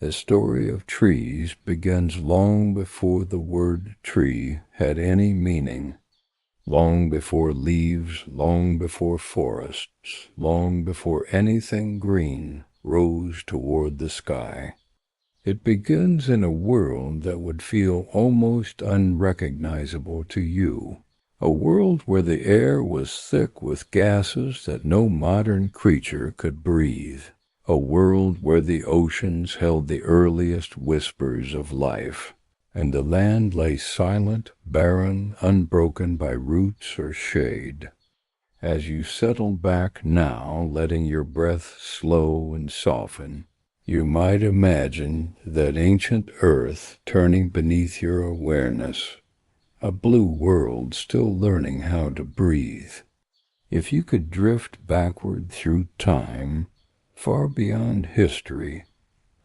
The story of trees begins long before the word tree had any meaning, long before leaves, long before forests, long before anything green rose toward the sky. It begins in a world that would feel almost unrecognizable to you, a world where the air was thick with gases that no modern creature could breathe, a world where the oceans held the earliest whispers of life, and the land lay silent, barren, unbroken by roots or shade. As you settle back now, letting your breath slow and soften, you might imagine that ancient earth turning beneath your awareness, a blue world still learning how to breathe. If you could drift backward through time, far beyond history,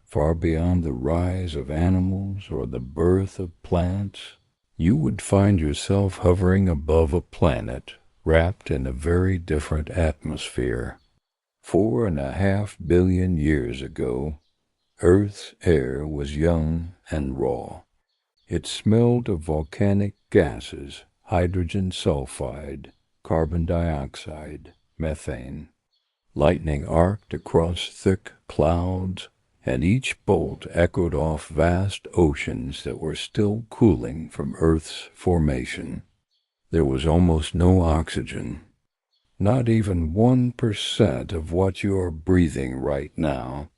far beyond the rise of animals or the birth of plants, you would find yourself hovering above a planet wrapped in a very different atmosphere. 4.5 billion years ago, Earth's air was young and raw. It smelled of volcanic gases, hydrogen sulfide, carbon dioxide, methane. Lightning arced across thick clouds, and each bolt echoed off vast oceans that were still cooling from Earth's formation. There was almost no oxygen, not even 1% of what you are breathing right now,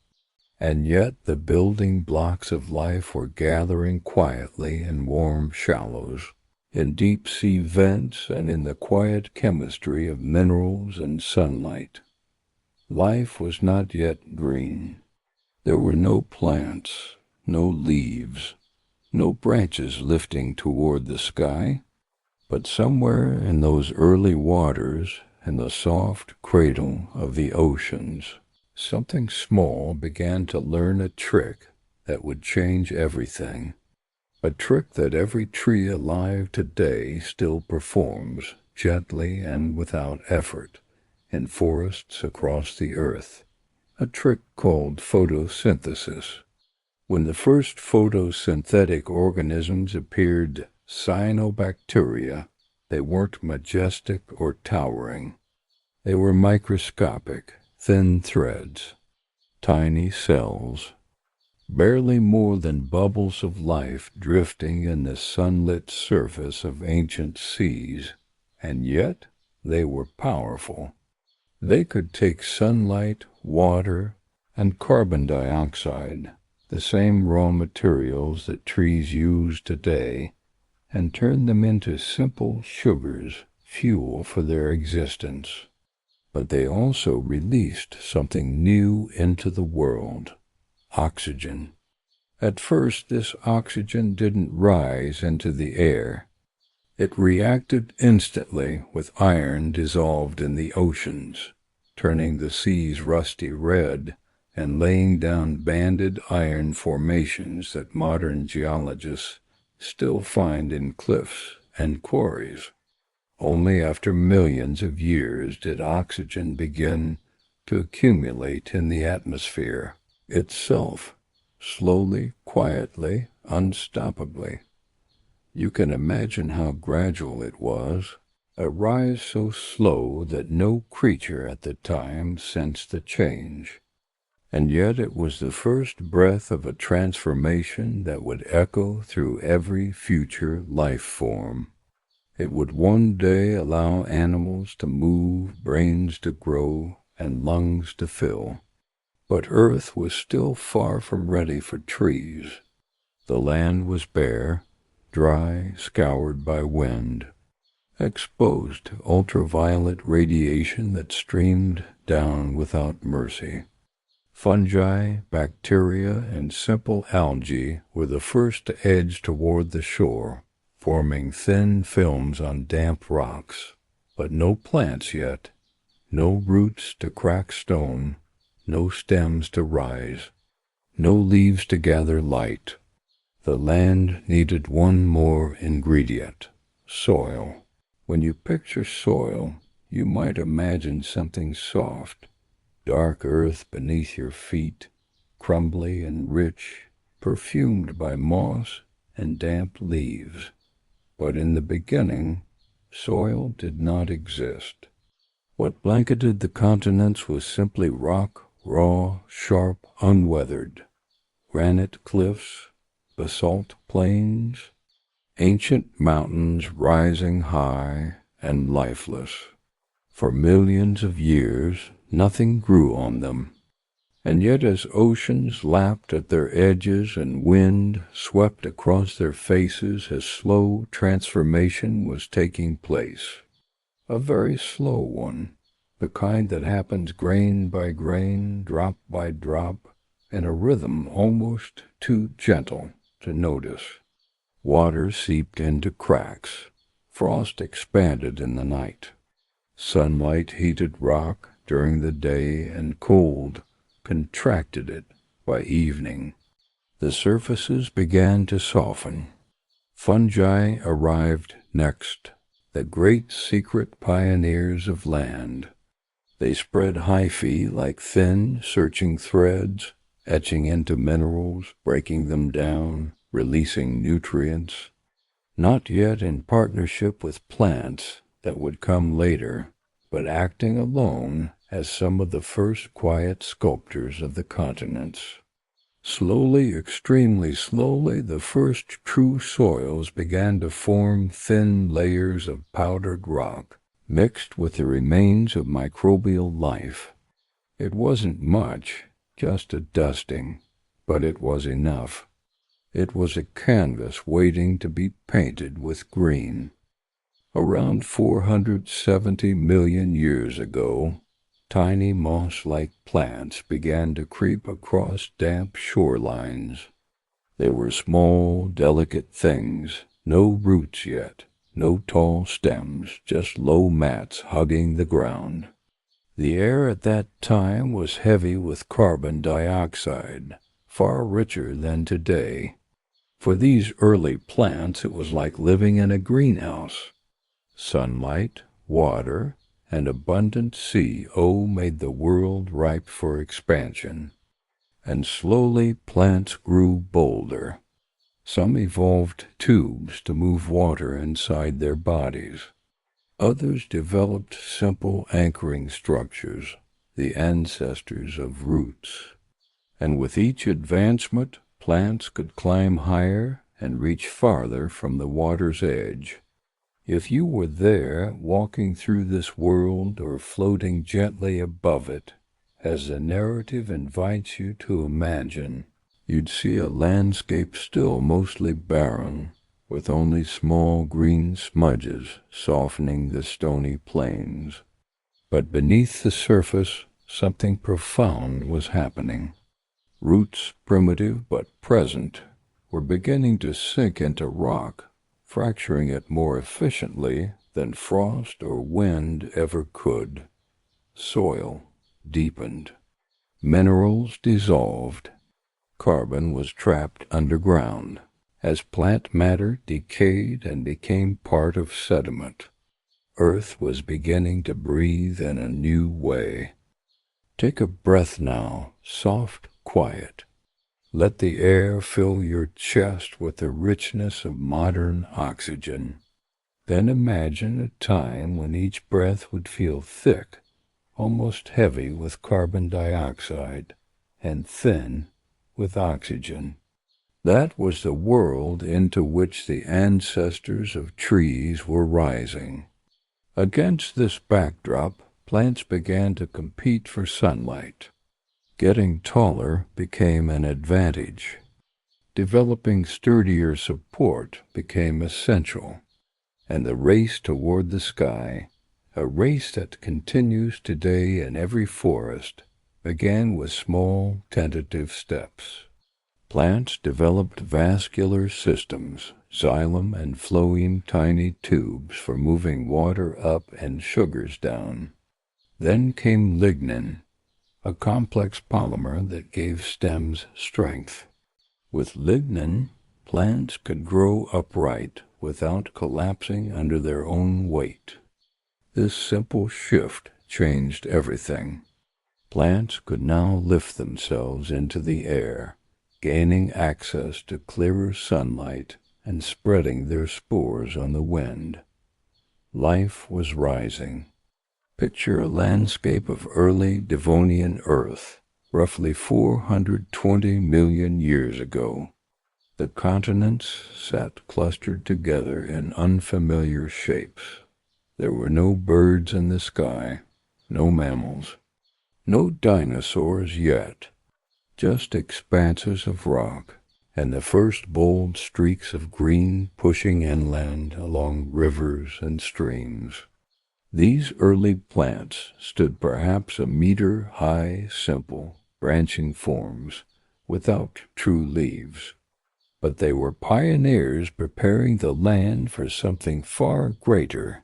and yet the building blocks of life were gathering quietly in warm shallows, in deep-sea vents, and in the quiet chemistry of minerals and sunlight. Life was not yet green. There were no plants, no leaves, no branches lifting toward the sky, but somewhere in those early waters, in the soft cradle of the oceans, something small began to learn a trick that would change everything, a trick that every tree alive today still performs, gently and without effort, in forests across the earth, a trick called photosynthesis. When the first photosynthetic organisms appeared, cyanobacteria, they weren't majestic or towering. They were microscopic, thin threads, tiny cells, barely more than bubbles of life drifting in the sunlit surface of ancient seas, and yet they were powerful. They could take sunlight, water, and carbon dioxide, the same raw materials that trees use today, and turn them into simple sugars, fuel for their existence. But they also released something new into the world, oxygen. At first, this oxygen didn't rise into the air. It reacted instantly with iron dissolved in the oceans, turning the seas rusty red and laying down banded iron formations that modern geologists still find in cliffs and quarries. Only after millions of years did oxygen begin to accumulate in the atmosphere itself, slowly, quietly, unstoppably. You can imagine how gradual it was, a rise so slow that no creature at the time sensed the change. And yet it was the first breath of a transformation that would echo through every future life form. It would one day allow animals to move, brains to grow, and lungs to fill. But Earth was still far from ready for trees. The land was bare, dry, scoured by wind, exposed to ultraviolet radiation that streamed down without mercy. Fungi, bacteria, and simple algae were the first to edge toward the shore, forming thin films on damp rocks, but no plants yet, no roots to crack stone, no stems to rise, no leaves to gather light. The land needed one more ingredient, soil. When you picture soil, you might imagine something soft, dark earth beneath your feet, crumbly and rich, perfumed by moss and damp leaves. But in the beginning, soil did not exist. What blanketed the continents was simply rock, raw, sharp, unweathered. Granite cliffs, basalt plains, ancient mountains rising high and lifeless. For millions of years, nothing grew on them. And yet as oceans lapped at their edges and wind swept across their faces, a slow transformation was taking place. A very slow one, the kind that happens grain by grain, drop by drop, in a rhythm almost too gentle to notice. Water seeped into cracks. Frost expanded in the night. Sunlight heated rock during the day, and cold contracted it by evening. The surfaces began to soften. Fungi arrived next, the great secret pioneers of land. They spread hyphae like thin, searching threads, etching into minerals, breaking them down, releasing nutrients, not yet in partnership with plants that would come later, but acting alone as some of the first quiet sculptors of the continents. Slowly, extremely slowly, the first true soils began to form thin layers of powdered rock, mixed with the remains of microbial life. It wasn't much, just a dusting, but it was enough. It was a canvas waiting to be painted with green. Around 470 million years ago, tiny moss-like plants began to creep across damp shorelines. They were small, delicate things, no roots yet, no tall stems, just low mats hugging the ground. The air at that time was heavy with carbon dioxide, far richer than today. For these early plants, it was like living in a greenhouse. Sunlight, water, and abundant CO made the world ripe for expansion. And slowly plants grew bolder. Some evolved tubes to move water inside their bodies. Others developed simple anchoring structures, the ancestors of roots. And with each advancement, plants could climb higher and reach farther from the water's edge. If you were there, walking through this world or floating gently above it, as the narrative invites you to imagine, you'd see a landscape still mostly barren, with only small green smudges softening the stony plains. But beneath the surface, something profound was happening. Roots, primitive but present, were beginning to sink into rock, fracturing it more efficiently than frost or wind ever could. Soil deepened. Minerals dissolved. Carbon was trapped underground. As plant matter decayed and became part of sediment, Earth was beginning to breathe in a new way. Take a breath now, soft, quiet. Let the air fill your chest with the richness of modern oxygen. Then imagine a time when each breath would feel thick, almost heavy with carbon dioxide, and thin with oxygen. That was the world into which the ancestors of trees were rising. Against this backdrop, plants began to compete for sunlight. Getting taller became an advantage. Developing sturdier support became essential. And the race toward the sky, a race that continues today in every forest, began with small, tentative steps. Plants developed vascular systems, xylem and phloem tiny tubes for moving water up and sugars down. Then came lignin, a complex polymer that gave stems strength. With lignin, plants could grow upright without collapsing under their own weight. This simple shift changed everything. Plants could now lift themselves into the air, gaining access to clearer sunlight and spreading their spores on the wind. Life was rising. Picture a landscape of early Devonian Earth, roughly 420 million years ago. The continents sat clustered together in unfamiliar shapes. There were no birds in the sky, no mammals, no dinosaurs yet, just expanses of rock and the first bold streaks of green pushing inland along rivers and streams. These early plants stood perhaps a meter high, simple, branching forms without true leaves. But they were pioneers preparing the land for something far greater.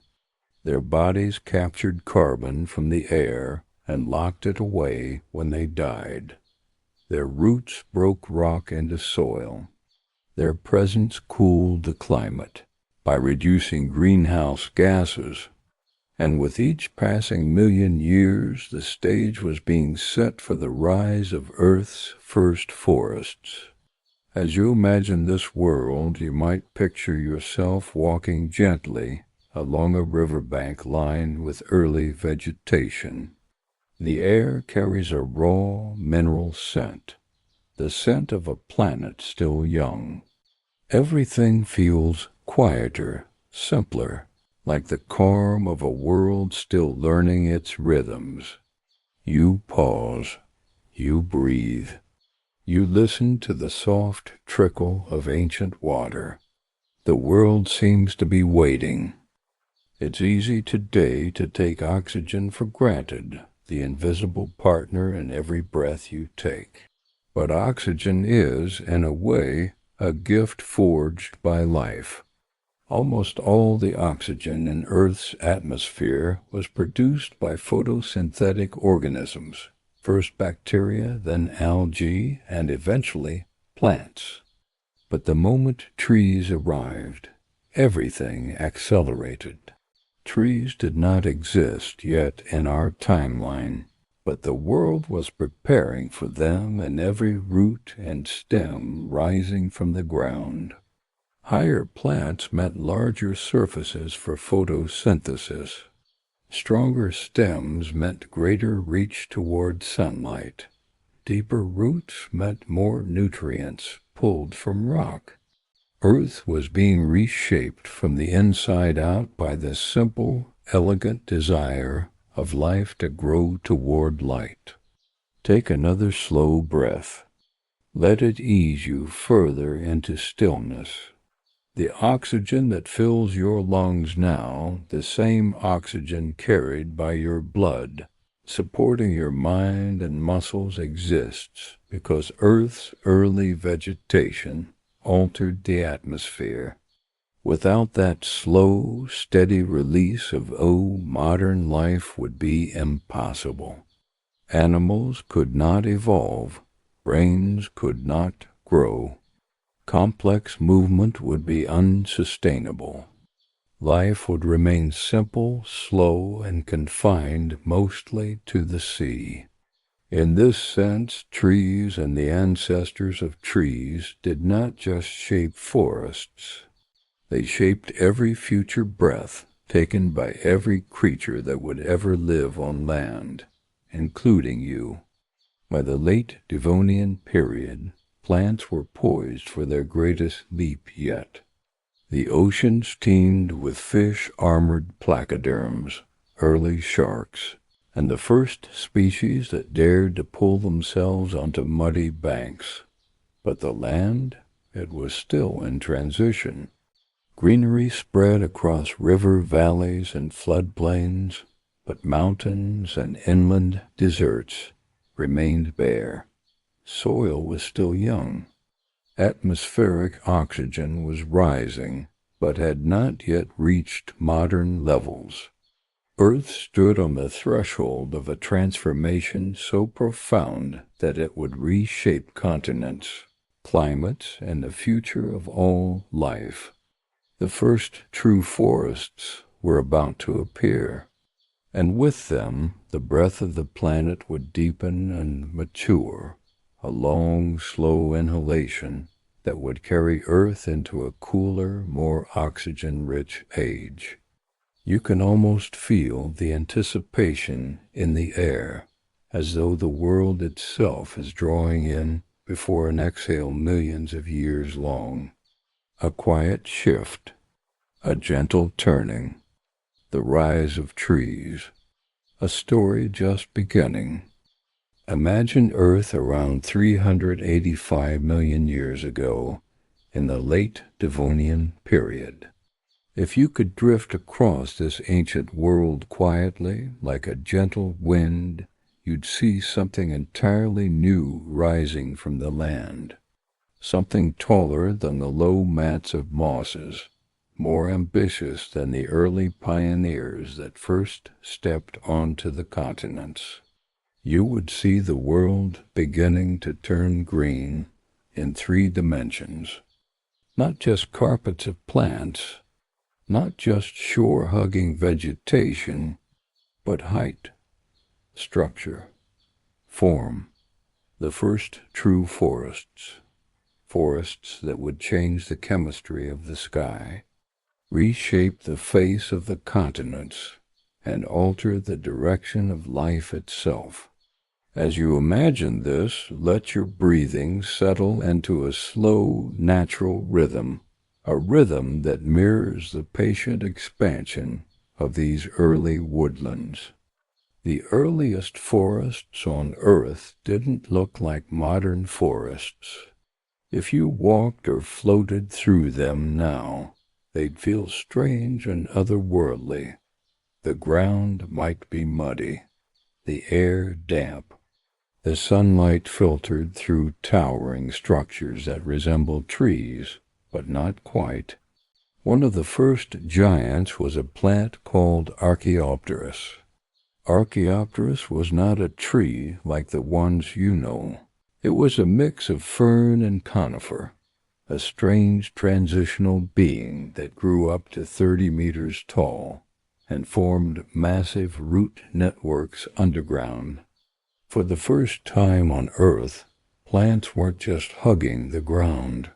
Their bodies captured carbon from the air and locked it away when they died. Their roots broke rock into soil. Their presence cooled the climate by reducing greenhouse gases. And with each passing million years, the stage was being set for the rise of Earth's first forests. As you imagine this world, you might picture yourself walking gently along a riverbank lined with early vegetation. The air carries a raw mineral scent, the scent of a planet still young. Everything feels quieter, simpler, like the calm of a world still learning its rhythms. You pause, you breathe, you listen to the soft trickle of ancient water. The world seems to be waiting. It's easy today to take oxygen for granted, the invisible partner in every breath you take. But oxygen is, in a way, a gift forged by life. Almost all the oxygen in Earth's atmosphere was produced by photosynthetic organisms, first bacteria, then algae, and eventually plants. But the moment trees arrived, everything accelerated. Trees did not exist yet in our timeline, but the world was preparing for them in every root and stem rising from the ground. Higher plants meant larger surfaces for photosynthesis. Stronger stems meant greater reach toward sunlight. Deeper roots meant more nutrients pulled from rock. Earth was being reshaped from the inside out by the simple, elegant desire of life to grow toward light. Take another slow breath. Let it ease you further into stillness. The oxygen that fills your lungs now, the same oxygen carried by your blood, supporting your mind and muscles, exists because Earth's early vegetation altered the atmosphere. Without that slow, steady release of modern life would be impossible. Animals could not evolve, brains could not grow. Complex movement would be unsustainable. Life would remain simple, slow, and confined mostly to the sea. In this sense, trees and the ancestors of trees did not just shape forests. They shaped every future breath taken by every creature that would ever live on land, including you. By the late Devonian period, plants were poised for their greatest leap yet. The oceans teemed with fish-armored placoderms, early sharks, and the first species that dared to pull themselves onto muddy banks. But the land, it was still in transition. Greenery spread across river valleys and floodplains, but mountains and inland deserts remained bare. Soil was still young. Atmospheric oxygen was rising, but had not yet reached modern levels. Earth stood on the threshold of a transformation so profound that it would reshape continents, climates, and the future of all life. The first true forests were about to appear. And with them, the breath of the planet would deepen and mature, a long, slow inhalation that would carry Earth into a cooler, more oxygen-rich age. You can almost feel the anticipation in the air, as though the world itself is drawing in before an exhale millions of years long. A quiet shift, a gentle turning, the rise of trees, a story just beginning. Imagine Earth around 385 million years ago, in the late Devonian period. If you could drift across this ancient world quietly, like a gentle wind, you'd see something entirely new rising from the land. Something taller than the low mats of mosses, more ambitious than the early pioneers that first stepped onto the continents. You would see the world beginning to turn green in 3 dimensions. Not just carpets of plants, not just shore-hugging vegetation, but height, structure, form, the first true forests that would change the chemistry of the sky, reshape the face of the continents, and alter the direction of life itself. As you imagine this, let your breathing settle into a slow, natural rhythm, a rhythm that mirrors the patient expansion of these early woodlands. The earliest forests on Earth didn't look like modern forests. If you walked or floated through them now, they'd feel strange and otherworldly. The ground might be muddy, the air damp, the sunlight filtered through towering structures that resembled trees, but not quite. One of the first giants was a plant called Archaeopteris. Archaeopteris was not a tree like the ones you know. It was a mix of fern and conifer, a strange transitional being that grew up to 30 meters tall and formed massive root networks underground. For the first time on Earth, plants weren't just hugging the ground.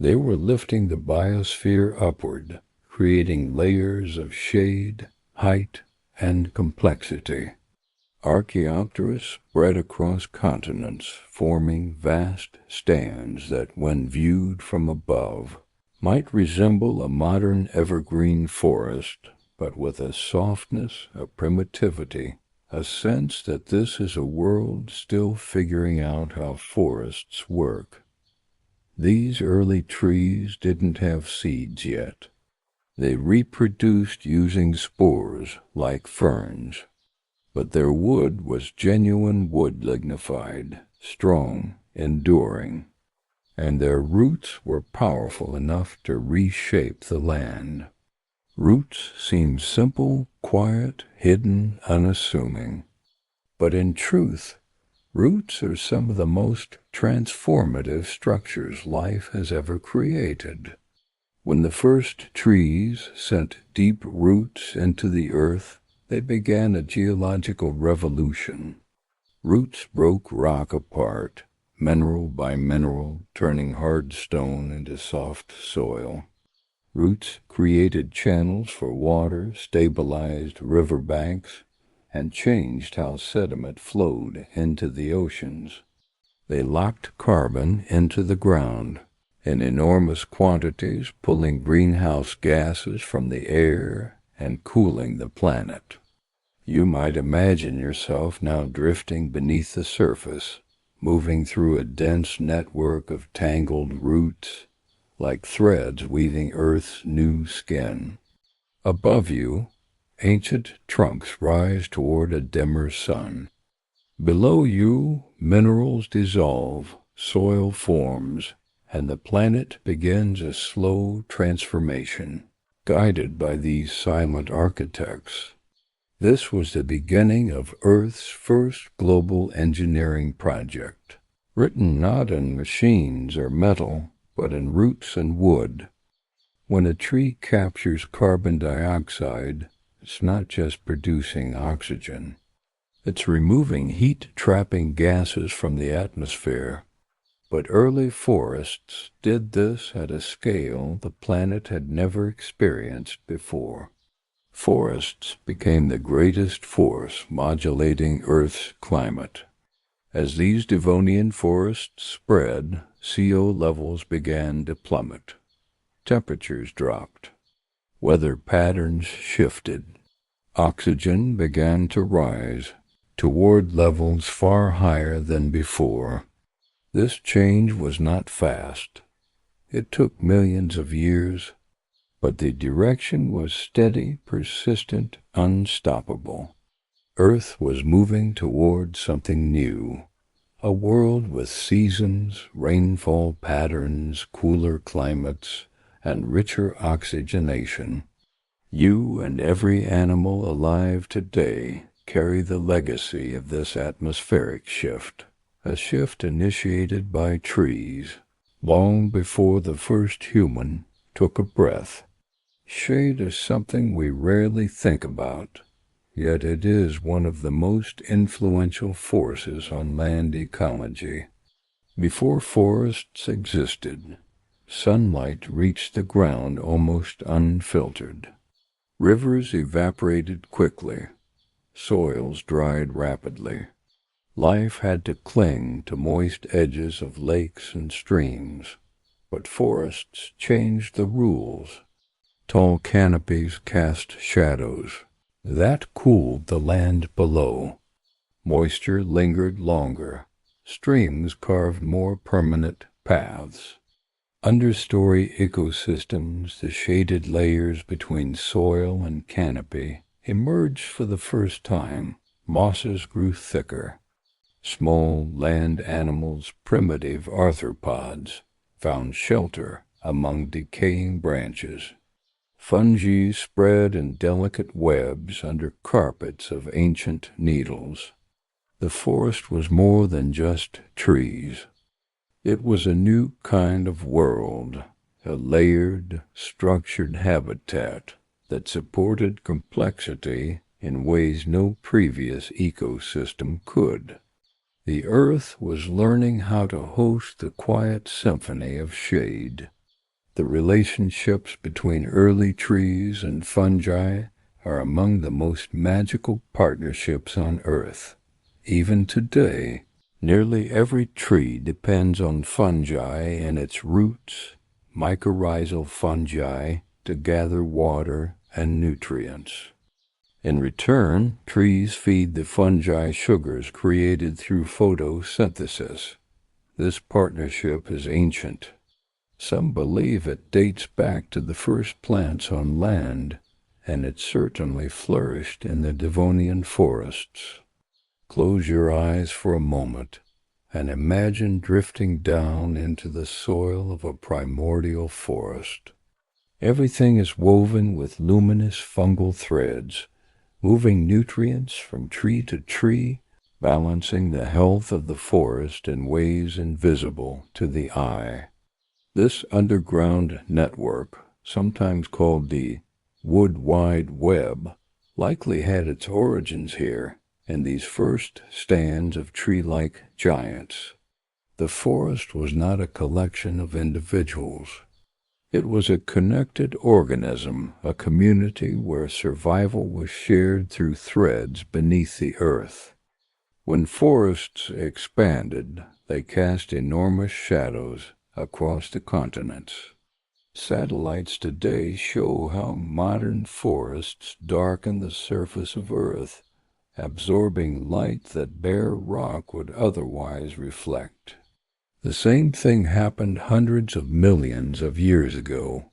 They were lifting the biosphere upward, creating layers of shade, height, and complexity. Archaeopteris spread across continents, forming vast stands that, when viewed from above, might resemble a modern evergreen forest, but with a softness, a primitivity, a sense that this is a world still figuring out how forests work. These early trees didn't have seeds yet. They reproduced using spores like ferns, but their wood was genuine wood lignified, strong, enduring, and their roots were powerful enough to reshape the land. Roots seem simple, quiet, hidden, unassuming. But in truth, roots are some of the most transformative structures life has ever created. When the first trees sent deep roots into the earth, they began a geological revolution. Roots broke rock apart, mineral by mineral, turning hard stone into soft soil. Roots created channels for water, stabilized riverbanks, and changed how sediment flowed into the oceans. They locked carbon into the ground in enormous quantities, pulling greenhouse gases from the air and cooling the planet. You might imagine yourself now drifting beneath the surface, moving through a dense network of tangled roots, like threads weaving Earth's new skin. Above you, ancient trunks rise toward a dimmer sun. Below you, minerals dissolve, soil forms, and the planet begins a slow transformation, guided by these silent architects. This was the beginning of Earth's first global engineering project, written not in machines or metal, but in roots and wood. When a tree captures carbon dioxide, It's not just producing oxygen. It's removing heat-trapping gases from the atmosphere. But early forests did this at a scale the planet had never experienced before. Forests became the greatest force modulating Earth's climate. As these Devonian forests spread, CO levels began to plummet. Temperatures dropped. Weather patterns shifted. Oxygen began to rise toward levels far higher than before. This change was not fast. It took millions of years, but the direction was steady, persistent, unstoppable. Earth was moving toward something new, a world with seasons, rainfall patterns, cooler climates, and richer oxygenation. You and every animal alive today carry the legacy of this atmospheric shift, a shift initiated by trees long before the first human took a breath. Shade is something we rarely think about, yet it is one of the most influential forces on land ecology. Before forests existed, sunlight reached the ground almost unfiltered. Rivers evaporated quickly. Soils dried rapidly. Life had to cling to moist edges of lakes and streams, but forests changed the rules. Tall canopies cast shadows. That cooled the land below. Moisture lingered longer. Streams carved more permanent paths. Understory ecosystems, the shaded layers between soil and canopy, emerged for the first time. Mosses grew thicker. Small land animals, primitive arthropods, found shelter among decaying branches. Fungi spread in delicate webs under carpets of ancient needles. The forest was more than just trees. It was a new kind of world, a layered, structured habitat that supported complexity in ways no previous ecosystem could. The earth was learning how to host the quiet symphony of shade. The relationships between early trees and fungi are among the most magical partnerships on Earth. Even today, nearly every tree depends on fungi and its roots, mycorrhizal fungi, to gather water and nutrients. In return, trees feed the fungi sugars created through photosynthesis. This partnership is ancient. Some believe it dates back to the first plants on land, and it certainly flourished in the Devonian forests. Close your eyes for a moment and imagine drifting down into the soil of a primordial forest. Everything is woven with luminous fungal threads, moving nutrients from tree to tree, balancing the health of the forest in ways invisible to the eye. This underground network, sometimes called the Wood Wide Web, likely had its origins here in these first stands of tree-like giants. The forest was not a collection of individuals. It was a connected organism, a community where survival was shared through threads beneath the earth. When forests expanded, they cast enormous shadows across the continents. Satellites today show how modern forests darken the surface of Earth, absorbing light that bare rock would otherwise reflect. The same thing happened hundreds of millions of years ago.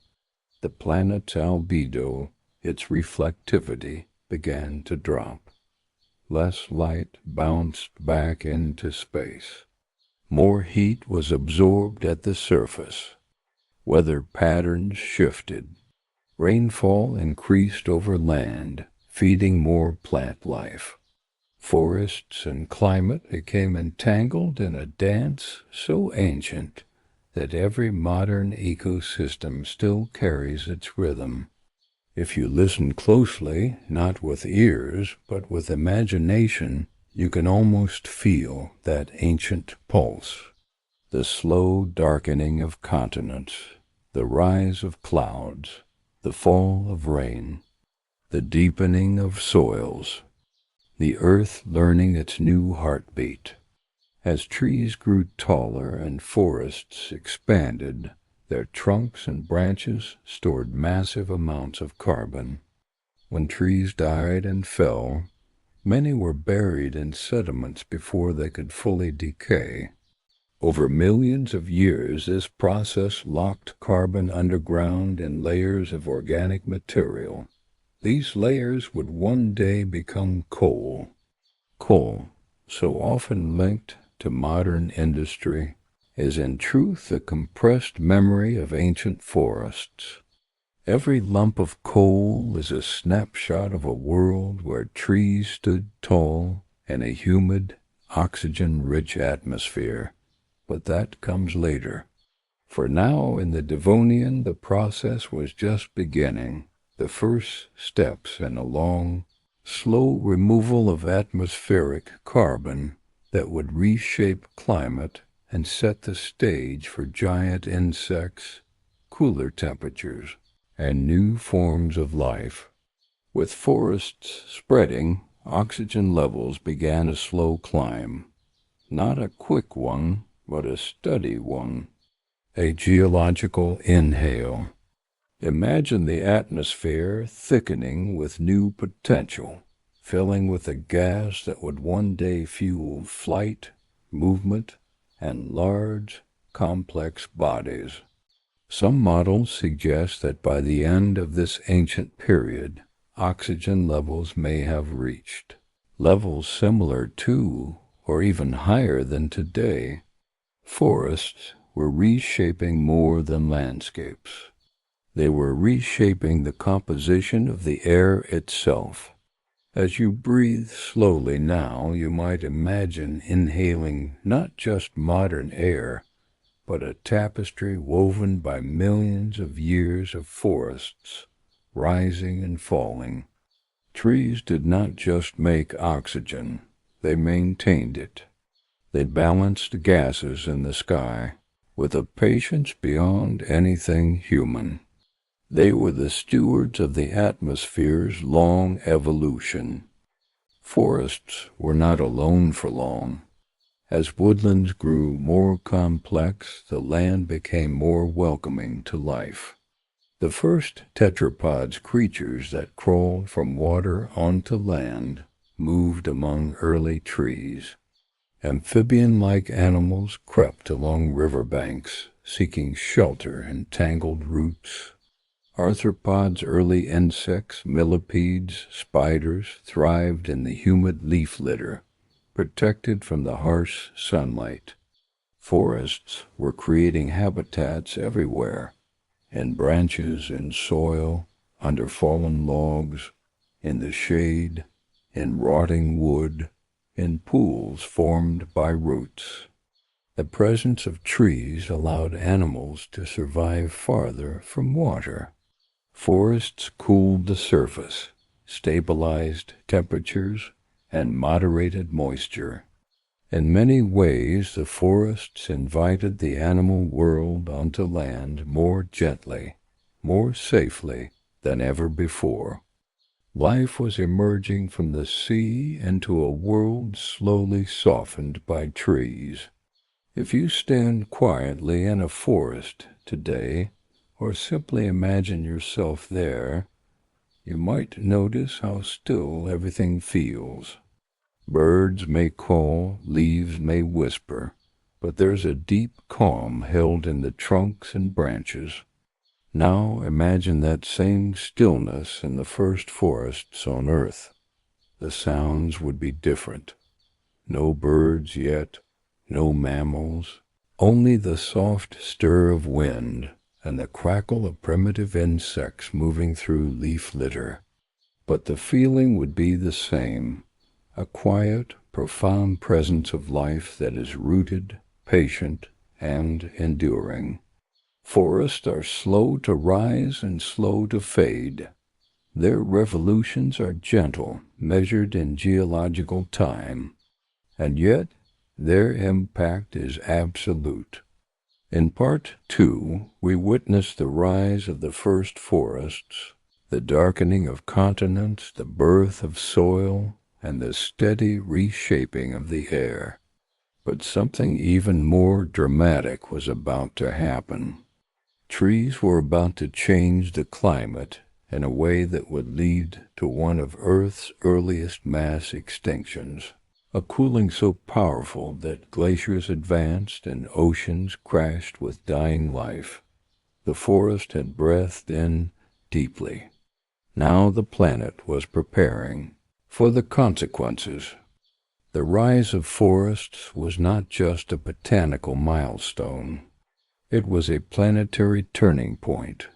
The planet's albedo, its reflectivity, began to drop. Less light bounced back into space. More heat was absorbed at the surface. Weather patterns shifted. Rainfall increased over land, feeding more plant life. Forests and climate became entangled in a dance so ancient that every modern ecosystem still carries its rhythm. If you listen closely, not with ears, but with imagination, you can almost feel that ancient pulse. The slow darkening of continents, the rise of clouds, the fall of rain, the deepening of soils, the earth learning its new heartbeat. As trees grew taller and forests expanded, their trunks and branches stored massive amounts of carbon. When trees died and fell, many were buried in sediments before they could fully decay. Over millions of years, this process locked carbon underground in layers of organic material. These layers would one day become coal. Coal, so often linked to modern industry, is in truth a compressed memory of ancient forests. Every lump of coal is a snapshot of a world where trees stood tall in a humid, oxygen-rich atmosphere. But that comes later. For now, in the Devonian, the process was just beginning, the first steps in a long, slow removal of atmospheric carbon that would reshape climate and set the stage for giant insects, cooler temperatures, and new forms of life. With forests spreading, oxygen levels began a slow climb. Not a quick one, but a steady one. A geological inhale. Imagine the atmosphere thickening with new potential, filling with a gas that would one day fuel flight, movement, and large, complex bodies. Some models suggest that by the end of this ancient period, oxygen levels may have reached levels similar to, or even higher than today. Forests were reshaping more than landscapes. They were reshaping the composition of the air itself. As you breathe slowly now, you might imagine inhaling not just modern air, but a tapestry woven by millions of years of forests, rising and falling. Trees did not just make oxygen, they maintained it. They balanced gases in the sky with a patience beyond anything human. They were the stewards of the atmosphere's long evolution. Forests were not alone for long. As woodlands grew more complex, the land became more welcoming to life. The first tetrapods, creatures that crawled from water onto land, moved among early trees. Amphibian-like animals crept along riverbanks, seeking shelter in tangled roots. Arthropods, early insects, millipedes, spiders thrived in the humid leaf litter, protected from the harsh sunlight. Forests were creating habitats everywhere, in branches, in soil, under fallen logs, in the shade, in rotting wood, in pools formed by roots. The presence of trees allowed animals to survive farther from water. Forests cooled the surface, stabilized temperatures, and moderated moisture. In many ways, the forests invited the animal world onto land more gently, more safely than ever before. Life was emerging from the sea into a world slowly softened by trees. If you stand quietly in a forest today, or simply imagine yourself there, you might notice how still everything feels. Birds may call, leaves may whisper, but there's a deep calm held in the trunks and branches. Now imagine that same stillness in the first forests on earth. The sounds would be different. No birds yet, no mammals, only the soft stir of wind and the crackle of primitive insects moving through leaf litter. But the feeling would be the same, a quiet, profound presence of life that is rooted, patient, and enduring. Forests are slow to rise and slow to fade. Their revolutions are gentle, measured in geological time, and yet their impact is absolute. In Part 2, we witness the rise of the first forests, the darkening of continents, the birth of soil, and the steady reshaping of the air. But something even more dramatic was about to happen. Trees were about to change the climate in a way that would lead to one of Earth's earliest mass extinctions, a cooling so powerful that glaciers advanced and oceans crashed with dying life. The forest had breathed in deeply. Now the planet was preparing for the consequences. The rise of forests was not just a botanical milestone. It was a planetary turning point,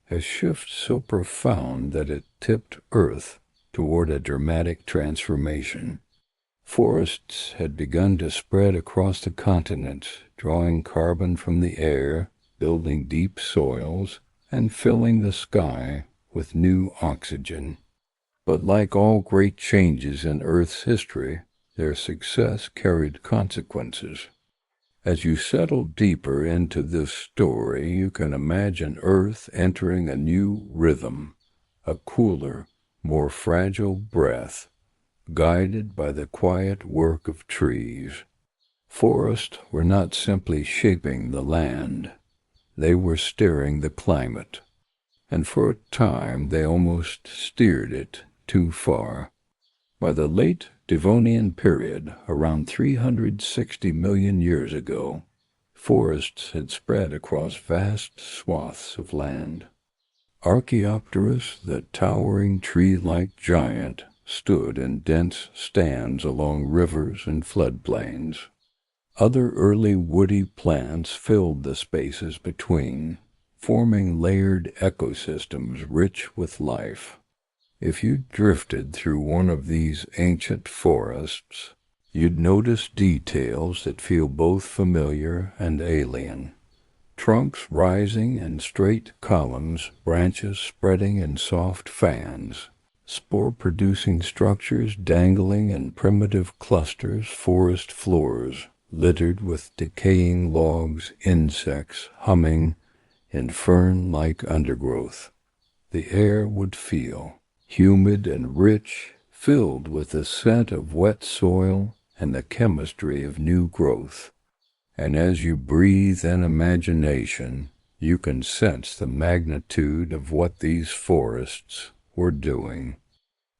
a shift so profound that it tipped Earth toward a dramatic transformation. Forests had begun to spread across the continents, drawing carbon from the air, building deep soils, and filling the sky with new oxygen. But like all great changes in Earth's history, their success carried consequences. As you settle deeper into this story, you can imagine Earth entering a new rhythm, a cooler, more fragile breath, guided by the quiet work of trees. Forests were not simply shaping the land, they were steering the climate, and for a time they almost steered it too far. By the late Devonian period, around 360 million years ago, forests had spread across vast swaths of land. Archaeopteris, the towering tree-like giant, stood in dense stands along rivers and floodplains. Other early woody plants filled the spaces between, forming layered ecosystems rich with life. If you drifted through one of these ancient forests, you'd notice details that feel both familiar and alien. Trunks rising in straight columns, branches spreading in soft fans, spore-producing structures dangling in primitive clusters, forest floors littered with decaying logs, insects humming in fern-like undergrowth. The air would feel humid and rich, filled with the scent of wet soil and the chemistry of new growth. And as you breathe in imagination, you can sense the magnitude of what these forests were doing.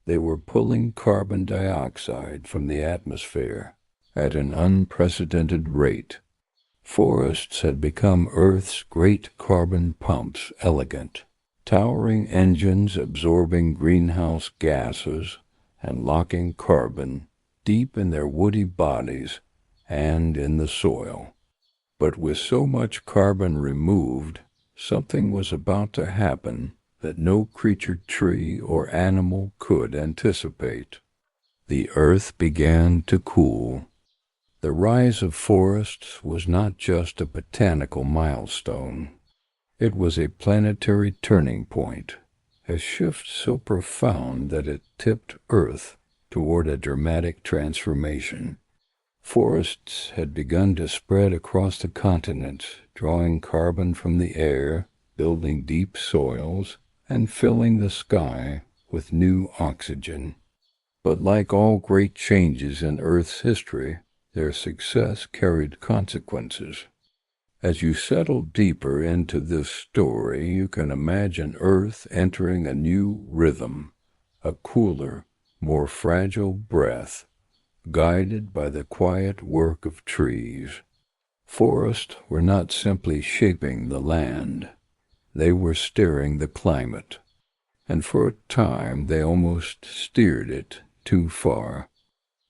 They were pulling carbon dioxide from the atmosphere at an unprecedented rate. Forests had become Earth's great carbon pumps, elegant, towering engines absorbing greenhouse gases and locking carbon deep in their woody bodies and in the soil. But with so much carbon removed, something was about to happen that no creature, tree, or animal could anticipate. The earth began to cool. The rise of forests was not just a botanical milestone. It was a planetary turning point, a shift so profound that it tipped Earth toward a dramatic transformation. Forests had begun to spread across the continents, drawing carbon from the air, building deep soils, and filling the sky with new oxygen. But like all great changes in Earth's history, their success carried consequences. As you settle deeper into this story, you can imagine Earth entering a new rhythm, a cooler, more fragile breath, guided by the quiet work of trees. Forests were not simply shaping the land, they were steering the climate, and for a time they almost steered it too far.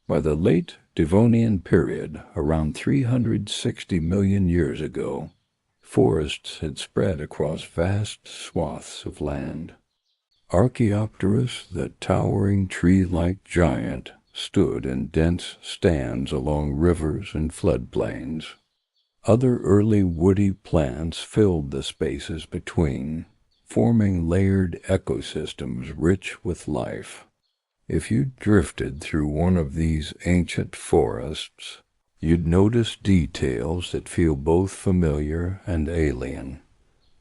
By the late Devonian period, around 360 million years ago, forests had spread across vast swaths of land. Archaeopteris, the towering tree-like giant, stood in dense stands along rivers and floodplains. Other early woody plants filled the spaces between, forming layered ecosystems rich with life. If you drifted through one of these ancient forests, you'd notice details that feel both familiar and alien.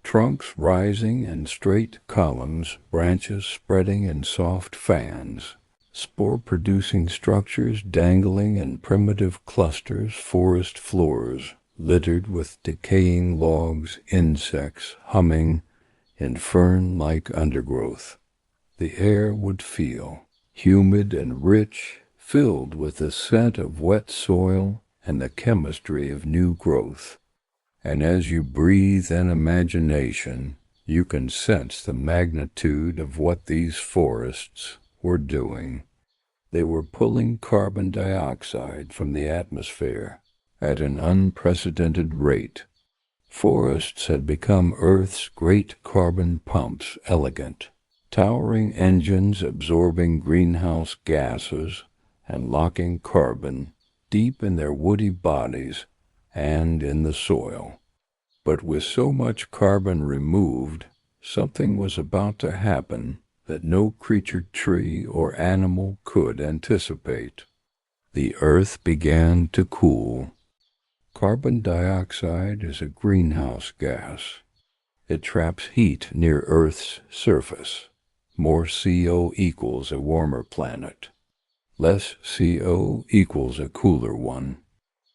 Trunks rising in straight columns, branches spreading in soft fans, spore-producing structures dangling in primitive clusters, forest floors littered with decaying logs, insects humming in fern-like undergrowth. The air would feel humid and rich, filled with the scent of wet soil and the chemistry of new growth. And as you breathe in imagination, you can sense the magnitude of what these forests were doing. They were pulling carbon dioxide from the atmosphere at an unprecedented rate. Forests had become Earth's great carbon pumps, elegant, towering engines absorbing greenhouse gases and locking carbon deep in their woody bodies and in the soil. But with so much carbon removed, something was about to happen that no creature, tree, or animal could anticipate. The earth began to cool. Carbon dioxide is a greenhouse gas. It traps heat near Earth's surface. More CO equals a warmer planet. Less CO equals a cooler one.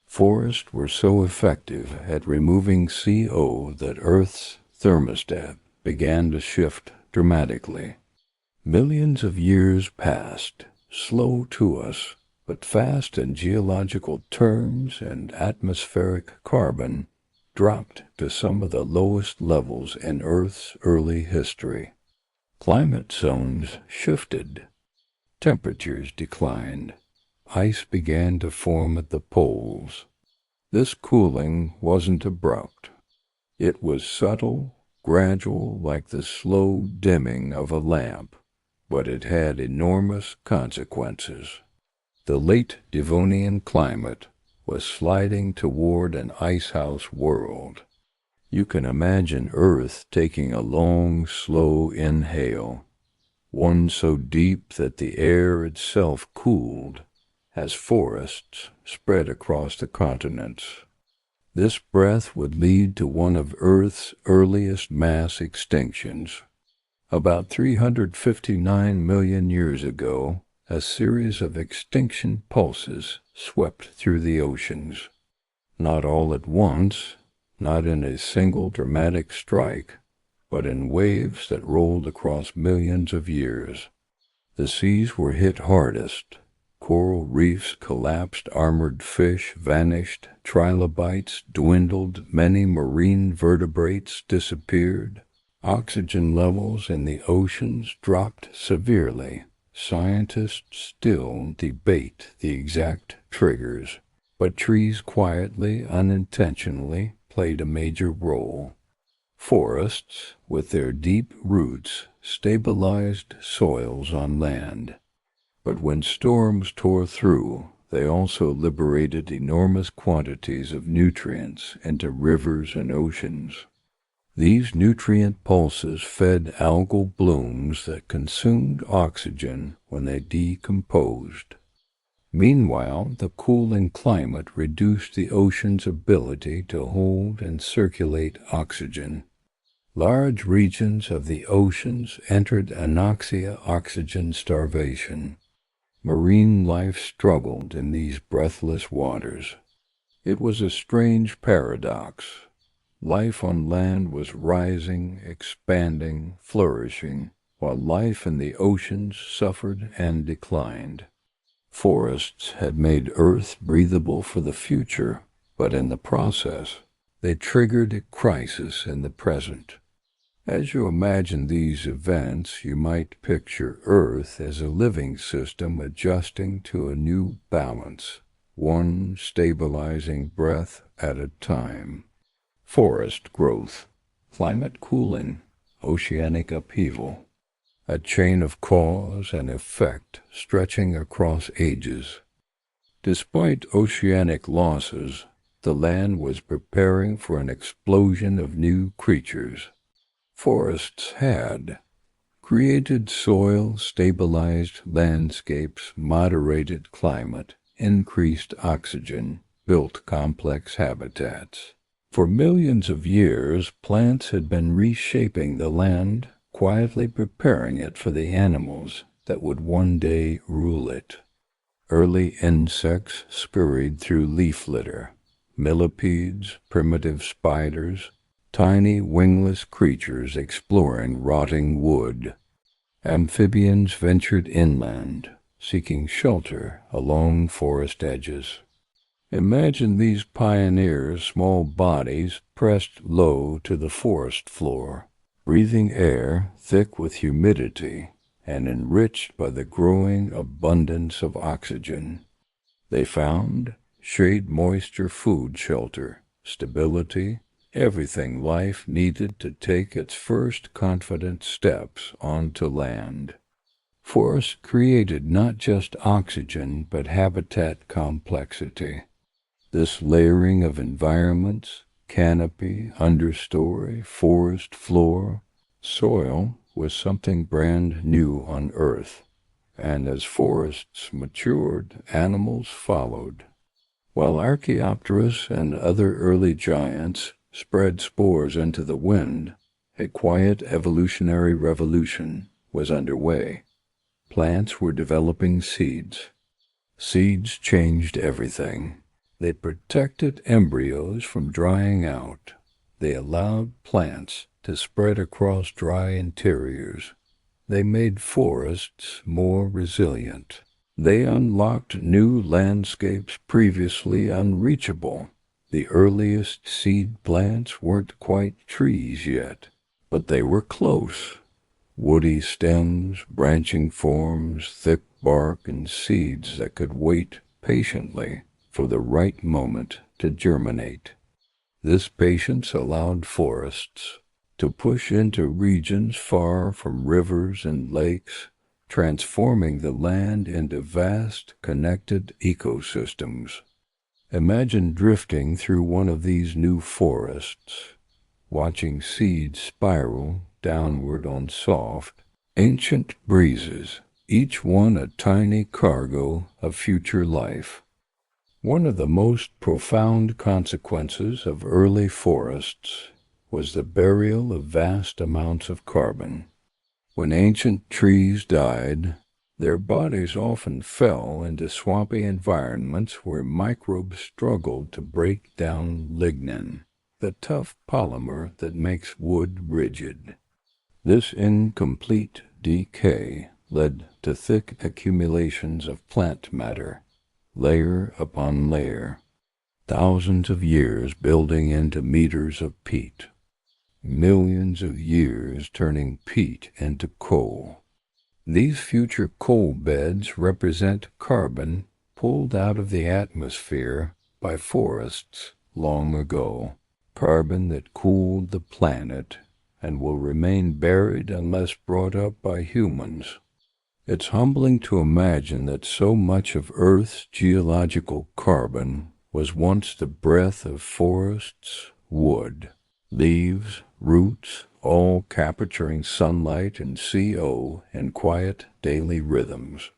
Forests were so effective at removing CO that Earth's thermostat began to shift dramatically. Millions of years passed, slow to us, but fast in geological terms, and atmospheric carbon dropped to some of the lowest levels in Earth's early history. Climate zones shifted. Temperatures declined. Ice began to form at the poles. This cooling wasn't abrupt. It was subtle, gradual, like the slow dimming of a lamp, but it had enormous consequences. The late Devonian climate was sliding toward an icehouse world. You can imagine Earth taking a long, slow inhale, one so deep that the air itself cooled as forests spread across the continents. This breath would lead to one of Earth's earliest mass extinctions. About 359 million years ago, a series of extinction pulses swept through the oceans. Not all at once, not in a single dramatic strike, but in waves that rolled across millions of years. The seas were hit hardest. Coral reefs collapsed, armored fish vanished, trilobites dwindled, many marine vertebrates disappeared. Oxygen levels in the oceans dropped severely. Scientists still debate the exact triggers, but trees quietly, unintentionally played a major role. Forests, with their deep roots, stabilized soils on land. But when storms tore through, they also liberated enormous quantities of nutrients into rivers and oceans. These nutrient pulses fed algal blooms that consumed oxygen when they decomposed. Meanwhile, the cooling climate reduced the ocean's ability to hold and circulate oxygen. Large regions of the oceans entered anoxia, oxygen starvation. Marine life struggled in these breathless waters. It was a strange paradox. Life on land was rising, expanding, flourishing, while life in the oceans suffered and declined. Forests had made Earth breathable for the future, but in the process, they triggered a crisis in the present. As you imagine these events, you might picture Earth as a living system adjusting to a new balance, one stabilizing breath at a time. Forest growth, climate cooling, oceanic upheaval, a chain of cause and effect stretching across ages. Despite oceanic losses, the land was preparing for an explosion of new creatures. Forests had created soil-stabilized landscapes, moderated climate, increased oxygen, built complex habitats. For millions of years, plants had been reshaping the land, quietly preparing it for the animals that would one day rule it. Early insects scurried through leaf litter. Millipedes, primitive spiders, tiny wingless creatures exploring rotting wood. Amphibians ventured inland, seeking shelter along forest edges. Imagine these pioneers' small bodies pressed low to the forest floor, breathing air thick with humidity and enriched by the growing abundance of oxygen. They found shade, moisture, food, shelter, stability, everything life needed to take its first confident steps onto land. Forests created not just oxygen, but habitat complexity. This layering of environments, canopy, understory, forest floor, soil, was something brand new on Earth. And as forests matured, animals followed. While Archaeopteryx and other early giants spread spores into the wind, a quiet evolutionary revolution was underway. Plants were developing seeds. Seeds changed everything. They protected embryos from drying out. They allowed plants to spread across dry interiors. They made forests more resilient. They unlocked new landscapes previously unreachable. The earliest seed plants weren't quite trees yet, but they were close. Woody stems, branching forms, thick bark, and seeds that could wait patiently for the right moment to germinate. This patience allowed forests to push into regions far from rivers and lakes, transforming the land into vast, connected ecosystems. Imagine drifting through one of these new forests, watching seeds spiral downward on soft, ancient breezes, each one a tiny cargo of future life. One of the most profound consequences of early forests was the burial of vast amounts of carbon. When ancient trees died, their bodies often fell into swampy environments where microbes struggled to break down lignin, the tough polymer that makes wood rigid. This incomplete decay led to thick accumulations of plant matter, layer upon layer, thousands of years building into meters of peat. Millions of years turning peat into coal. These future coal beds represent carbon pulled out of the atmosphere by forests long ago, carbon that cooled the planet and will remain buried unless brought up by humans. It's humbling to imagine that so much of Earth's geological carbon was once the breath of forests, wood, leaves, roots, all capturing sunlight and CO in quiet daily rhythms.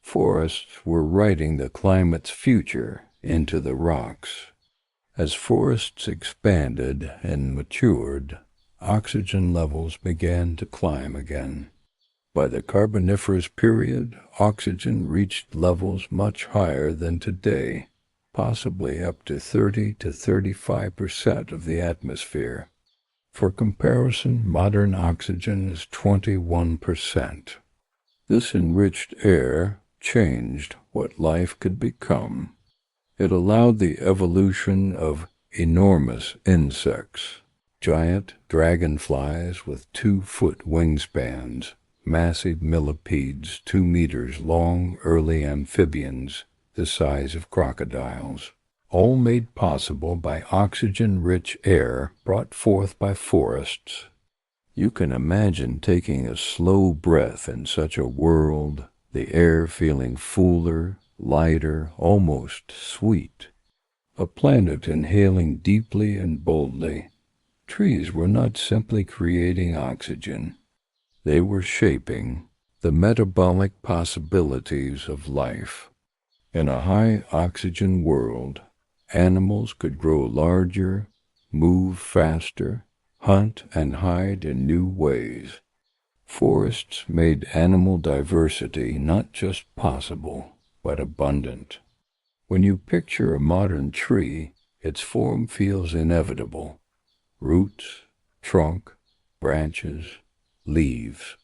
Forests were writing the climate's future into the rocks. As forests expanded and matured, oxygen levels began to climb again. By the Carboniferous period, oxygen reached levels much higher than today, possibly up to 30 to 35% of the atmosphere. For comparison, modern oxygen is 21%. This enriched air changed what life could become. It allowed the evolution of enormous insects, giant dragonflies with 2-foot wingspans, massive millipedes 2 meters long, early amphibians the size of crocodiles, all made possible by oxygen-rich air brought forth by forests. You can imagine taking a slow breath in such a world, the air feeling fuller, lighter, almost sweet. A planet inhaling deeply and boldly, Trees were not simply creating oxygen. They were shaping the metabolic possibilities of life. In a high-oxygen world, animals could grow larger, move faster, hunt and hide in new ways. Forests made animal diversity not just possible, but abundant. When you picture a modern tree, its form feels inevitable. Roots, trunk, branches, leaves.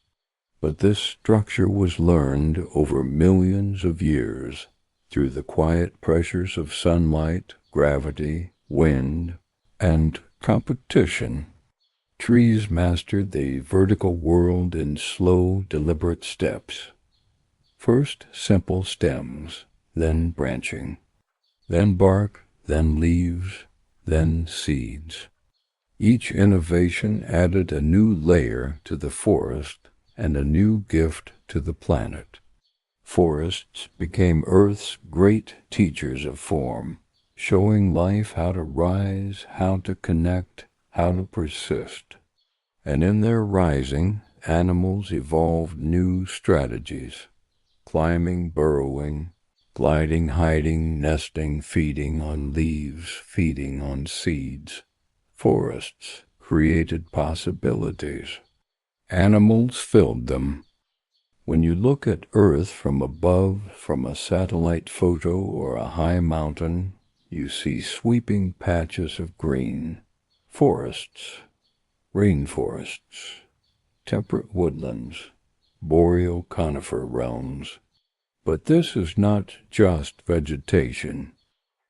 But this structure was learned over millions of years through the quiet pressures of sunlight, gravity, wind, and competition. Trees mastered the vertical world in slow, deliberate steps. First simple stems, then branching, then bark, then leaves, then seeds. Each innovation added a new layer to the forest and a new gift to the planet. Forests became Earth's great teachers of form, showing life how to rise, how to connect, how to persist. And in their rising, animals evolved new strategies: climbing, burrowing, gliding, hiding, nesting, feeding on leaves, feeding on seeds. Forests created possibilities. Animals filled them. When you look at Earth from above, from a satellite photo or a high mountain, you see sweeping patches of green. Forests, rainforests, temperate woodlands, boreal conifer realms. But this is not just vegetation.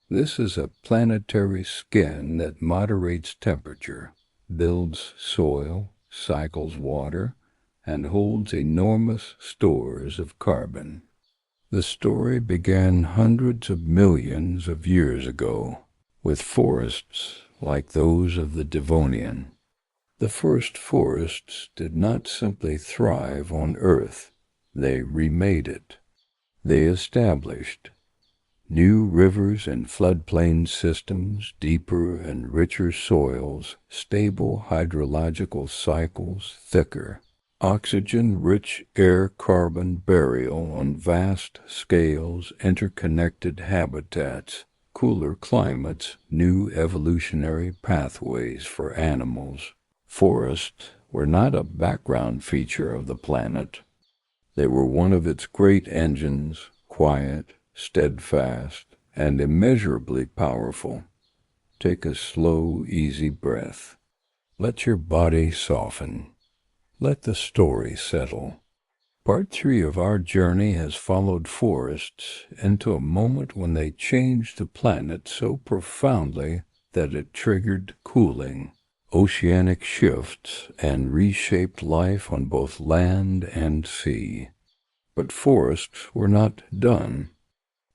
This is a planetary skin that moderates temperature, builds soil, cycles water, and holds enormous stores of carbon. The story began hundreds of millions of years ago, with forests like those of the Devonian. The first forests did not simply thrive on Earth, they remade it. They established new rivers and floodplain systems, deeper and richer soils, stable hydrological cycles, thicker, oxygen-rich air-carbon burial on vast scales, interconnected habitats, cooler climates, new evolutionary pathways for animals. Forests were not a background feature of the planet. They were one of its great engines, quiet, steadfast, and immeasurably powerful. Take a slow, easy breath. Let your body soften. Let the story settle. Part 3 of our journey has followed forests into a moment when they changed the planet so profoundly that it triggered cooling, oceanic shifts, and reshaped life on both land and sea. But forests were not done.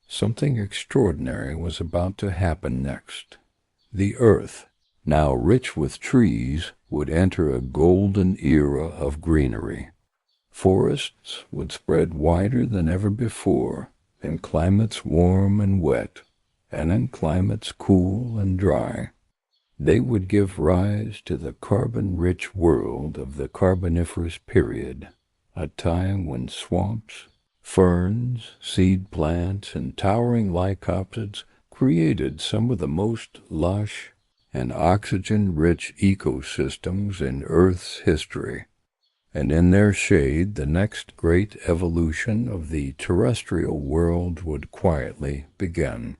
Something extraordinary was about to happen next. The Earth, now rich with trees, would enter a golden era of greenery. Forests would spread wider than ever before, in climates warm and wet, and in climates cool and dry. They would give rise to the carbon-rich world of the Carboniferous period, a time when swamps, ferns, seed plants, and towering lycopodids created some of the most lush and oxygen-rich ecosystems in Earth's history. And in their shade, the next great evolution of the terrestrial world would quietly begin.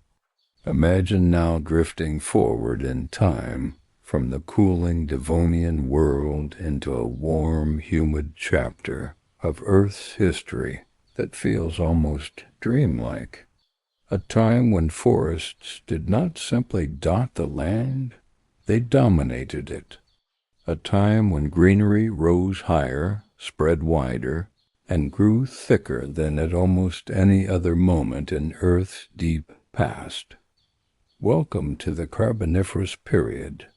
Imagine now drifting forward in time from the cooling Devonian world into a warm, humid chapter of Earth's history that feels almost dreamlike. A time when forests did not simply dot the land, they dominated it. A time when greenery rose higher, spread wider, and grew thicker than at almost any other moment in Earth's deep past. Welcome to the Carboniferous period,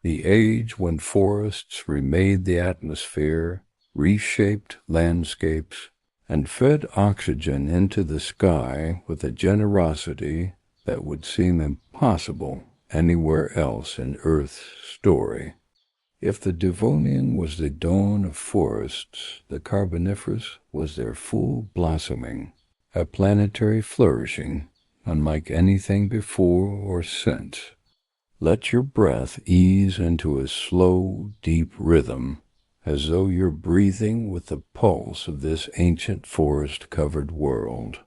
the age when forests remade the atmosphere, reshaped landscapes, and fed oxygen into the sky with a generosity that would seem impossible anywhere else in Earth's story. If the Devonian was the dawn of forests, the Carboniferous was their full blossoming, a planetary flourishing unlike anything before or since. Let your breath ease into a slow, deep rhythm, as though you're breathing with the pulse of this ancient forest-covered world.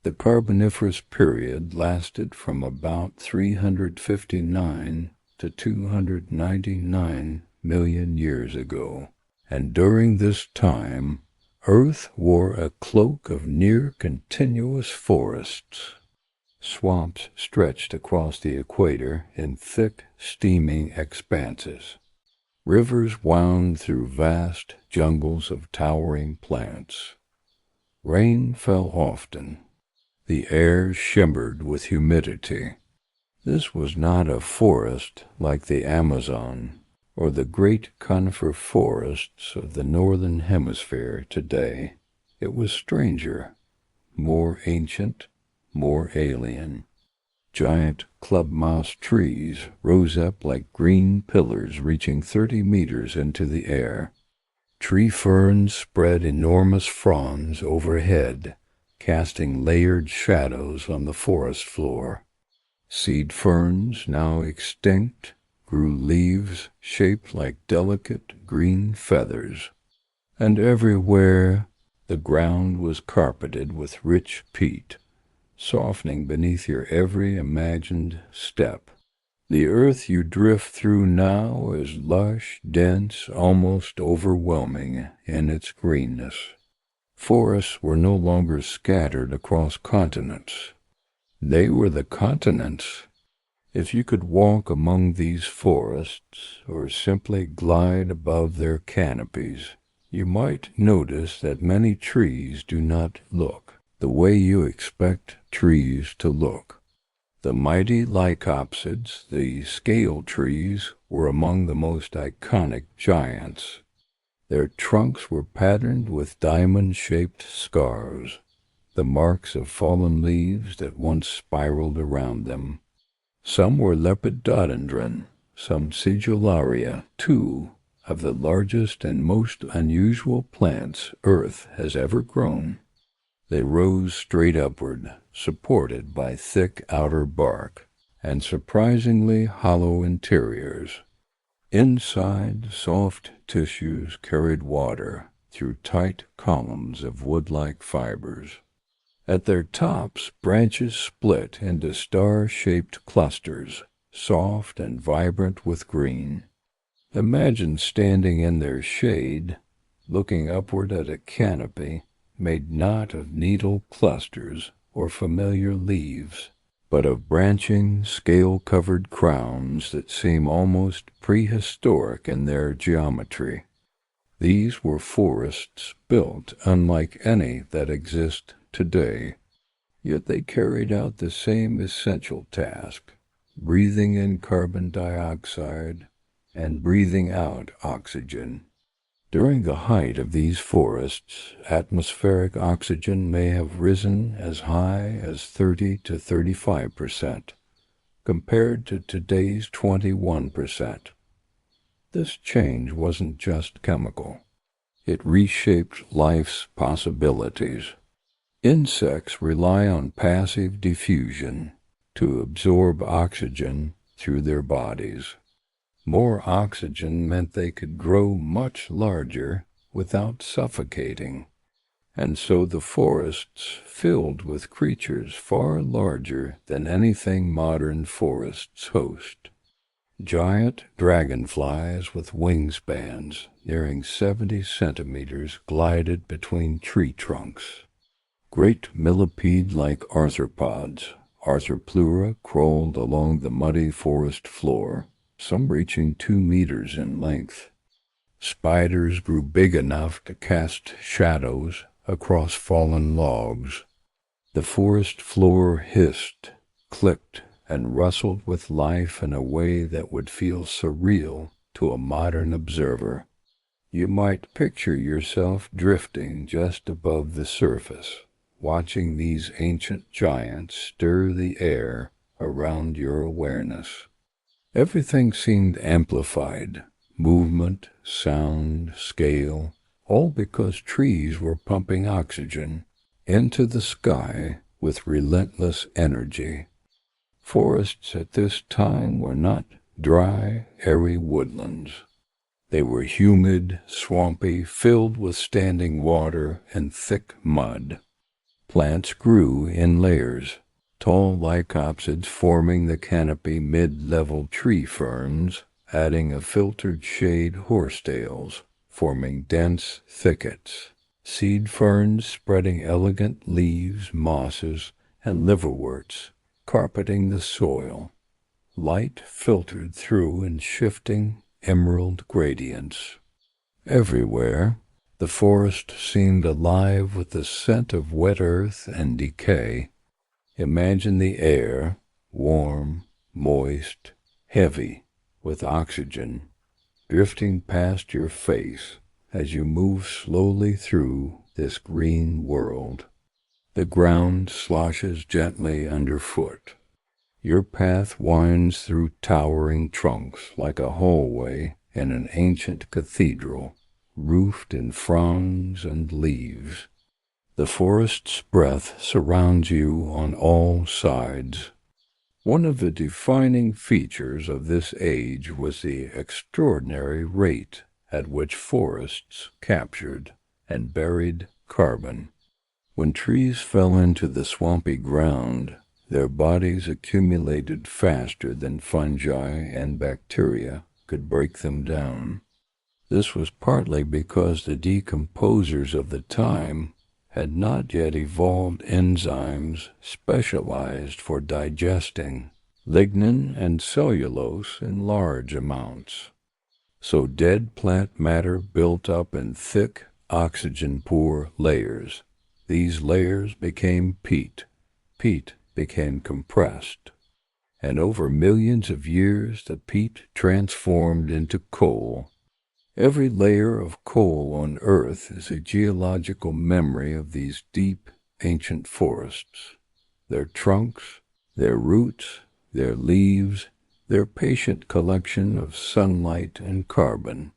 The Carboniferous period lasted from about 359 to 299 million years ago, and during this time, Earth wore a cloak of near-continuous forests. Swamps stretched across the equator in thick, steaming expanses. Rivers wound through vast jungles of towering plants. Rain fell often. The air shimmered with humidity. This was not a forest like the Amazon or the great conifer forests of the northern hemisphere today. It was stranger, more ancient, more alien. Giant club-moss trees rose up like green pillars reaching 30 meters into the air. Tree ferns spread enormous fronds overhead, casting layered shadows on the forest floor. Seed ferns, now extinct, grew leaves shaped like delicate green feathers, and everywhere the ground was carpeted with rich peat, softening beneath your every imagined step. The earth you drift through now is lush, dense, almost overwhelming in its greenness. Forests were no longer scattered across continents. They were the continents. If you could walk among these forests, or simply glide above their canopies, you might notice that many trees do not look the way you expect trees to look. The mighty lycopsids, the scale trees, were among the most iconic giants. Their trunks were patterned with diamond-shaped scars, the marks of fallen leaves that once spiraled around them. Some were lepidodendron, some sigillaria, two of the largest and most unusual plants Earth has ever grown. They rose straight upward, supported by thick outer bark and surprisingly hollow interiors. Inside, soft tissues carried water through tight columns of wood-like fibers. At their tops, branches split into star-shaped clusters, soft and vibrant with green. Imagine standing in their shade, looking upward at a canopy made not of needle clusters or familiar leaves, but of branching, scale-covered crowns that seem almost prehistoric in their geometry. These were forests built unlike any that exist today, yet they carried out the same essential task, breathing in carbon dioxide and breathing out oxygen. During the height of these forests, atmospheric oxygen may have risen as high as 30 to 35%, compared to today's 21%. This change wasn't just chemical. It reshaped life's possibilities. Insects rely on passive diffusion to absorb oxygen through their bodies. More oxygen meant they could grow much larger without suffocating, and so the forests filled with creatures far larger than anything modern forests host. Giant dragonflies with wingspans nearing 70 centimeters glided between tree trunks. Great millipede-like arthropods, Arthropleura, crawled along the muddy forest floor, some reaching 2 meters in length. Spiders grew big enough to cast shadows across fallen logs. The forest floor hissed, clicked, and rustled with life in a way that would feel surreal to a modern observer. You might picture yourself drifting just above the surface, watching these ancient giants stir the air around your awareness. Everything seemed amplified, movement, sound, scale, all because trees were pumping oxygen into the sky with relentless energy. Forests at this time were not dry, airy woodlands. They were humid, swampy, filled with standing water and thick mud. Plants grew in layers, tall lycopsids forming the canopy, mid-level tree ferns, adding a filtered shade, horsetails, forming dense thickets, seed ferns spreading elegant leaves, mosses, and liverworts, carpeting the soil. Light filtered through in shifting emerald gradients. Everywhere, the forest seemed alive with the scent of wet earth and decay. Imagine the air, warm, moist, heavy with oxygen, drifting past your face as you move slowly through this green world. The ground sloshes gently underfoot. Your path winds through towering trunks like a hallway in an ancient cathedral, roofed in fronds and leaves. The forest's breath surrounds you on all sides. One of the defining features of this age was the extraordinary rate at which forests captured and buried carbon. When trees fell into the swampy ground, their bodies accumulated faster than fungi and bacteria could break them down. This was partly because the decomposers of the time had not yet evolved enzymes specialized for digesting lignin and cellulose in large amounts. So dead plant matter built up in thick, oxygen-poor layers. These layers became peat. Peat became compressed. And over millions of years, the peat transformed into coal. Every layer of coal on Earth is a geological memory of these deep, ancient forests. Their trunks, their roots, their leaves, their patient collection of sunlight and carbon.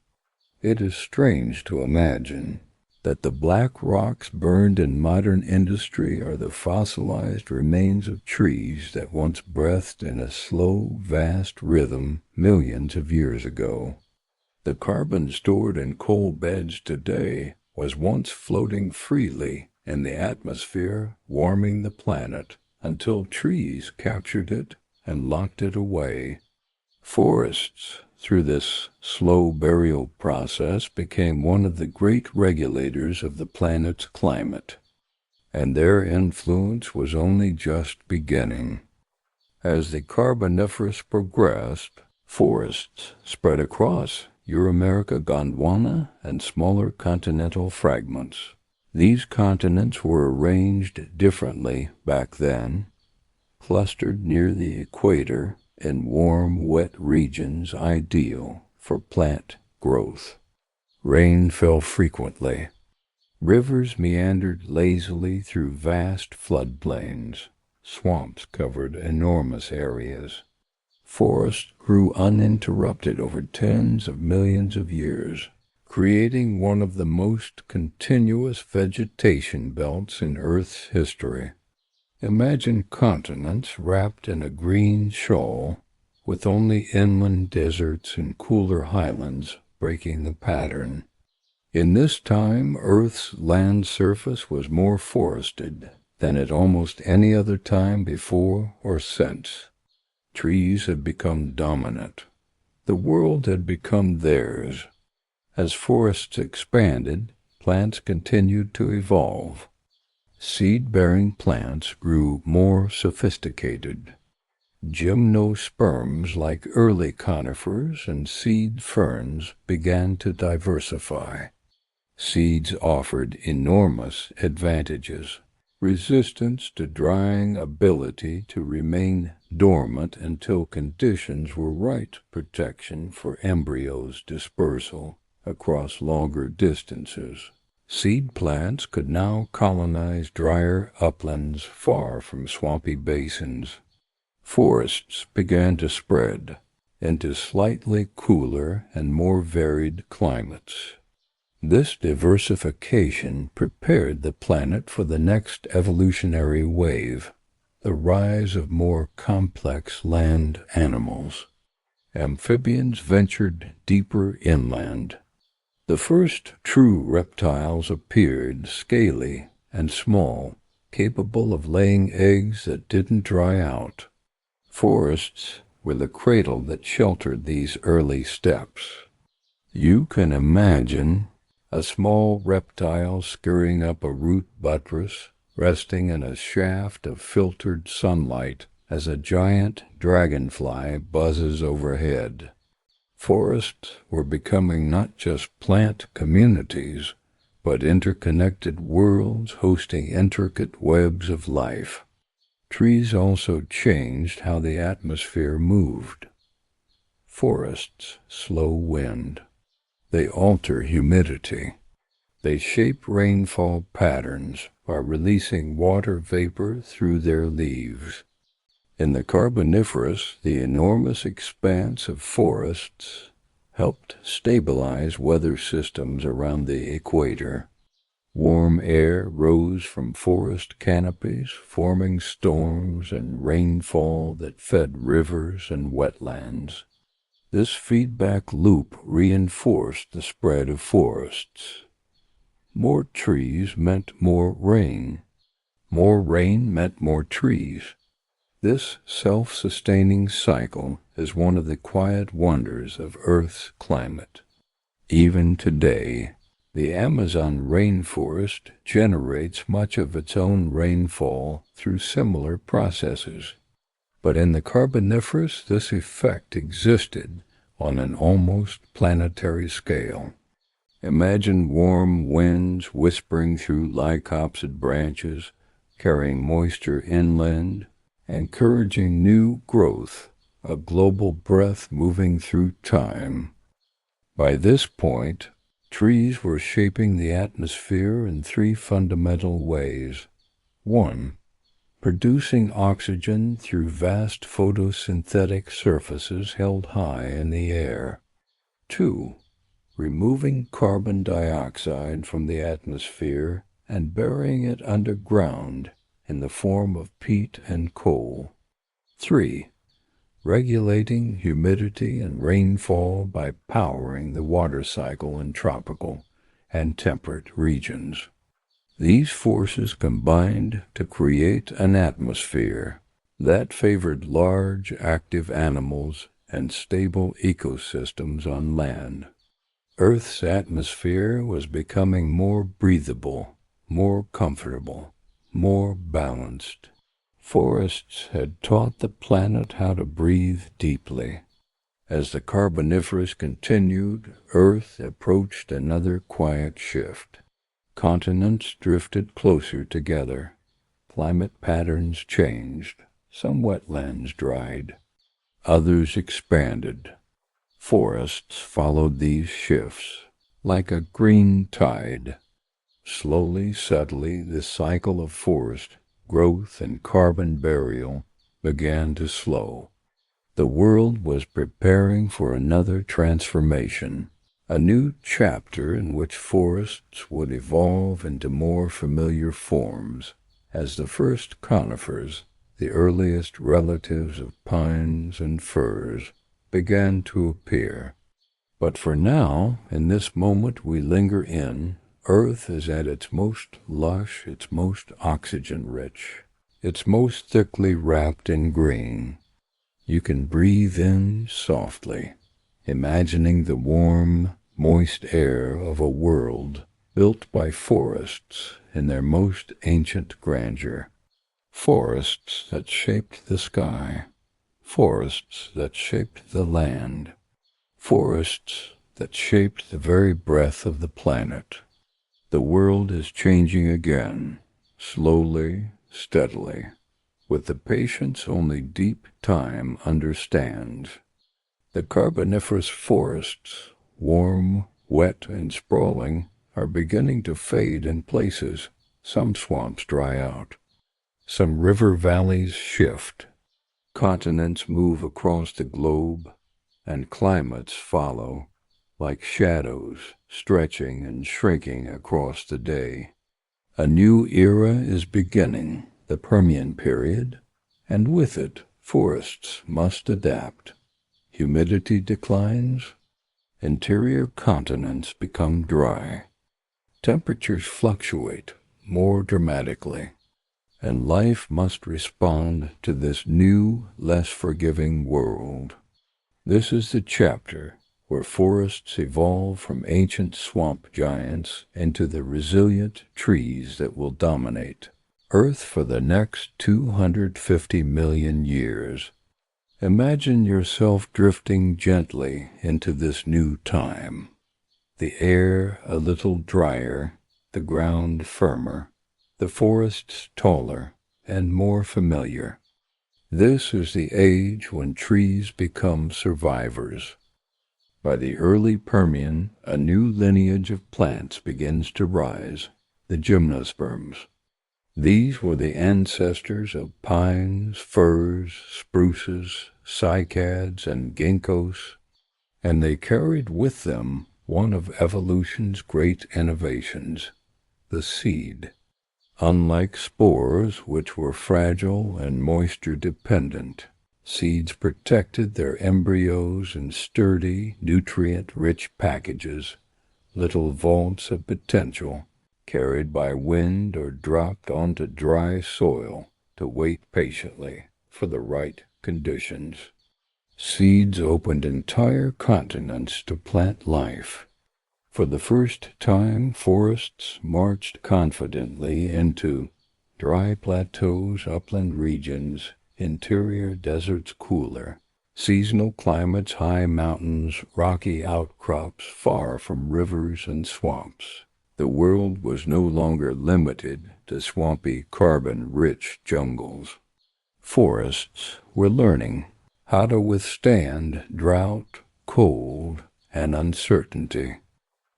It is strange to imagine that the black rocks burned in modern industry are the fossilized remains of trees that once breathed in a slow, vast rhythm millions of years ago. The carbon stored in coal beds today was once floating freely in the atmosphere, warming the planet, until trees captured it and locked it away. Forests, through this slow burial process, became one of the great regulators of the planet's climate, and their influence was only just beginning. As the Carboniferous progressed, forests spread across Euramerica, Gondwana, and smaller continental fragments. These continents were arranged differently back then, clustered near the equator in warm, wet regions ideal for plant growth. Rain fell frequently. Rivers meandered lazily through vast floodplains. Swamps covered enormous areas. Forests grew uninterrupted over tens of millions of years, creating one of the most continuous vegetation belts in Earth's history. Imagine continents wrapped in a green shawl, with only inland deserts and cooler highlands breaking the pattern. In this time, Earth's land surface was more forested than at almost any other time before or since. Trees had become dominant. The world had become theirs. As forests expanded, plants continued to evolve. Seed-bearing plants grew more sophisticated. Gymnosperms like early conifers and seed ferns began to diversify. Seeds offered enormous advantages: resistance to drying, ability to remain dormant until conditions were right, protection for embryos' dispersal across longer distances. Seed plants could now colonize drier uplands far from swampy basins. Forests began to spread. into slightly cooler and more varied climates. This diversification prepared the planet for the next evolutionary wave, the rise of more complex land animals. Amphibians ventured deeper inland. The first true reptiles appeared, scaly and small, capable of laying eggs that didn't dry out. Forests were the cradle that sheltered these early steps. You can imagine a small reptile scurrying up a root buttress, resting in a shaft of filtered sunlight as a giant dragonfly buzzes overhead. Forests were becoming not just plant communities, but interconnected worlds hosting intricate webs of life. Trees also changed how the atmosphere moved. Forests slow wind. They alter humidity. They shape rainfall patterns by releasing water vapor through their leaves. In the Carboniferous, the enormous expanse of forests helped stabilize weather systems around the equator. Warm air rose from forest canopies, forming storms and rainfall that fed rivers and wetlands. This feedback loop reinforced the spread of forests. More trees meant more rain. More rain meant more trees. This self-sustaining cycle is one of the quiet wonders of Earth's climate. Even today, the Amazon rainforest generates much of its own rainfall through similar processes. But in the Carboniferous, this effect existed on an almost planetary scale. Imagine warm winds whispering through lycopsid branches, carrying moisture inland, encouraging new growth, a global breath moving through time. By this point, trees were shaping the atmosphere in three fundamental ways. 1. Producing oxygen through vast photosynthetic surfaces held high in the air. 2. Removing carbon dioxide from the atmosphere and burying it underground in the form of peat and coal. 3. Regulating humidity and rainfall by powering the water cycle in tropical and temperate regions. These forces combined to create an atmosphere that favored large, active animals and stable ecosystems on land. Earth's atmosphere was becoming more breathable, more comfortable, more balanced. Forests had taught the planet how to breathe deeply. As the Carboniferous continued, Earth approached another quiet shift. Continents drifted closer together. Climate patterns changed. Some wetlands dried. Others expanded. Forests followed these shifts like a green tide. Slowly, subtly, the cycle of forest growth and carbon burial began to slow. The world was preparing for another transformation, a new chapter in which forests would evolve into more familiar forms, as the first conifers, the earliest relatives of pines and firs, began to appear. But for now, in this moment we linger in, Earth is at its most lush, its most oxygen-rich, its most thickly wrapped in green. You can breathe in softly, imagining the warm, moist air of a world built by forests in their most ancient grandeur. Forests that shaped the sky, forests that shaped the land, forests that shaped the very breath of the planet. The world is changing again, slowly, steadily, with the patience only deep time understands. The Carboniferous forests, warm, wet, and sprawling, are beginning to fade in places. Some swamps dry out. Some river valleys shift. Continents move across the globe. and climates follow, like shadows stretching and shrinking across the day. A new era is beginning, the Permian period, and with it, forests must adapt. Humidity declines, interior continents become dry, temperatures fluctuate more dramatically, and life must respond to this new, less forgiving world. This is the chapter where forests evolve from ancient swamp giants into the resilient trees that will dominate Earth for the next 250 million years. Imagine yourself drifting gently into this new time. The air a little drier, the ground firmer, the forests taller and more familiar. This is the age when trees become survivors. By the early Permian, a new lineage of plants begins to rise, the gymnosperms. These were the ancestors of pines, firs, spruces, cycads, and ginkgos, and they carried with them one of evolution's great innovations, the seed. Unlike spores, which were fragile and moisture-dependent, seeds protected their embryos in sturdy, nutrient-rich packages, little vaults of potential, carried by wind or dropped onto dry soil to wait patiently for the right conditions. Seeds opened entire continents to plant life. For the first time, forests marched confidently into dry plateaus, upland regions, interior deserts cooler, seasonal climates, high mountains, rocky outcrops far from rivers and swamps. The world was no longer limited to swampy, carbon-rich jungles. Forests were learning how to withstand drought, cold, and uncertainty.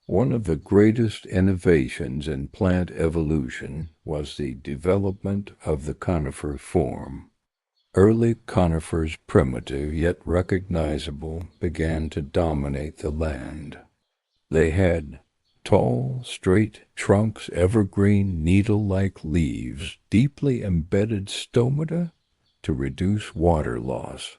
One of the greatest innovations in plant evolution was the development of the conifer form. Early conifers, primitive yet recognizable, began to dominate the land. They had tall, straight trunks, evergreen, needle-like leaves, deeply embedded stomata to reduce water loss,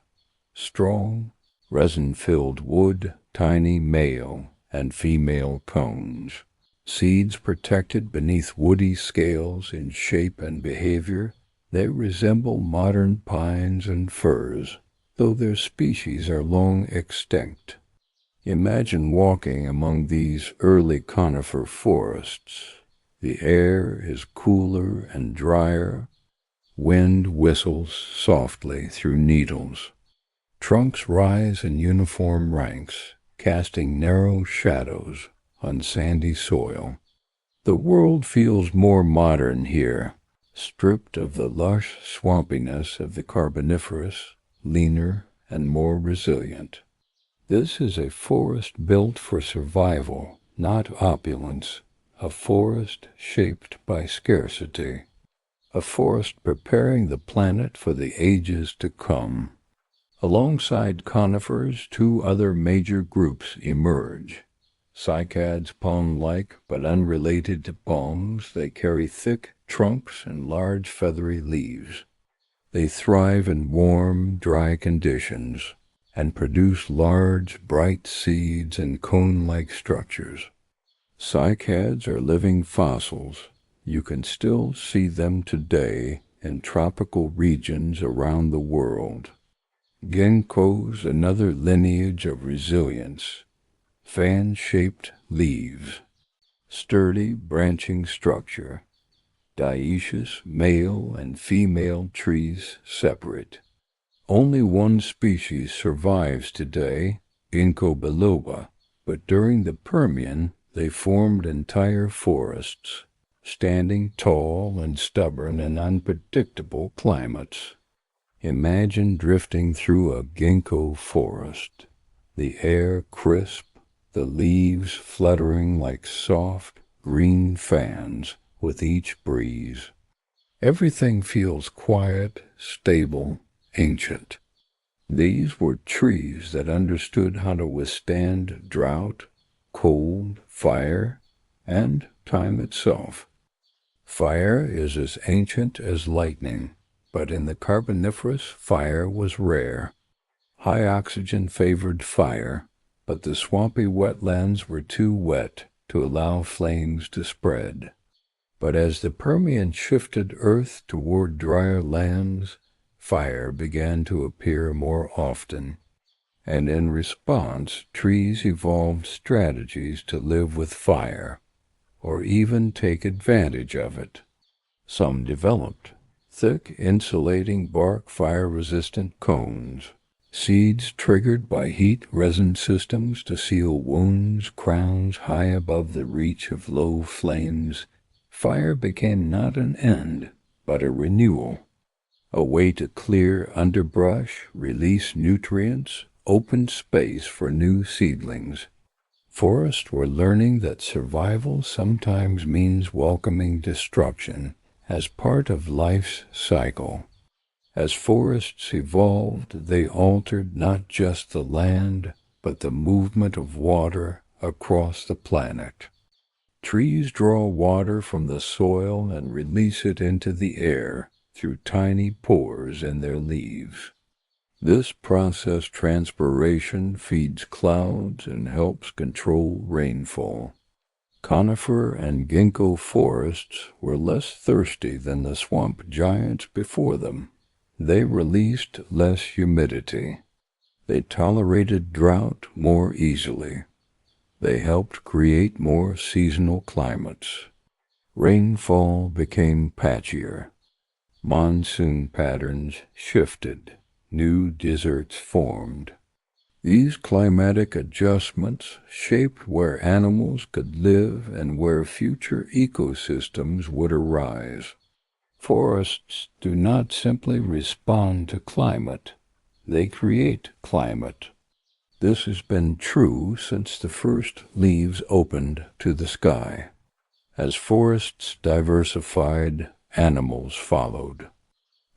strong, resin-filled wood, tiny male and female cones, seeds protected beneath woody scales in shape and behavior. They resemble modern pines and firs, though their species are long extinct. Imagine walking among these early conifer forests. The air is cooler and drier. Wind whistles softly through needles. Trunks rise in uniform ranks, casting narrow shadows on sandy soil. The world feels more modern here, stripped of the lush swampiness of the Carboniferous, leaner and more resilient. This is a forest built for survival, not opulence, a forest shaped by scarcity, a forest preparing the planet for the ages to come. Alongside conifers, two other major groups emerge. Cycads, palm-like but unrelated to palms, they carry thick trunks and large feathery leaves. They thrive in warm, dry conditions and produce large, bright seeds and cone-like structures. Cycads are living fossils. You can still see them today in tropical regions around the world. Ginkgos, another lineage of resilience. Fan-shaped leaves, sturdy branching structure, dioecious male and female trees separate. Only one species survives today, Ginkgo biloba, but during the Permian they formed entire forests, standing tall and stubborn in unpredictable climates. Imagine drifting through a ginkgo forest, the air crisp, the leaves fluttering like soft, green fans with each breeze. Everything feels quiet, stable, ancient. These were trees that understood how to withstand drought, cold, fire, and time itself. Fire is as ancient as lightning, but in the Carboniferous, fire was rare. High oxygen favored fire, but the swampy wetlands were too wet to allow flames to spread. But as the Permian shifted Earth toward drier lands, fire began to appear more often, and in response, trees evolved strategies to live with fire, or even take advantage of it. Some developed thick, insulating bark fire-resistant cones, seeds triggered by heat resin systems to seal wounds, crowns high above the reach of low flames. Fire became not an end, but a renewal, a way to clear underbrush, release nutrients, open space for new seedlings. Forests were learning that survival sometimes means welcoming destruction as part of life's cycle. As forests evolved, they altered not just the land, but the movement of water across the planet. Trees draw water from the soil and release it into the air through tiny pores in their leaves. This process transpiration feeds clouds and helps control rainfall. Conifer and ginkgo forests were less thirsty than the swamp giants before them. They released less humidity. They tolerated drought more easily. They helped create more seasonal climates. Rainfall became patchier. Monsoon patterns shifted. New deserts formed. These climatic adjustments shaped where animals could live and where future ecosystems would arise. Forests do not simply respond to climate. They create climate. This has been true since the first leaves opened to the sky. As forests diversified, animals followed.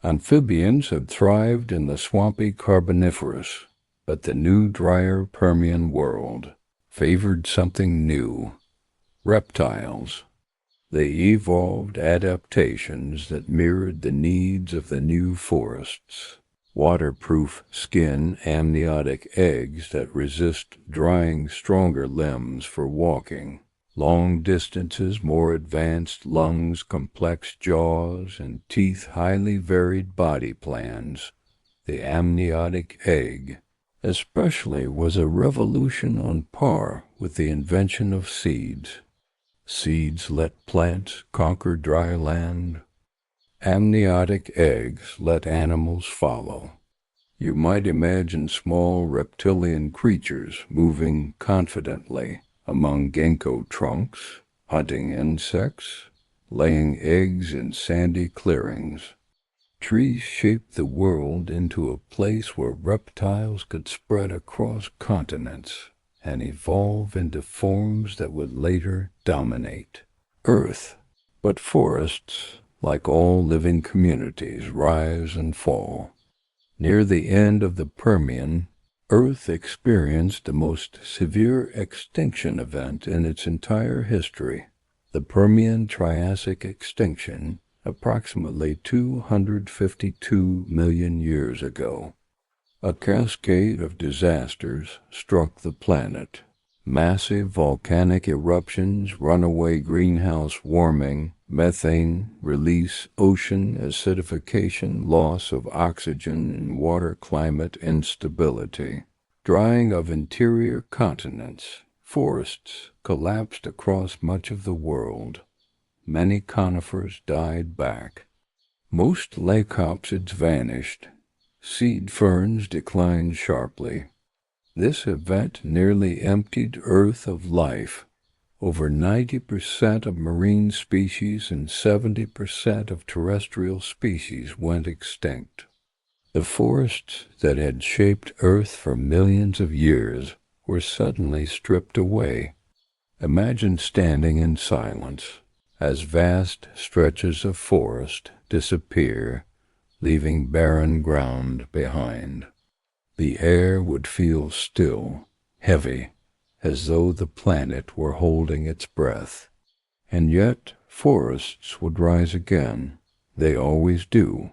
Amphibians had thrived in the swampy Carboniferous, but the new, drier Permian world favored something new: reptiles. They evolved adaptations that mirrored the needs of the new forests. Waterproof skin, amniotic eggs that resist drying, stronger limbs for walking. Long distances, more advanced lungs, complex jaws, and teeth, highly varied body plans. The amniotic egg, especially, was a revolution on par with the invention of seeds. Seeds let plants conquer dry land. Amniotic eggs let animals follow. You might imagine small reptilian creatures moving confidently among ginkgo trunks, hunting insects, laying eggs in sandy clearings. Trees shaped the world into a place where reptiles could spread across continents and evolve into forms that would later dominate Earth. But forests, like all living communities, rise and fall. Near the end of the Permian, Earth experienced the most severe extinction event in its entire history, the Permian-Triassic extinction, approximately 252 million years ago. A cascade of disasters struck the planet. Massive volcanic eruptions, runaway greenhouse warming, methane release, ocean acidification, loss of oxygen and water climate instability, drying of interior continents, forests collapsed across much of the world. Many conifers died back. Most leucopsids vanished. Seed ferns declined sharply. This event nearly emptied Earth of life. Over 90% of marine species and 70% of terrestrial species went extinct. The forests that had shaped Earth for millions of years were suddenly stripped away. Imagine standing in silence as vast stretches of forest disappear, leaving barren ground behind. The air would feel still, heavy, as though the planet were holding its breath. And yet forests would rise again. They always do.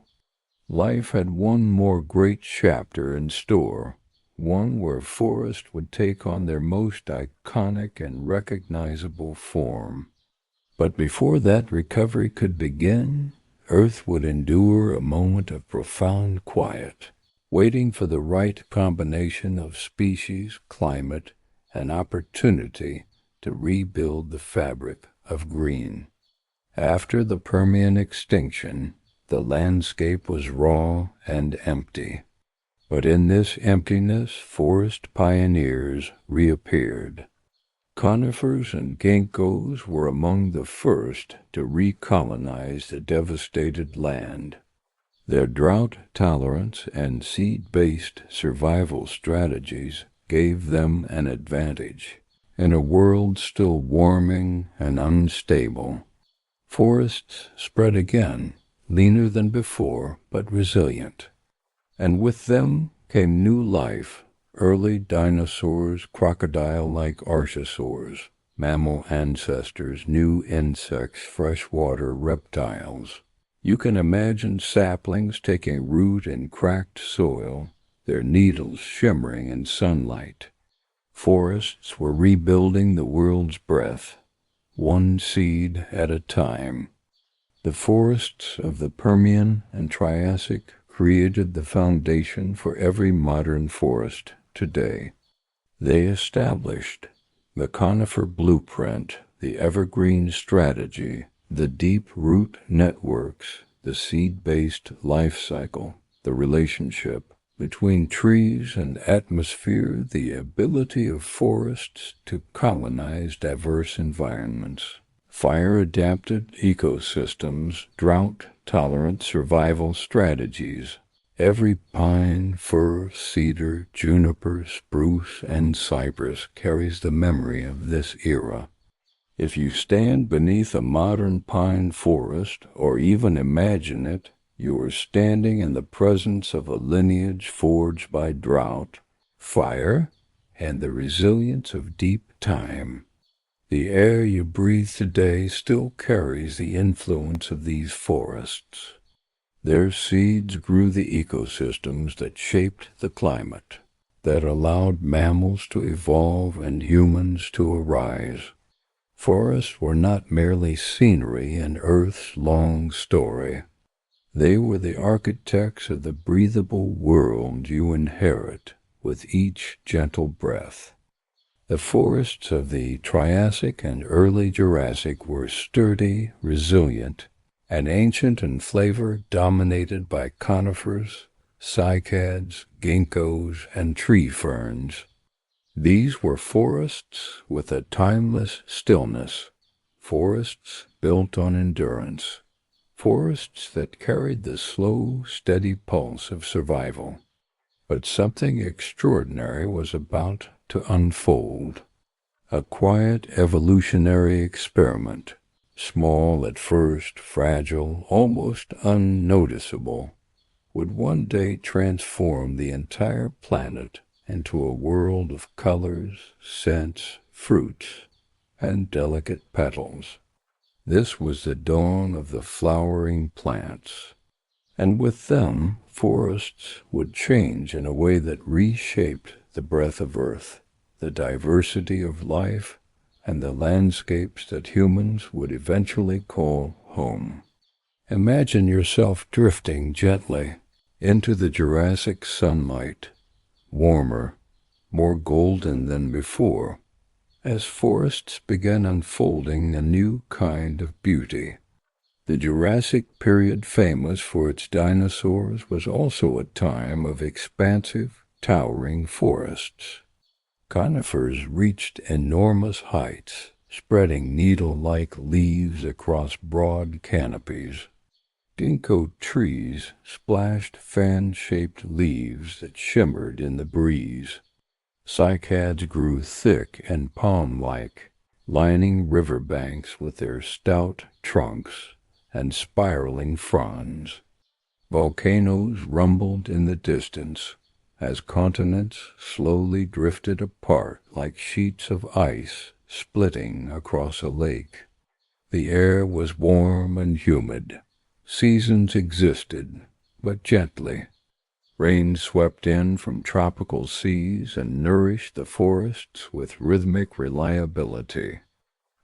Life had one more great chapter in store, one where forests would take on their most iconic and recognizable form. But before that recovery could begin, Earth would endure a moment of profound quiet, waiting for the right combination of species, climate, and opportunity to rebuild the fabric of green. After the Permian extinction, the landscape was raw and empty. But in this emptiness, forest pioneers reappeared. Conifers and ginkgos were among the first to recolonize the devastated land. Their drought tolerance and seed-based survival strategies gave them an advantage. In a world still warming and unstable, forests spread again, leaner than before, but resilient. And with them came new life, early dinosaurs, crocodile-like archosaurs, mammal ancestors, new insects, freshwater reptiles. You can imagine saplings taking root in cracked soil, their needles shimmering in sunlight. Forests were rebuilding the world's breath, one seed at a time. The forests of the Permian and Triassic created the foundation for every modern forest today. They established the conifer blueprint, the evergreen strategy, the deep root networks, the seed-based life cycle, the relationship between trees and atmosphere, the ability of forests to colonize diverse environments, fire-adapted ecosystems, drought-tolerant survival strategies. Every pine, fir, cedar, juniper, spruce, and cypress carries the memory of this era. If you stand beneath a modern pine forest, or even imagine it, you are standing in the presence of a lineage forged by drought, fire, and the resilience of deep time. The air you breathe today still carries the influence of these forests. Their seeds grew the ecosystems that shaped the climate, that allowed mammals to evolve and humans to arise. Forests were not merely scenery in Earth's long story. They were the architects of the breathable world you inherit with each gentle breath. The forests of the Triassic and early Jurassic were sturdy, resilient, and ancient in flavor, dominated by conifers, cycads, ginkgos, and tree ferns. These were forests with a timeless stillness, forests built on endurance, forests that carried the slow, steady pulse of survival. But something extraordinary was about to unfold. A quiet evolutionary experiment, small at first, fragile, almost unnoticeable, would one day transform the entire planet into a world of colors, scents, fruits, and delicate petals. This was the dawn of the flowering plants, and with them forests would change in a way that reshaped the breath of Earth, the diversity of life, and the landscapes that humans would eventually call home. Imagine yourself drifting gently into the Jurassic sunlight, warmer, more golden than before, as forests began unfolding a new kind of beauty. The Jurassic period, famous for its dinosaurs, was also a time of expansive, towering forests. Conifers reached enormous heights, spreading needle-like leaves across broad canopies. Ginkgo trees splashed fan-shaped leaves that shimmered in the breeze. Cycads grew thick and palm-like, lining riverbanks with their stout trunks and spiraling fronds. Volcanoes rumbled in the distance, as continents slowly drifted apart like sheets of ice splitting across a lake. The air was warm and humid. Seasons existed, but gently. Rain swept in from tropical seas and nourished the forests with rhythmic reliability.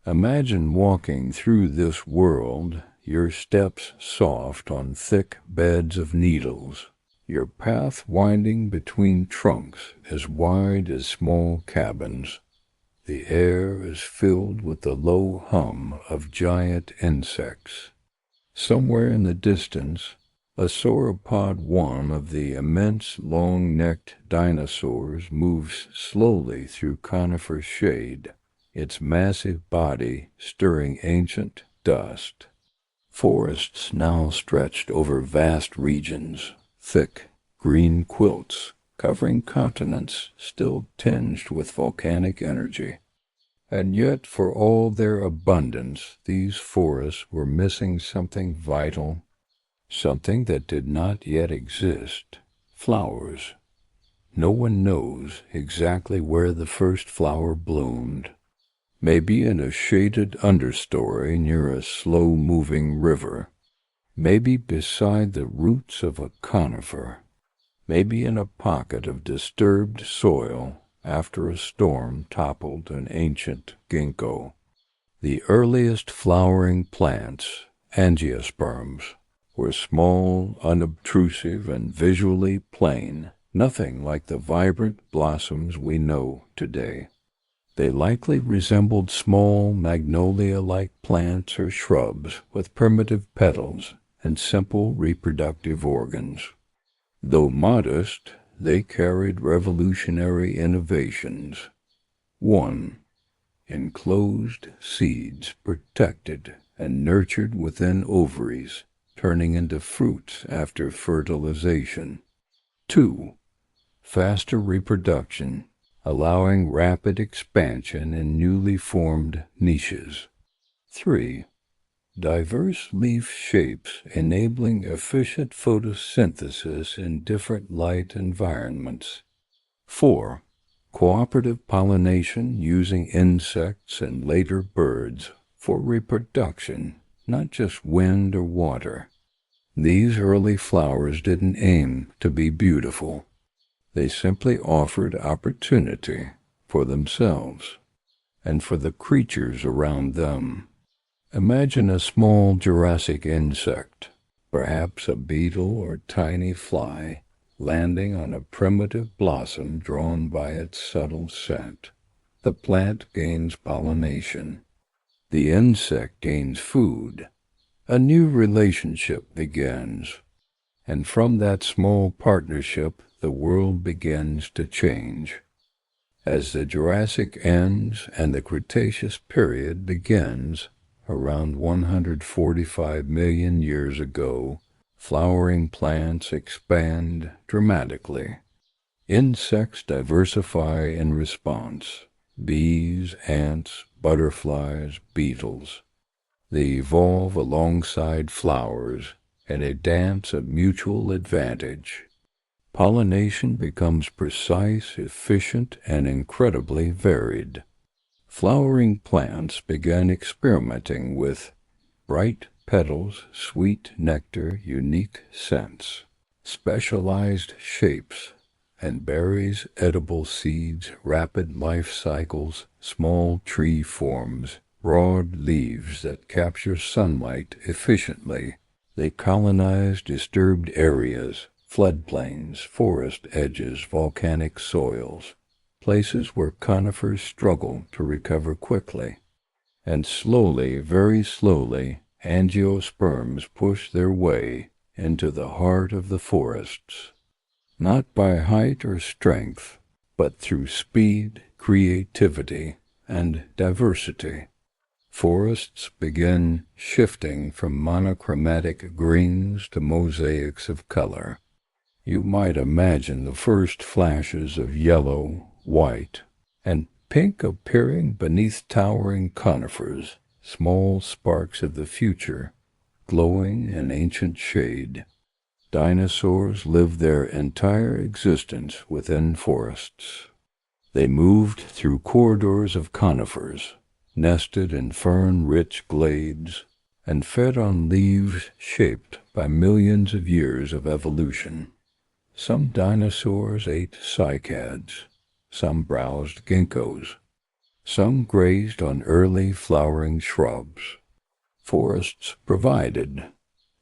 Imagine walking through this world, your steps soft on thick beds of needles, your path winding between trunks as wide as small cabins. The air is filled with the low hum of giant insects. Somewhere in the distance, a sauropod, one of the immense long-necked dinosaurs, moves slowly through conifer shade, its massive body stirring ancient dust. Forests now stretched over vast regions, thick green quilts covering continents still tinged with volcanic energy. And yet, for all their abundance, these forests were missing something vital, something that did not yet exist: flowers. No one knows exactly where the first flower bloomed. Maybe in a shaded understory near a slow-moving river. Maybe beside the roots of a conifer. Maybe in a pocket of disturbed soil after a storm toppled an ancient ginkgo. The earliest flowering plants, angiosperms, were small, unobtrusive, and visually plain, nothing like the vibrant blossoms we know today. They likely resembled small magnolia-like plants or shrubs with primitive petals and simple reproductive organs. Though modest, they carried revolutionary innovations. 1. Enclosed seeds protected and nurtured within ovaries, turning into fruits after fertilization. 2. Faster reproduction, allowing rapid expansion in newly formed niches. 3. Diverse leaf shapes enabling efficient photosynthesis in different light environments. 4. Cooperative pollination using insects and later birds for reproduction, not just wind or water. These early flowers didn't aim to be beautiful. They simply offered opportunity for themselves and for the creatures around them. Imagine a small Jurassic insect, perhaps a beetle or tiny fly, landing on a primitive blossom drawn by its subtle scent. The plant gains pollination. The insect gains food. A new relationship begins. And from that small partnership, the world begins to change. As the Jurassic ends and the Cretaceous period begins, around 145 million years ago, flowering plants expand dramatically. Insects diversify in response. Bees, ants, butterflies, beetles. They evolve alongside flowers in a dance of mutual advantage. Pollination becomes precise, efficient, and incredibly varied. Flowering plants began experimenting with bright petals, sweet nectar, unique scents, specialized shapes, and berries, edible seeds, rapid life cycles, small tree forms, broad leaves that capture sunlight efficiently. They colonize disturbed areas, floodplains, forest edges, volcanic soils, places where conifers struggle to recover quickly. And slowly, very slowly, angiosperms push their way into the heart of the forests, not by height or strength, but through speed, creativity, and diversity. Forests begin shifting from monochromatic greens to mosaics of color. You might imagine the first flashes of yellow, white, and pink appearing beneath towering conifers, small sparks of the future, glowing in ancient shade. Dinosaurs lived their entire existence within forests. They moved through corridors of conifers, nested in fern-rich glades, and fed on leaves shaped by millions of years of evolution. Some dinosaurs ate cycads, some browsed ginkgos, some grazed on early flowering shrubs. Forests provided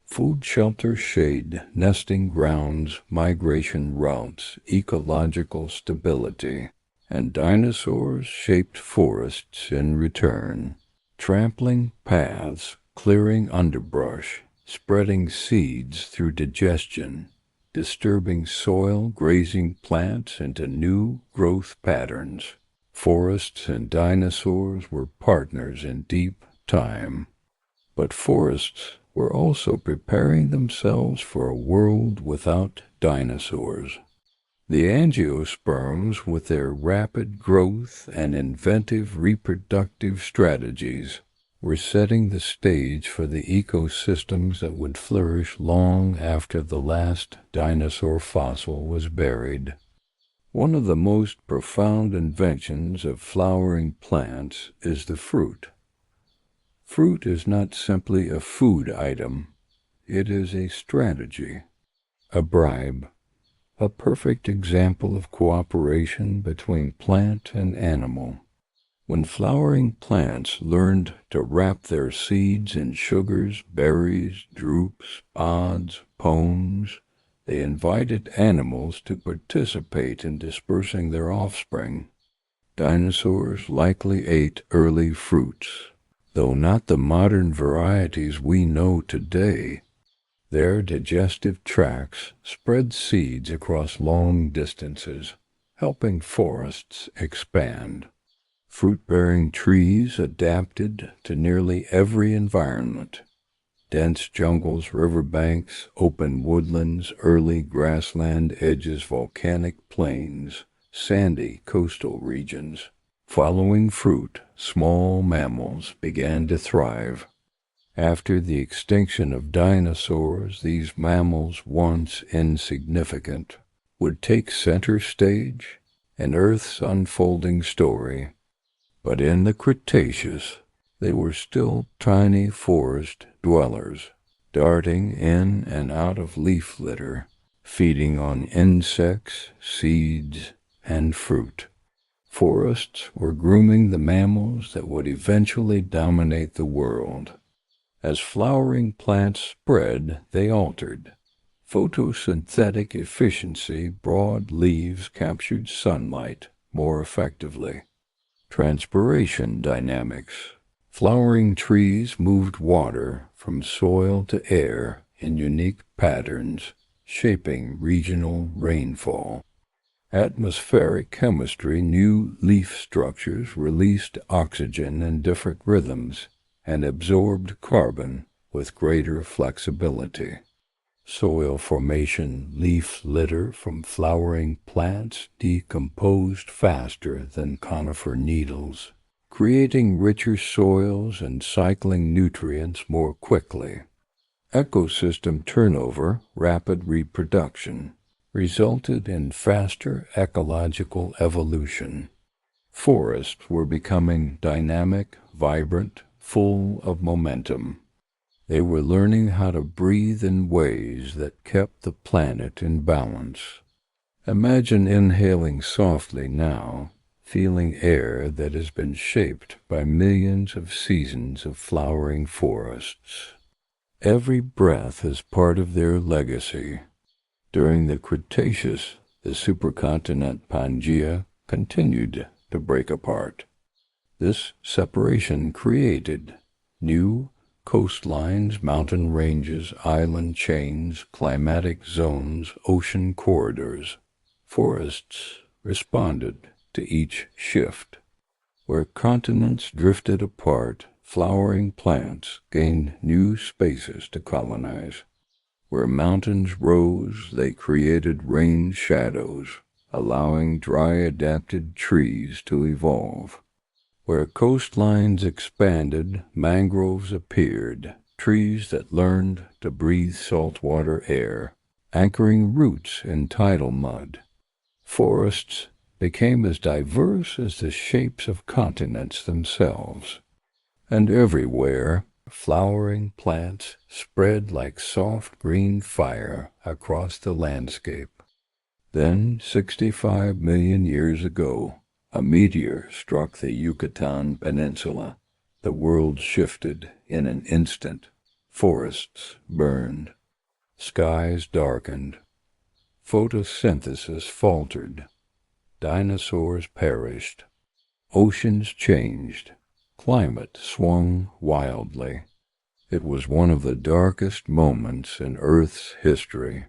food, shelter, shade, nesting grounds, migration routes, ecological stability, and dinosaurs shaped forests in return, trampling paths, clearing underbrush, spreading seeds through digestion, disturbing soil, grazing plants into new growth patterns. Forests and dinosaurs were partners in deep time. But forests were also preparing themselves for a world without dinosaurs. The angiosperms, with their rapid growth and inventive reproductive strategies, were setting the stage for the ecosystems that would flourish long after the last dinosaur fossil was buried. One of the most profound inventions of flowering plants is the fruit. Fruit is not simply a food item. It is a strategy, a bribe, a perfect example of cooperation between plant and animal. When flowering plants learned to wrap their seeds in sugars, berries, drupes, pods, pones, they invited animals to participate in dispersing their offspring. Dinosaurs likely ate early fruits, though not the modern varieties we know today. Their digestive tracts spread seeds across long distances, helping forests expand. Fruit-bearing trees adapted to nearly every environment. Dense jungles, riverbanks, open woodlands, early grassland edges, volcanic plains, sandy coastal regions. Following fruit, small mammals began to thrive. After the extinction of dinosaurs, these mammals, once insignificant, would take center stage in Earth's unfolding story. But in the Cretaceous, they were still tiny forest dwellers, darting in and out of leaf litter, feeding on insects, seeds, and fruit. Forests were grooming the mammals that would eventually dominate the world. As flowering plants spread, they altered. Photosynthetic efficiency, broad leaves captured sunlight more effectively. Transpiration dynamics. Flowering trees moved water from soil to air in unique patterns, shaping regional rainfall. Atmospheric chemistry, new leaf structures released oxygen in different rhythms and absorbed carbon with greater flexibility. Soil formation, leaf litter from flowering plants decomposed faster than conifer needles, creating richer soils and cycling nutrients more quickly. Ecosystem turnover, rapid reproduction, resulted in faster ecological evolution. Forests were becoming dynamic, vibrant, full of momentum. They were learning how to breathe in ways that kept the planet in balance. Imagine inhaling softly now, feeling air that has been shaped by millions of seasons of flowering forests. Every breath is part of their legacy. During the Cretaceous, the supercontinent Pangaea continued to break apart. This separation created new coastlines, mountain ranges, island chains, climatic zones, ocean corridors. Forests responded to each shift. Where continents drifted apart, flowering plants gained new spaces to colonize. Where mountains rose, they created rain shadows, allowing dry-adapted trees to evolve. Where coastlines expanded, mangroves appeared, trees that learned to breathe saltwater air. anchoring roots in tidal mud. Forests became as diverse as the shapes of continents themselves, and everywhere flowering plants spread like soft green fire across the landscape. Then, 65 million years ago, a meteor struck the Yucatan Peninsula. The world shifted in an instant. Forests burned. Skies darkened. Photosynthesis faltered. Dinosaurs perished. Oceans changed. Climate swung wildly. It was one of the darkest moments in Earth's history.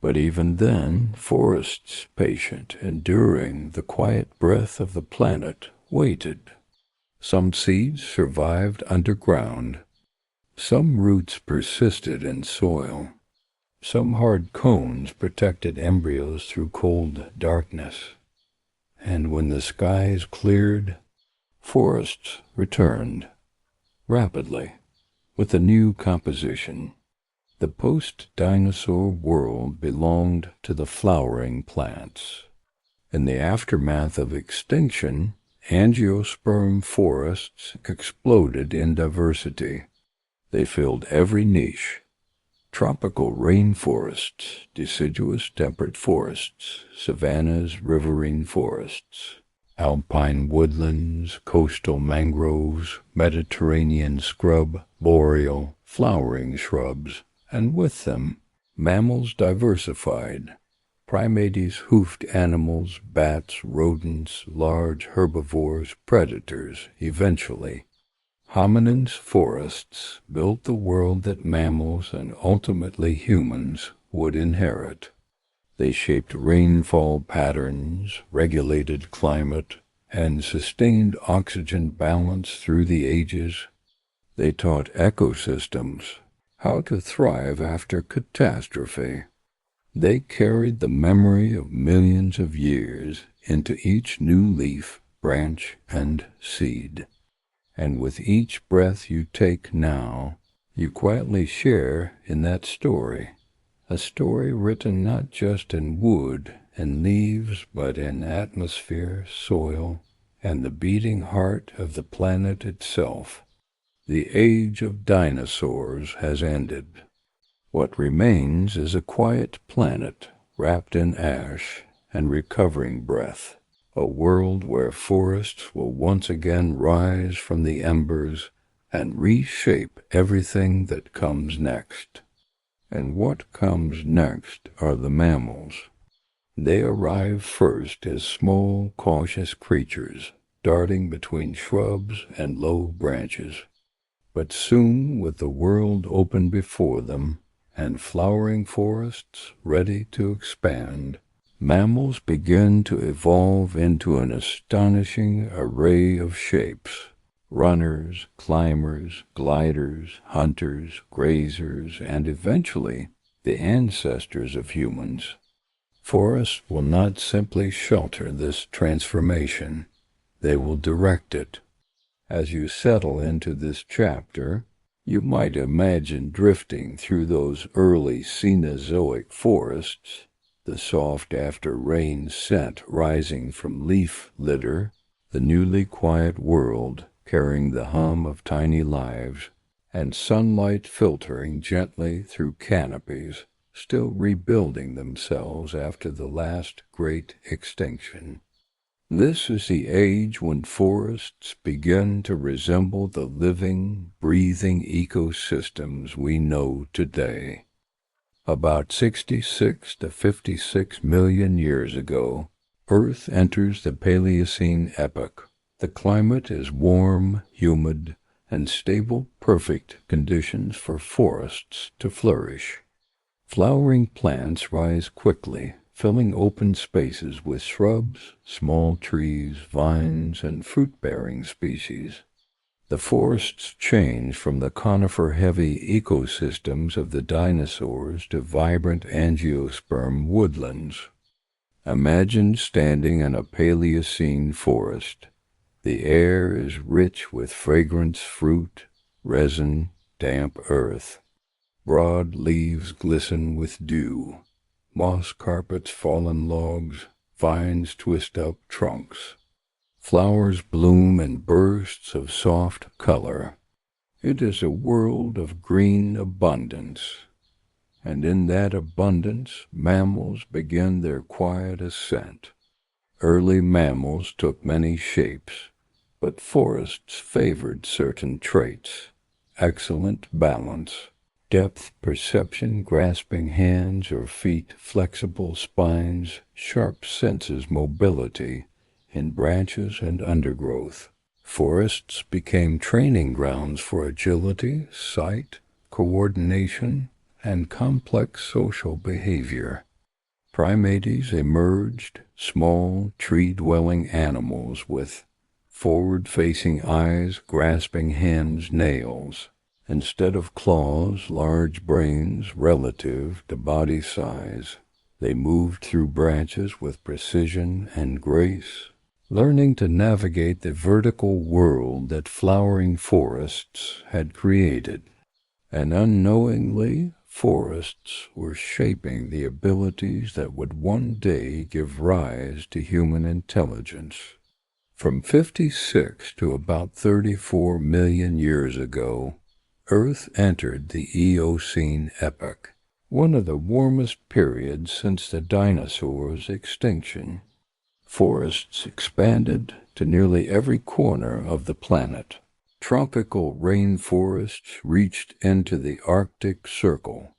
But even then, forests, patient, enduring the quiet breath of the planet, waited. Some seeds survived underground. Some roots persisted in soil. Some hard cones protected embryos through cold darkness. And when the skies cleared, forests returned, rapidly, with a new composition. The post-dinosaur world belonged to the flowering plants. In the aftermath of extinction, angiosperm forests exploded in diversity. They filled every niche. Tropical rainforests, deciduous temperate forests, savannas, riverine forests, alpine woodlands, coastal mangroves, Mediterranean scrub, boreal, flowering shrubs, and with them, mammals diversified. Primates, hoofed animals, bats, rodents, large herbivores, predators, eventually. Hominins' forests built the world that mammals and ultimately humans would inherit. They shaped rainfall patterns, regulated climate, and sustained oxygen balance through the ages. They taught ecosystems how to thrive after catastrophe. They carried the memory of millions of years into each new leaf, branch, and seed. And with each breath you take now, you quietly share in that story, a story written not just in wood and leaves, but in atmosphere, soil, and the beating heart of the planet itself. The age of dinosaurs has ended. What remains is a quiet planet wrapped in ash and recovering breath. A world where forests will once again rise from the embers and reshape everything that comes next. And what comes next are the mammals. They arrive first as small, cautious creatures, darting between shrubs and low branches. But soon, with the world open before them, and flowering forests ready to expand, mammals begin to evolve into an astonishing array of shapes. Runners, climbers, gliders, hunters, grazers, and eventually the ancestors of humans. Forests will not simply shelter this transformation. They will direct it. As you settle into this chapter, you might imagine drifting through those early Cenozoic forests, the soft after-rain scent rising from leaf litter, the newly quiet world carrying the hum of tiny lives, and sunlight filtering gently through canopies, still rebuilding themselves after the last great extinction. This is the age when forests begin to resemble the living, breathing ecosystems we know today. About 66 to 56 million years ago, Earth enters the Paleocene epoch. The climate is warm, humid, and stable, perfect conditions for forests to flourish. Flowering plants rise quickly, filling open spaces with shrubs, small trees, vines, and fruit-bearing species. The forests change from the conifer-heavy ecosystems of the dinosaurs to vibrant angiosperm woodlands. Imagine standing in a Paleocene forest. The air is rich with fragrance, fruit, resin, damp earth. Broad leaves glisten with dew. Moss carpets fallen logs, vines twist up trunks. Flowers bloom in bursts of soft color. It is a world of green abundance, and in that abundance mammals begin their quiet ascent. Early mammals took many shapes, but forests favored certain traits: excellent balance, depth perception, grasping hands or feet, flexible spines, sharp senses, mobility in branches and undergrowth. Forests became training grounds for agility, sight, coordination, and complex social behavior. Primates emerged, small, tree-dwelling animals with forward-facing eyes, grasping hands, nails. Instead of claws, large brains relative to body size. They moved through branches with precision and grace, learning to navigate the vertical world that flowering forests had created. And unknowingly, forests were shaping the abilities that would one day give rise to human intelligence. From 56 to about 34 million years ago, Earth entered the Eocene epoch, one of the warmest periods since the dinosaurs' extinction. Forests expanded to nearly every corner of the planet. Tropical rainforests reached into the Arctic Circle.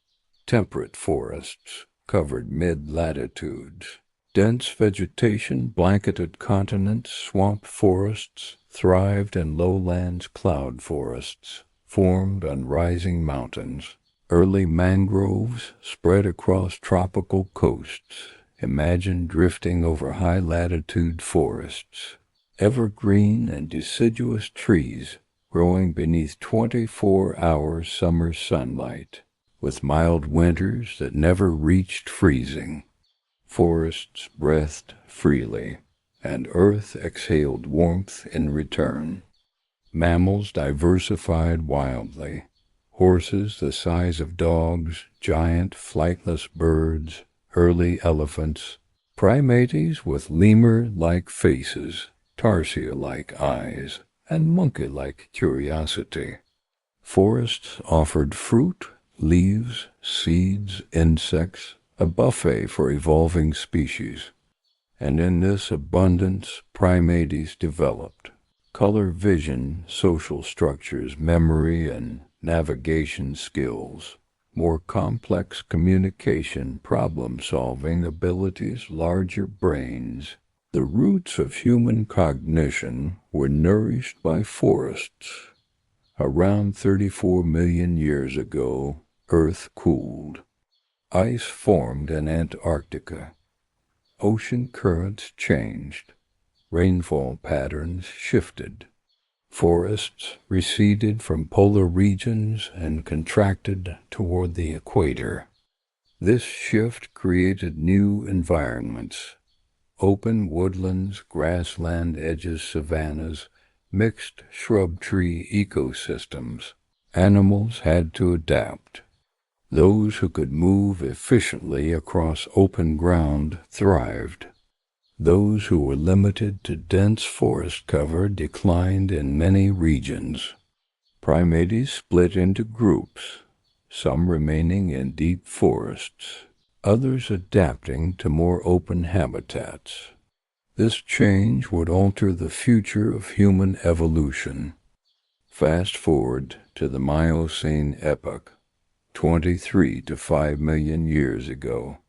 Temperate forests covered mid-latitudes. Dense vegetation blanketed continents. Swamp forests thrived in lowlands. Cloud forests formed on rising mountains. Early mangroves spread across tropical coasts. Imagine drifting over high-latitude forests. Evergreen and deciduous trees growing beneath 24-hour summer sunlight, with mild winters that never reached freezing. Forests breathed freely, and Earth exhaled warmth in return. Mammals diversified wildly. Horses the size of dogs, giant flightless birds, early elephants, primates with lemur-like faces, tarsier-like eyes, and monkey-like curiosity. Forests offered fruit, leaves, seeds, insects, a buffet for evolving species. And in this abundance, primates developed color vision, social structures, memory, and navigation skills, more complex communication, problem-solving abilities, larger brains. The roots of human cognition were nourished by forests. Around 34 million years ago, Earth cooled. Ice formed in Antarctica. Ocean currents changed. Rainfall patterns shifted. Forests receded from polar regions and contracted toward the equator. This shift created new environments. Open woodlands, grassland edges, savannas, mixed shrub-tree ecosystems. Animals had to adapt. Those who could move efficiently across open ground thrived. Those who were limited to dense forest cover declined in many regions. Primates split into groups, some remaining in deep forests, others adapting to more open habitats. This change would alter the future of human evolution. Fast forward to the Miocene epoch, 23 to 5 million years ago.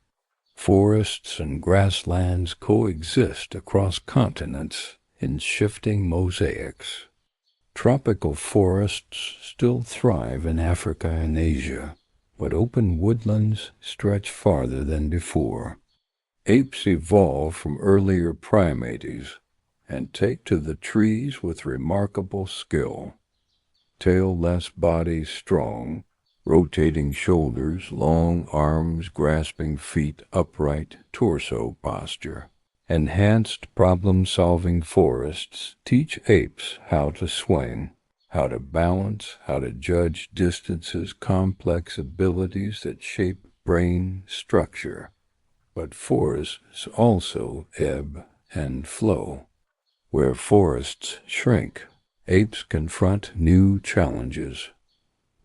Forests and grasslands coexist across continents in shifting mosaics. Tropical forests still thrive in Africa and Asia, but open woodlands stretch farther than before. Apes evolve from earlier primates and take to the trees with remarkable skill. Tail-less bodies strong, rotating shoulders, long arms, grasping feet, upright torso posture. Enhanced problem-solving forests teach apes how to swing, how to balance, how to judge distances, complex abilities that shape brain structure. But forests also ebb and flow. Where forests shrink, apes confront new challenges.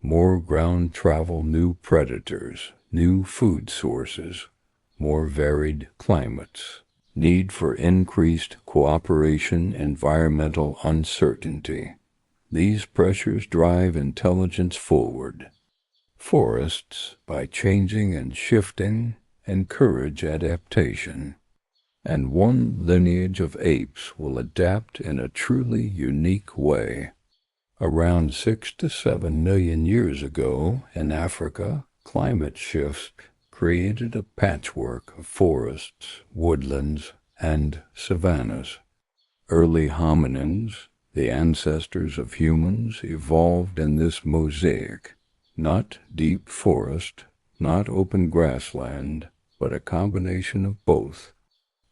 More ground travel, new predators, new food sources, more varied climates, need for increased cooperation, environmental uncertainty. These pressures drive intelligence forward. Forests, by changing and shifting, encourage adaptation. And one lineage of apes will adapt in a truly unique way. Around 6 to 7 million years ago in Africa, climate shifts created a patchwork of forests, woodlands, and savannas. Early hominins, the ancestors of humans, evolved in this mosaic. Not deep forest, not open grassland, but a combination of both.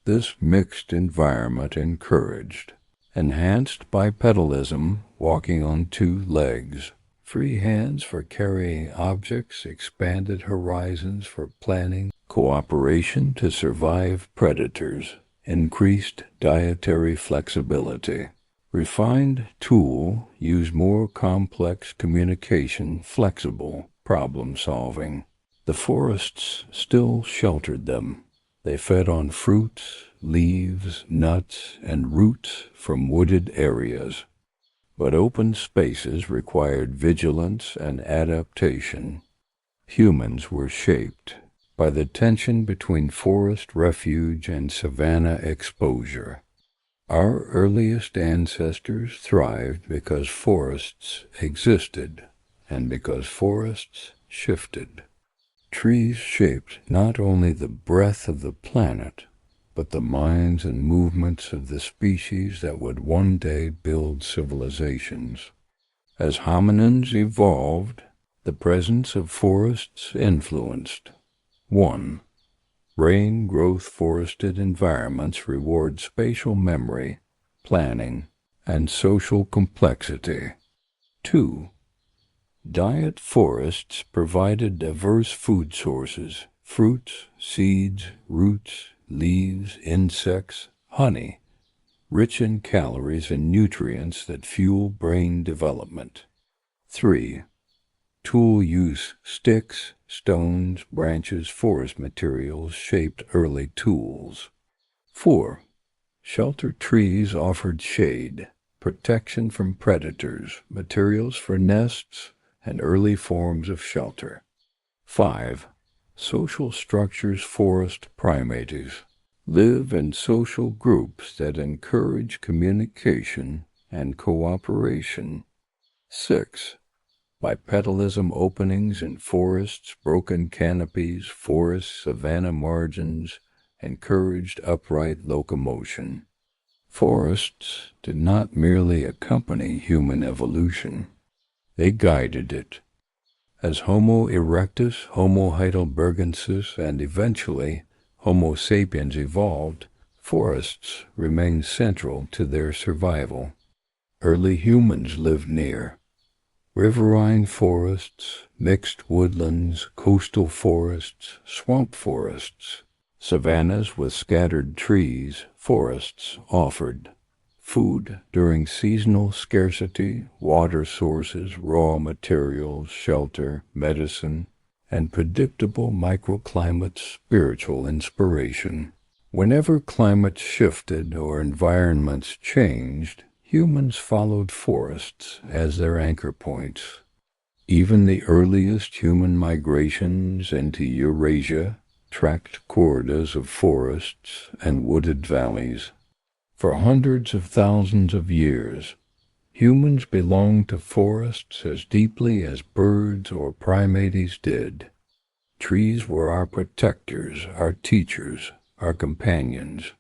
This mixed environment encouraged, enhanced bipedalism, walking on two legs, free hands for carrying objects, expanded horizons for planning, cooperation to survive predators, increased dietary flexibility. Refined tool use more complex communication, flexible problem solving. The forests still sheltered them. They fed on fruits, leaves, nuts, and roots from wooded areas. But open spaces required vigilance and adaptation. Humans were shaped by the tension between forest refuge and savanna exposure. Our earliest ancestors thrived because forests existed, and because forests shifted. Trees shaped not only the breadth of the planet, but the minds and movements of the species that would one day build civilizations. As hominins evolved, the presence of forests influenced. 1. Rain growth forested environments reward spatial memory, planning, and social complexity. 2. Diet forests provided diverse food sources, fruits, seeds, roots, leaves, insects, honey, rich in calories and nutrients that fuel brain development. 3. Tool use, sticks, stones, branches, forest materials shaped early tools. 4. Shelter trees offered shade, protection from predators, materials for nests, and early forms of shelter. 5. Social structures forest primates live in social groups that encourage communication and cooperation. 6. Bipedalism openings in forests, broken canopies, forests, savanna margins encouraged upright locomotion. Forests did not merely accompany human evolution. They guided it. As Homo erectus, Homo heidelbergensis, and eventually Homo sapiens evolved, forests remained central to their survival. Early humans lived near riverine forests, mixed woodlands, coastal forests, swamp forests, savannas with scattered trees. Forests offered food during seasonal scarcity, water sources, raw materials, shelter, medicine, and predictable microclimates, spiritual inspiration. Whenever climates shifted or environments changed, humans followed forests as their anchor points. Even the earliest human migrations into Eurasia tracked corridors of forests and wooded valleys. For hundreds of thousands of years, humans belonged to forests as deeply as birds or primates did. Trees were our protectors, our teachers, our companions.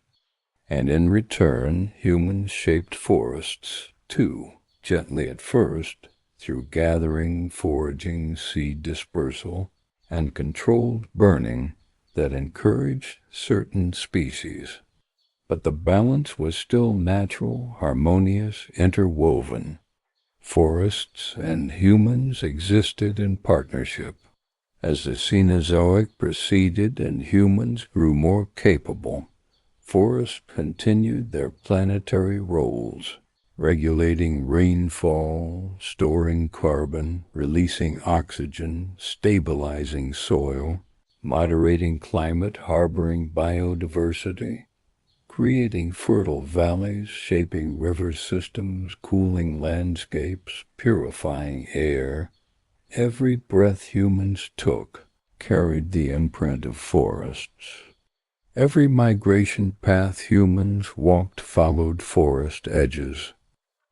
And in return, humans shaped forests, too, gently at first, through gathering, foraging, seed dispersal, and controlled burning that encouraged certain species. But the balance was still natural, harmonious, interwoven. Forests and humans existed in partnership. As the Cenozoic proceeded and humans grew more capable, forests continued their planetary roles, regulating rainfall, storing carbon, releasing oxygen, stabilizing soil, moderating climate, harboring biodiversity, creating fertile valleys, shaping river systems, cooling landscapes, purifying air. Every breath humans took carried the imprint of forests. Every migration path humans walked followed forest edges.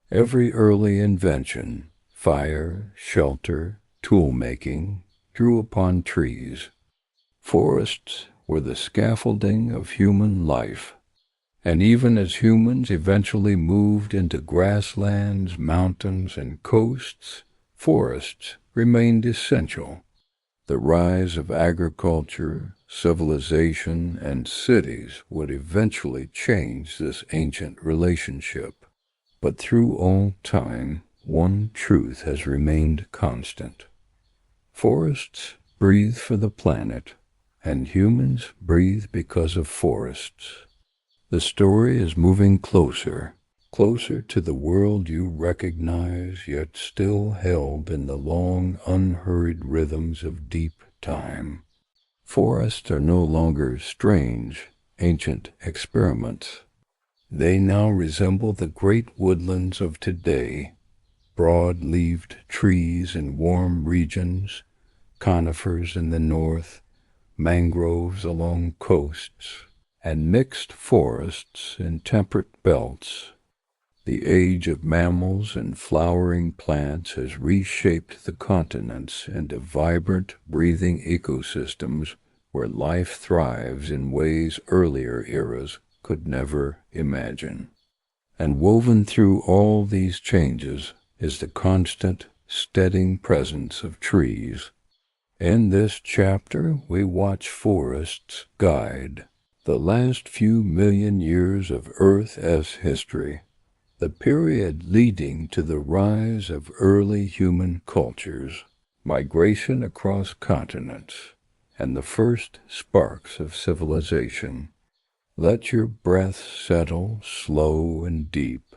Every early invention, fire, shelter, tool-making, drew upon trees. Forests were the scaffolding of human life. And even as humans eventually moved into grasslands, mountains, and coasts, forests remained essential. The rise of agriculture, civilization, and cities would eventually change this ancient relationship. But through all time, one truth has remained constant. Forests breathe for the planet, and humans breathe because of forests. The story is moving closer to the world you recognize, yet still held in the long, unhurried rhythms of deep time. Forests are no longer strange, ancient experiments. They now resemble the great woodlands of today, broad-leaved trees in warm regions, conifers in the north, mangroves along coasts, and mixed forests in temperate belts. The age of mammals and flowering plants has reshaped the continents into vibrant, breathing ecosystems where life thrives in ways earlier eras could never imagine. And woven through all these changes is the constant, steadying presence of trees. In this chapter, we watch forests guide the last few million years of Earth as history, the period leading to the rise of early human cultures, migration across continents, and the first sparks of civilization. Let your breath settle slow and deep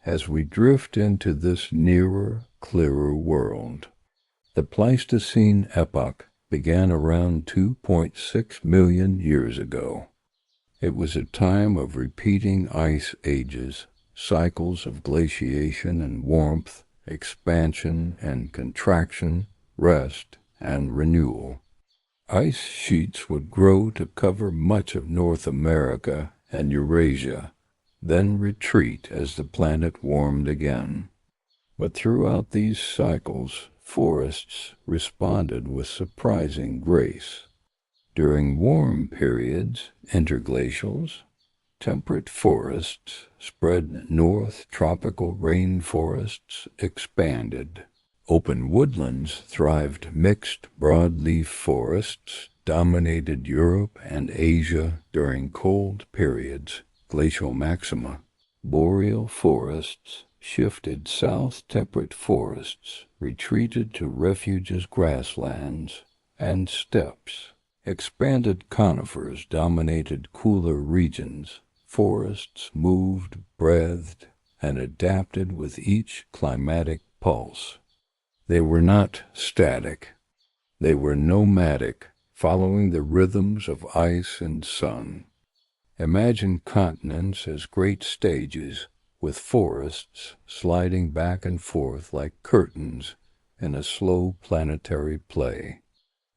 as we drift into this nearer, clearer world. The Pleistocene epoch began around 2.6 million years ago. It was a time of repeating ice ages, cycles of glaciation and warmth, expansion and contraction, rest and renewal. Ice sheets would grow to cover much of North America and Eurasia, then retreat as the planet warmed again. But throughout these cycles, forests responded with surprising grace. During warm periods, interglacials, temperate forests spread north, tropical rainforests expanded. Open woodlands thrived, mixed broadleaf forests dominated Europe and Asia during cold periods, glacial maxima. Boreal forests shifted south, temperate forests retreated to refuges, grasslands, and steppes. Expanded conifers dominated cooler regions. Forests moved, breathed, and adapted with each climatic pulse. They were not static. They were nomadic, following the rhythms of ice and sun. Imagine continents as great stages, with forests sliding back and forth like curtains in a slow planetary play.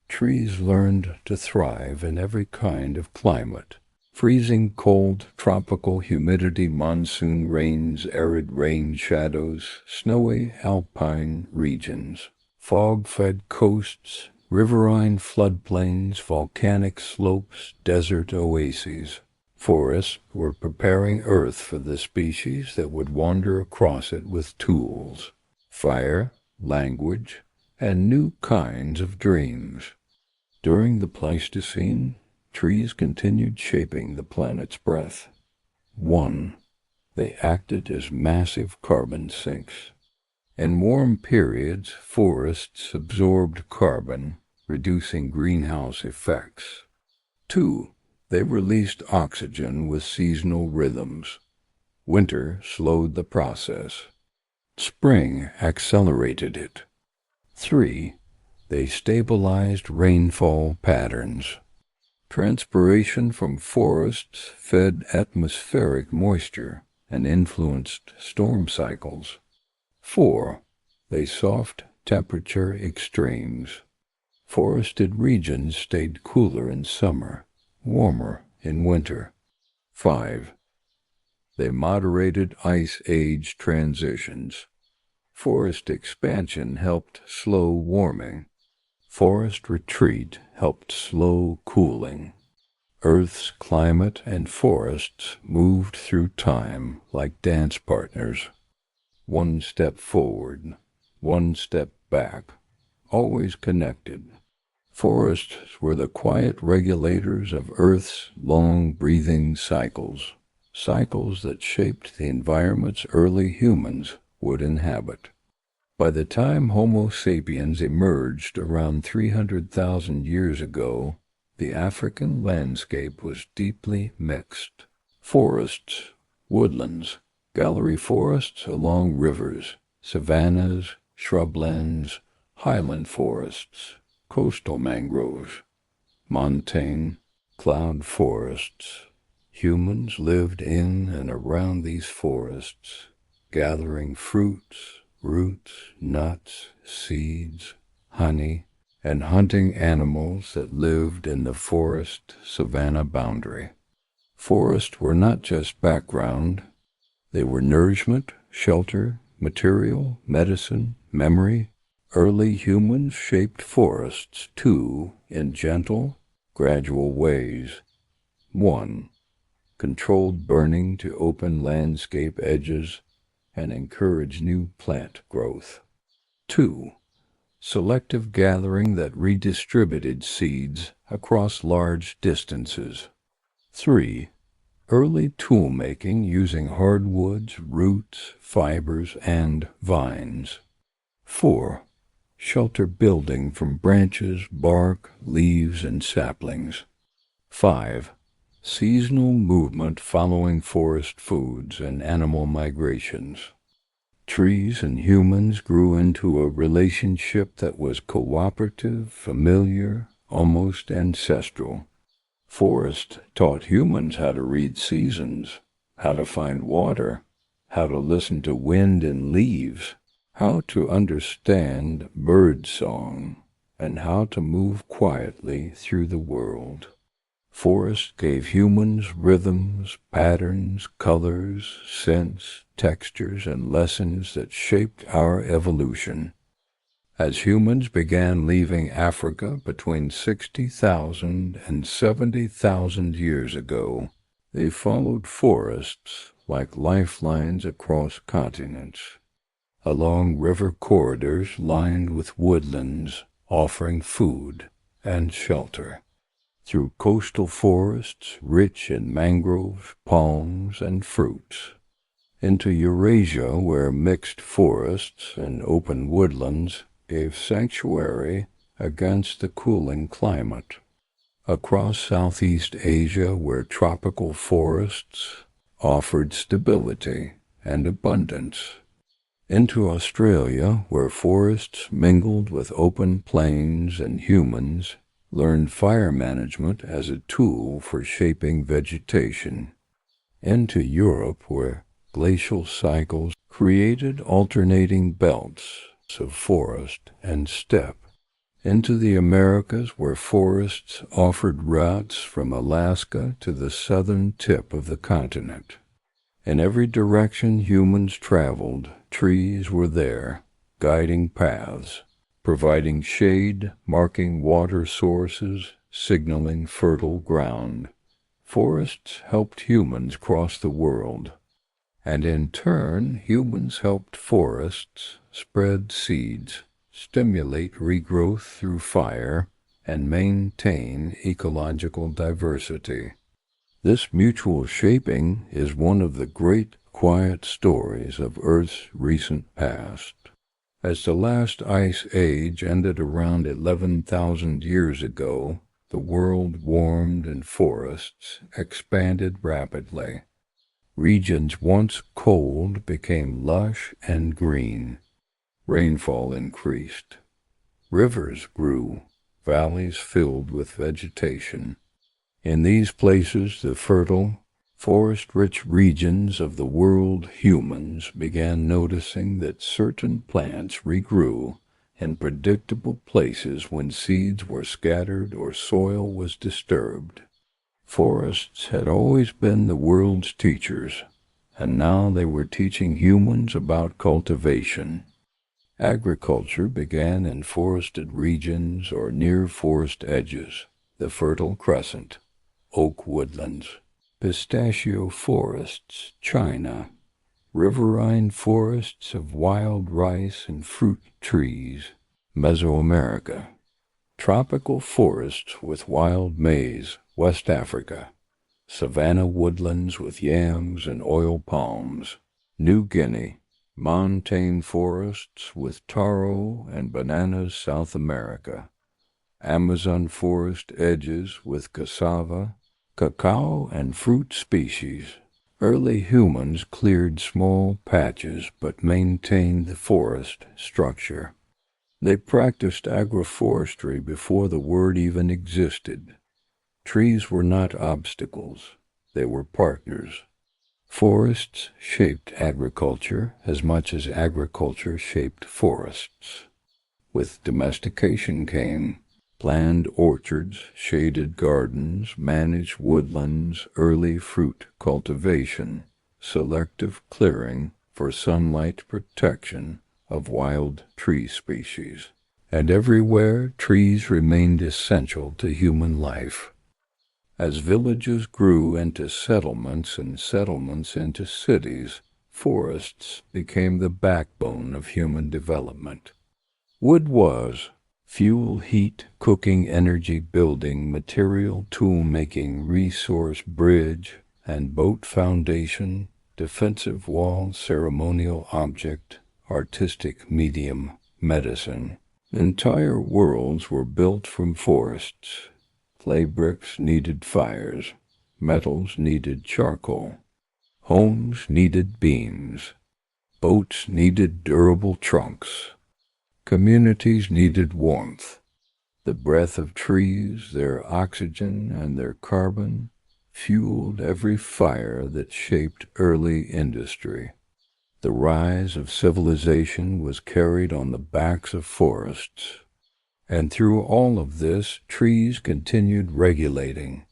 Trees learned to thrive in every kind of climate. Freezing cold, tropical humidity, monsoon rains, arid rain shadows, snowy alpine regions, fog-fed coasts, riverine floodplains, volcanic slopes, desert oases. Forests were preparing Earth for the species that would wander across it with tools, fire, language, and new kinds of dreams. During the Pleistocene, trees continued shaping the planet's breath. 1. They acted as massive carbon sinks. In warm periods, forests absorbed carbon, reducing greenhouse effects. 2. They released oxygen with seasonal rhythms. Winter slowed the process. Spring accelerated it. 3. They stabilized rainfall patterns. Transpiration from forests fed atmospheric moisture and influenced storm cycles. 4. They softened temperature extremes. Forested regions stayed cooler in summer, warmer in winter. 5. They moderated ice age transitions. Forest expansion helped slow warming. Forest retreat helped slow cooling. Earth's climate and forests moved through time like dance partners. One step forward, one step back, always connected. Forests were the quiet regulators of Earth's long-breathing cycles, cycles that shaped the environments early humans would inhabit. By the time Homo sapiens emerged around 300,000 years ago, the African landscape was deeply mixed. Forests, woodlands, gallery forests along rivers, savannas, shrublands, highland forests, coastal mangroves, montane, cloud forests. Humans lived in and around these forests, gathering fruits, roots, nuts, seeds, honey, and hunting animals that lived in the forest-savanna boundary. Forests were not just background. They were nourishment, shelter, material, medicine, memory. Early humans shaped forests, too, in gentle, gradual ways. 1. Controlled burning to open landscape edges and encourage new plant growth. 2. Selective gathering that redistributed seeds across large distances. 3. Early tool-making using hardwoods, roots, fibers, and vines. 4. Shelter building from branches, bark, leaves, and saplings. 5. Seasonal movement following forest foods and animal migrations. Trees and humans grew into a relationship that was cooperative, familiar, almost ancestral. Forests taught humans how to read seasons, how to find water, how to listen to wind and leaves, how to understand bird song, and how to move quietly through the world. Forests gave humans rhythms, patterns, colors, scents, textures, and lessons that shaped our evolution. As humans began leaving Africa between 60,000 and 70,000 years ago, they followed forests like lifelines across continents, along river corridors lined with woodlands offering food and shelter, through coastal forests rich in mangroves, palms, and fruits, into Eurasia where mixed forests and open woodlands gave sanctuary against the cooling climate, across Southeast Asia where tropical forests offered stability and abundance, into Australia where forests mingled with open plains and humans learned fire management as a tool for shaping vegetation, into Europe where glacial cycles created alternating belts of forest and steppe, into the Americas where forests offered routes from Alaska to the southern tip of the continent. In every direction humans traveled, trees were there, guiding paths, providing shade, marking water sources, signaling fertile ground. Forests helped humans cross the world, and in turn humans helped forests spread seeds, stimulate regrowth through fire, and maintain ecological diversity. This mutual shaping is one of the great quiet stories of Earth's recent past. As the last ice age ended around 11,000 years ago, the world warmed and forests expanded rapidly. Regions once cold became lush and green. Rainfall increased. Rivers grew, valleys filled with vegetation. In these places, the fertile, forest-rich regions of the world, humans began noticing that certain plants regrew in predictable places when seeds were scattered or soil was disturbed. Forests had always been the world's teachers, and now they were teaching humans about cultivation. Agriculture began in forested regions or near forest edges, the Fertile Crescent, oak woodlands, pistachio forests, China, riverine forests of wild rice and fruit trees, Mesoamerica, tropical forests with wild maize, West Africa, savanna woodlands with yams and oil palms, New Guinea, montane forests with taro and bananas, South America, Amazon forest edges with cassava, cacao, and fruit species. Early humans cleared small patches but maintained the forest structure. They practiced agroforestry before the word even existed. Trees were not obstacles, they were partners. Forests shaped agriculture as much as agriculture shaped forests. With domestication came planned orchards, shaded gardens, managed woodlands, early fruit cultivation, selective clearing for sunlight protection of wild tree species. And everywhere trees remained essential to human life. As villages grew into settlements and settlements into cities, forests became the backbone of human development. Wood was fuel, heat, cooking, energy, building, material, tool-making, resource, bridge, and boat foundation, defensive wall, ceremonial object, artistic medium, medicine. Entire worlds were built from forests. Clay bricks needed fires. Metals needed charcoal. Homes needed beams. Boats needed durable trunks. Communities needed warmth. The breath of trees, their oxygen, and their carbon fueled every fire that shaped early industry. The rise of civilization was carried on the backs of forests. And through all of this, trees continued regulating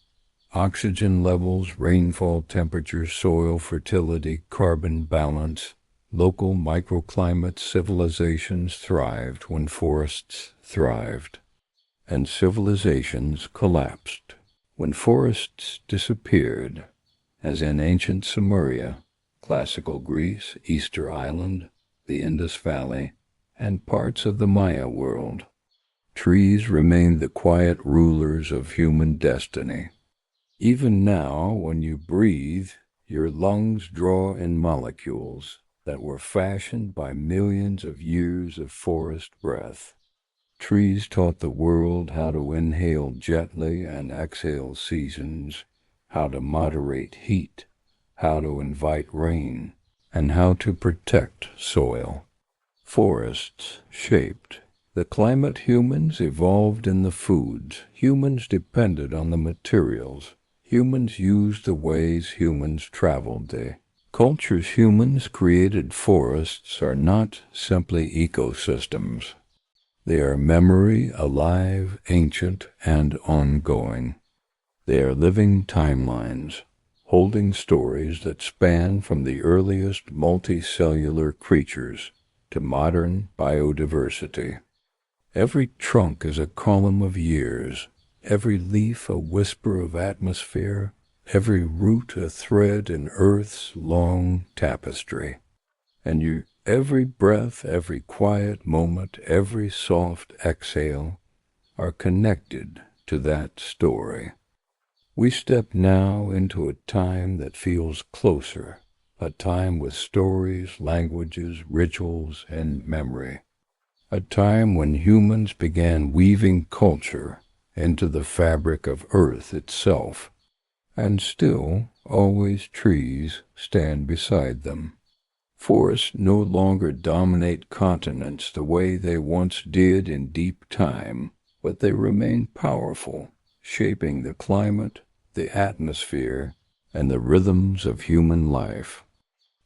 oxygen levels, rainfall temperature, soil fertility, carbon balance. Local microclimates, civilizations thrived when forests thrived, and civilizations collapsed when forests disappeared, as in ancient Sumeria, classical Greece, Easter Island, the Indus Valley, and parts of the Maya world. Trees remained the quiet rulers of human destiny. Even now, when you breathe, your lungs draw in molecules that were fashioned by millions of years of forest breath. Trees taught the world how to inhale gently and exhale seasons, how to moderate heat, how to invite rain, and how to protect soil. Forests shaped the climate. Humans evolved in the foods. Humans depended on the materials. Humans used the ways humans traveled. The cultures humans created. Forests are not simply ecosystems. They are memory, alive, ancient, and ongoing. They are living timelines, holding stories that span from the earliest multicellular creatures to modern biodiversity. Every trunk is a column of years, every leaf a whisper of atmosphere, every root a thread in Earth's long tapestry. And every breath, every quiet moment, every soft exhale are connected to that story. We step now into a time that feels closer, a time with stories, languages, rituals, and memory. a time when humans began weaving culture into the fabric of Earth itself, and still always trees stand beside them. Forests no longer dominate continents the way they once did in deep time, but they remain powerful, shaping the climate, the atmosphere, and the rhythms of human life.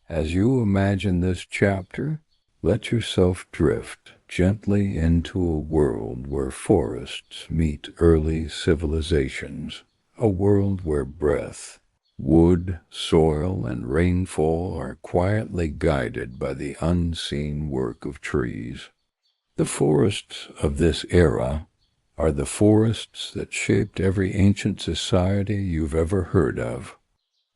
As you imagine this chapter, let yourself drift gently into a world where forests meet early civilizations, a world where breath, wood, soil, and rainfall are quietly guided by the unseen work of trees. The forests of this era are the forests that shaped every ancient society you've ever heard of.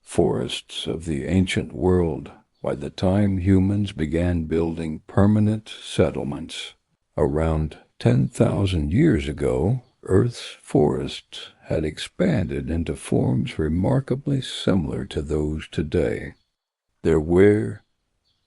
Forests of the ancient world, by the time humans began building permanent settlements. Around 10,000 years ago, Earth's forests had expanded into forms remarkably similar to those today. There were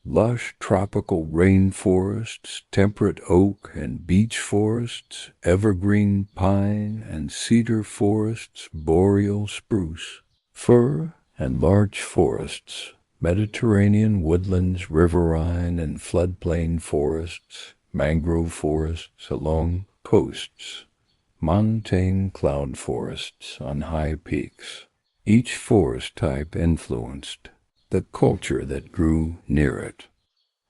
lush tropical rainforests, temperate oak and beech forests, evergreen pine and cedar forests, boreal spruce, fir and larch forests, Mediterranean woodlands, riverine and floodplain forests, mangrove forests along coasts, montane cloud forests on high peaks. Each forest type influenced the culture that grew near it.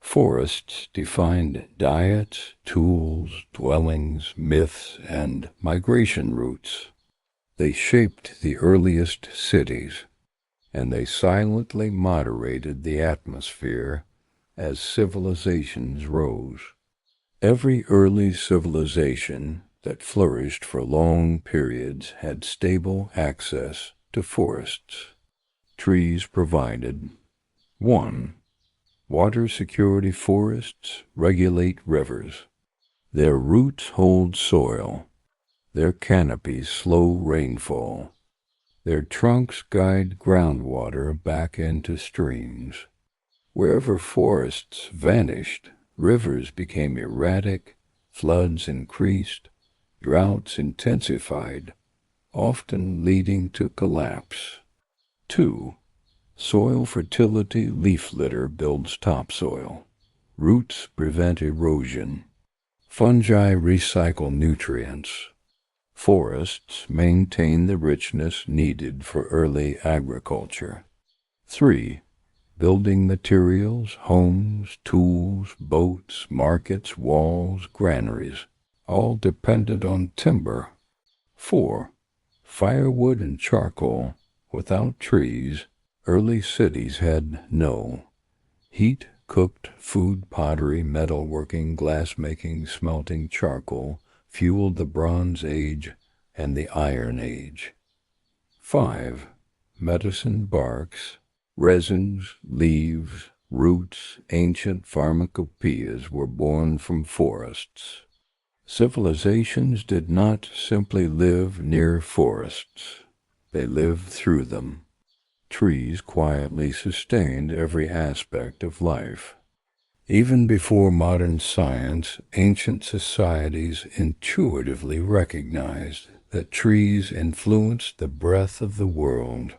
Forests defined diets, tools, dwellings, myths, and migration routes. They shaped the earliest cities, and they silently moderated the atmosphere as civilizations rose. Every early civilization that flourished for long periods had stable access to forests. Trees provided 1. Water security. Forests regulate rivers. Their roots hold soil. Their canopies slow rainfall. Their trunks guide groundwater back into streams. Wherever forests vanished, rivers became erratic, floods increased, droughts intensified, often leading to collapse. 2. Soil fertility. Leaf litter builds topsoil. Roots prevent erosion. Fungi recycle nutrients. Forests maintain the richness needed for early agriculture. 3. Building materials, homes, tools, boats, markets, walls, granaries, all depended on timber. 4. Firewood and charcoal. Without trees, early cities had no heat. Cooked food, pottery, metalworking, glassmaking, smelting, charcoal fueled the Bronze Age and the Iron Age. 5. Medicine barks, resins, leaves, roots, ancient pharmacopoeias were born from forests. Civilizations did not simply live near forests. They lived through them. Trees quietly sustained every aspect of life. Even before modern science, ancient societies intuitively recognized that trees influenced the breath of the world.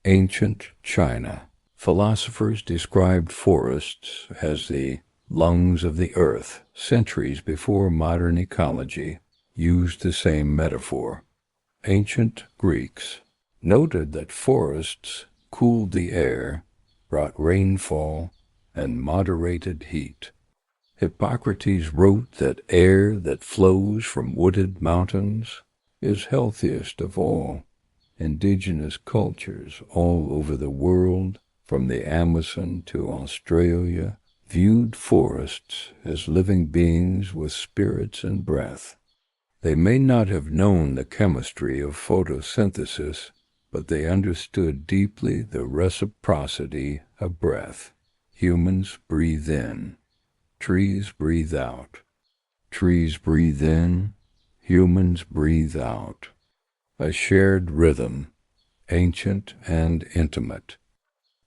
Ancient China. Philosophers described forests as the lungs of the earth. Centuries before modern ecology used the same metaphor. Ancient Greeks noted that forests cooled the air, brought rainfall, and moderated heat. Hippocrates wrote that air that flows from wooded mountains is healthiest of all. Indigenous cultures all over the world, from the Amazon to Australia, viewed forests as living beings with spirits and breath. They may not have known the chemistry of photosynthesis, but they understood deeply the reciprocity of breath. Humans breathe in. Trees breathe out. Trees breathe in. Humans breathe out. A shared rhythm, ancient and intimate.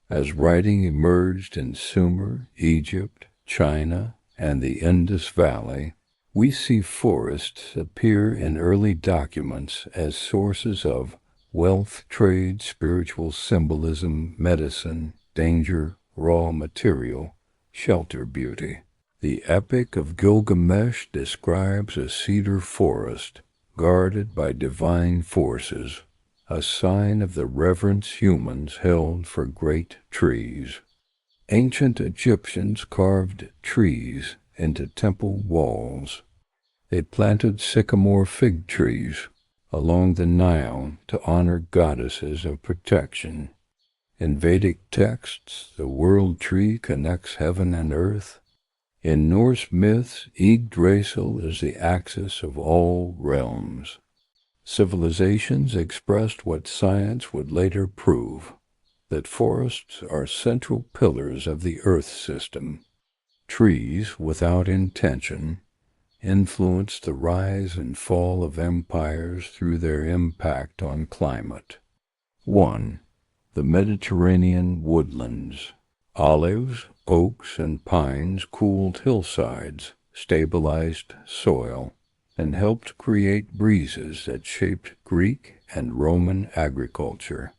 As writing emerged in Sumer, Egypt, China, and the Indus Valley, we see forests appear in early documents as sources of wealth, trade, spiritual symbolism, medicine, danger, raw material, shelter, beauty. The Epic of Gilgamesh describes a cedar forest guarded by divine forces, a sign of the reverence humans held for great trees. Ancient Egyptians carved trees into temple walls. They planted sycamore fig trees along the Nile to honor goddesses of protection. In Vedic texts, the world tree connects heaven and earth. In Norse myths, Yggdrasil is the axis of all realms. Civilizations expressed what science would later prove, that forests are central pillars of the earth system. Trees, without intention, influence the rise and fall of empires through their impact on climate. 1. The Mediterranean woodlands. Olives, oaks, and pines cooled hillsides, stabilized soil, and helped create breezes that shaped Greek and Roman agriculture.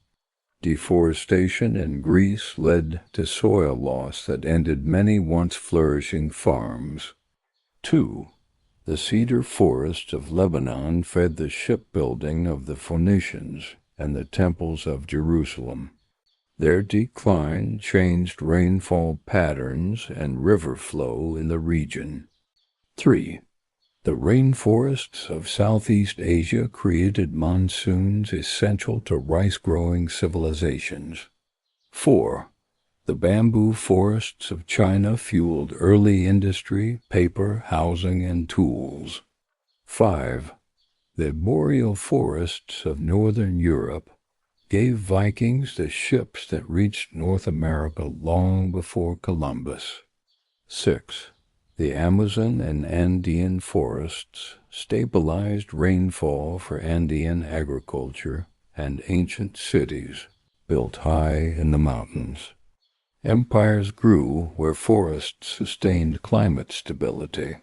Deforestation in Greece led to soil loss that ended many once flourishing farms. 2. The cedar forests of Lebanon fed the shipbuilding of the Phoenicians and the temples of Jerusalem. Their decline changed rainfall patterns and river flow in the region. 3. The rainforests of Southeast Asia created monsoons essential to rice-growing civilizations. 4. The bamboo forests of China fueled early industry, paper, housing, and tools. 5. The boreal forests of northern Europe gave Vikings the ships that reached North America long before Columbus. 6. The Amazon and Andean forests stabilized rainfall for Andean agriculture and ancient cities built high in the mountains. Empires grew where forests sustained climate stability,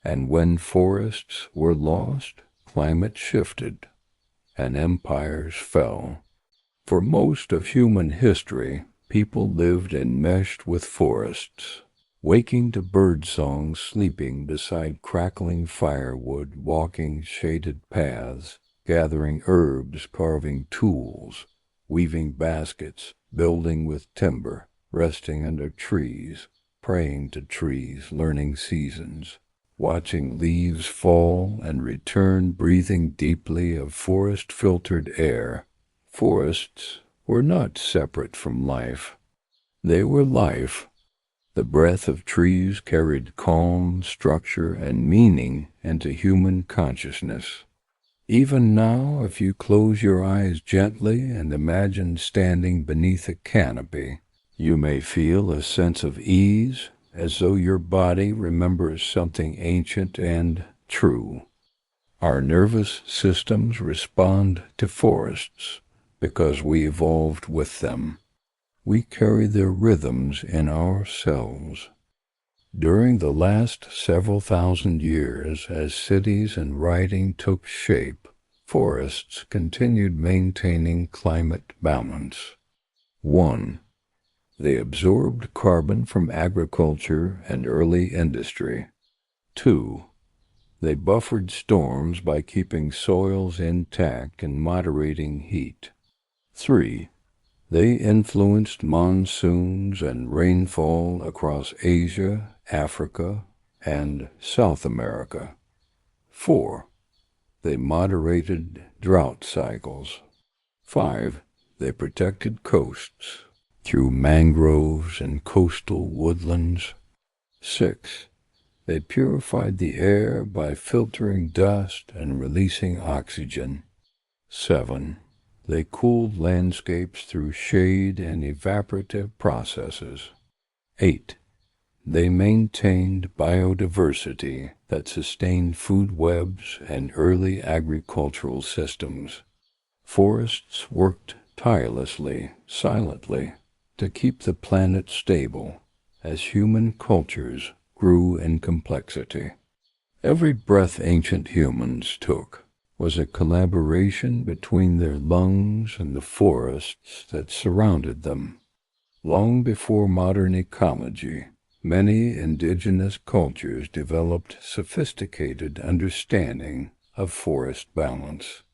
and when forests were lost, climate shifted, and empires fell. For most of human history, people lived enmeshed with forests, waking to birdsong, sleeping beside crackling firewood, walking shaded paths, gathering herbs, carving tools, weaving baskets, building with timber, resting under trees, praying to trees, learning seasons, watching leaves fall and return, breathing deeply of forest-filtered air. Forests were not separate from life. They were life. The breath of trees carried calm, structure, and meaning into human consciousness. Even now, if you close your eyes gently and imagine standing beneath a canopy, you may feel a sense of ease, as though your body remembers something ancient and true. Our nervous systems respond to forests because we evolved with them. We carry their rhythms in our cells. During the last several thousand years, as cities and writing took shape, forests continued maintaining climate balance. 1. They absorbed carbon from agriculture and early industry. 2. They buffered storms by keeping soils intact and moderating heat. 3. They influenced monsoons and rainfall across Asia, Africa, and South America. 4. They moderated drought cycles. 5. They protected coasts through mangroves and coastal woodlands. 6. They purified the air by filtering dust and releasing oxygen. 7. They cooled landscapes through shade and evaporative processes. 8. They maintained biodiversity that sustained food webs and early agricultural systems. Forests worked tirelessly, silently, to keep the planet stable as human cultures grew in complexity. Every breath ancient humans took was a collaboration between their lungs and the forests that surrounded them. Long before modern ecology, many indigenous cultures developed sophisticated understanding of forest balance.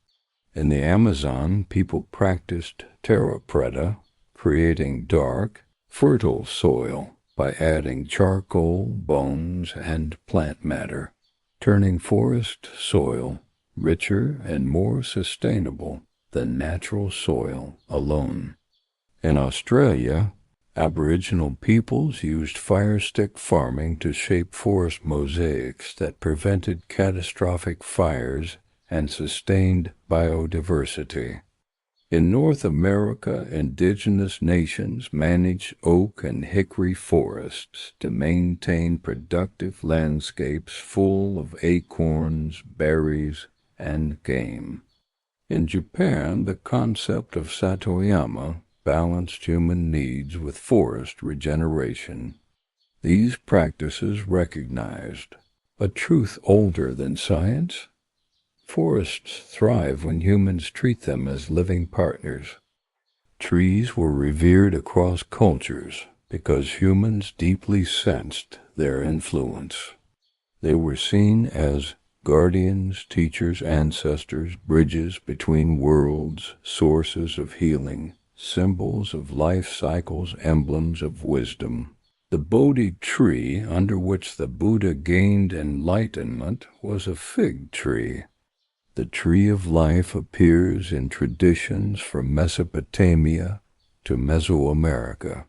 In the Amazon, people practiced terra preta, creating dark, fertile soil by adding charcoal, bones, and plant matter, turning forest soil richer and more sustainable than natural soil alone. In Australia, Aboriginal peoples used firestick farming to shape forest mosaics that prevented catastrophic fires and sustained biodiversity. In North America, indigenous nations managed oak and hickory forests to maintain productive landscapes full of acorns, berries, and game. In Japan, the concept of Satoyama balanced human needs with forest regeneration. These practices recognized a truth older than science. Forests thrive when humans treat them as living partners. Trees were revered across cultures because humans deeply sensed their influence. They were seen as guardians, teachers, ancestors, bridges between worlds, sources of healing, symbols of life cycles, emblems of wisdom. The Bodhi tree under which the Buddha gained enlightenment was a fig tree. The tree of life appears in traditions from Mesopotamia to Mesoamerica.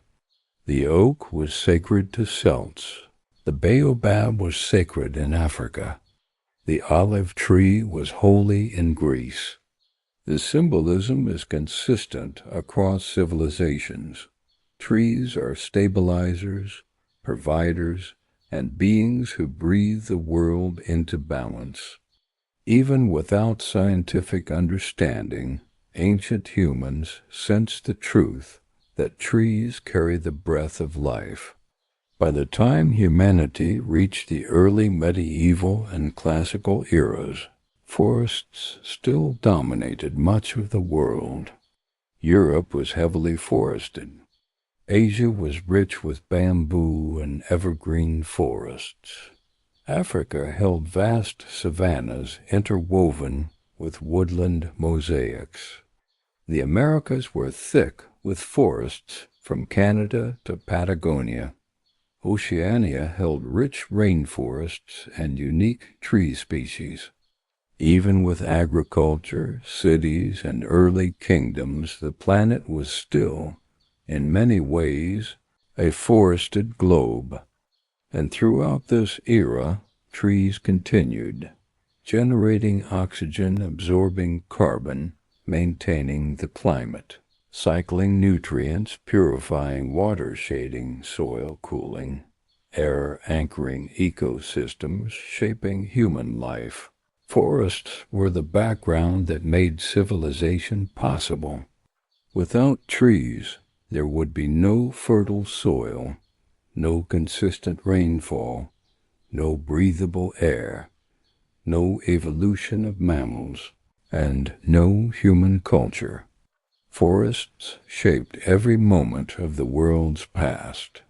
The oak was sacred to Celts. The baobab was sacred in Africa. The olive tree was holy in Greece. The symbolism is consistent across civilizations. Trees are stabilizers, providers, and beings who breathe the world into balance. Even without scientific understanding, ancient humans sensed the truth that trees carry the breath of life. By the time humanity reached the early medieval and classical eras, forests still dominated much of the world. Europe was heavily forested. Asia was rich with bamboo and evergreen forests. Africa held vast savannas interwoven with woodland mosaics. The Americas were thick with forests from Canada to Patagonia. Oceania held rich rainforests and unique tree species. Even with agriculture, cities, and early kingdoms, the planet was still, in many ways, a forested globe. And throughout this era, trees continued, generating oxygen, absorbing carbon, maintaining the climate, cycling nutrients, purifying water, shading soil, cooling, air anchoring ecosystems, shaping human life. Forests were the background that made civilization possible. Without trees, there would be no fertile soil, no consistent rainfall, no breathable air, no evolution of mammals, and no human culture. Forests shaped every moment of the world's past,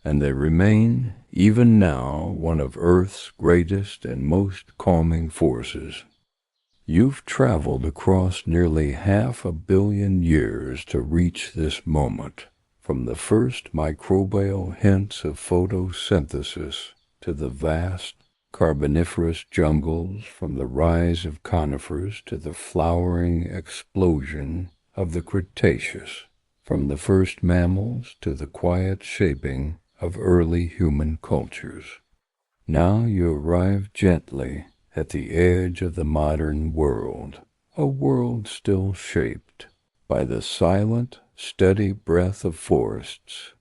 and they remain, even now, one of Earth's greatest and most calming forces. You've traveled across nearly 500 million years to reach this moment, from the first microbial hints of photosynthesis to the vast Carboniferous jungles, from the rise of conifers to the flowering explosion of the Cretaceous, from the first mammals to the quiet shaping of early human cultures. Now you arrive gently at the edge of the modern world, a world still shaped by the silent, steady breath of forests.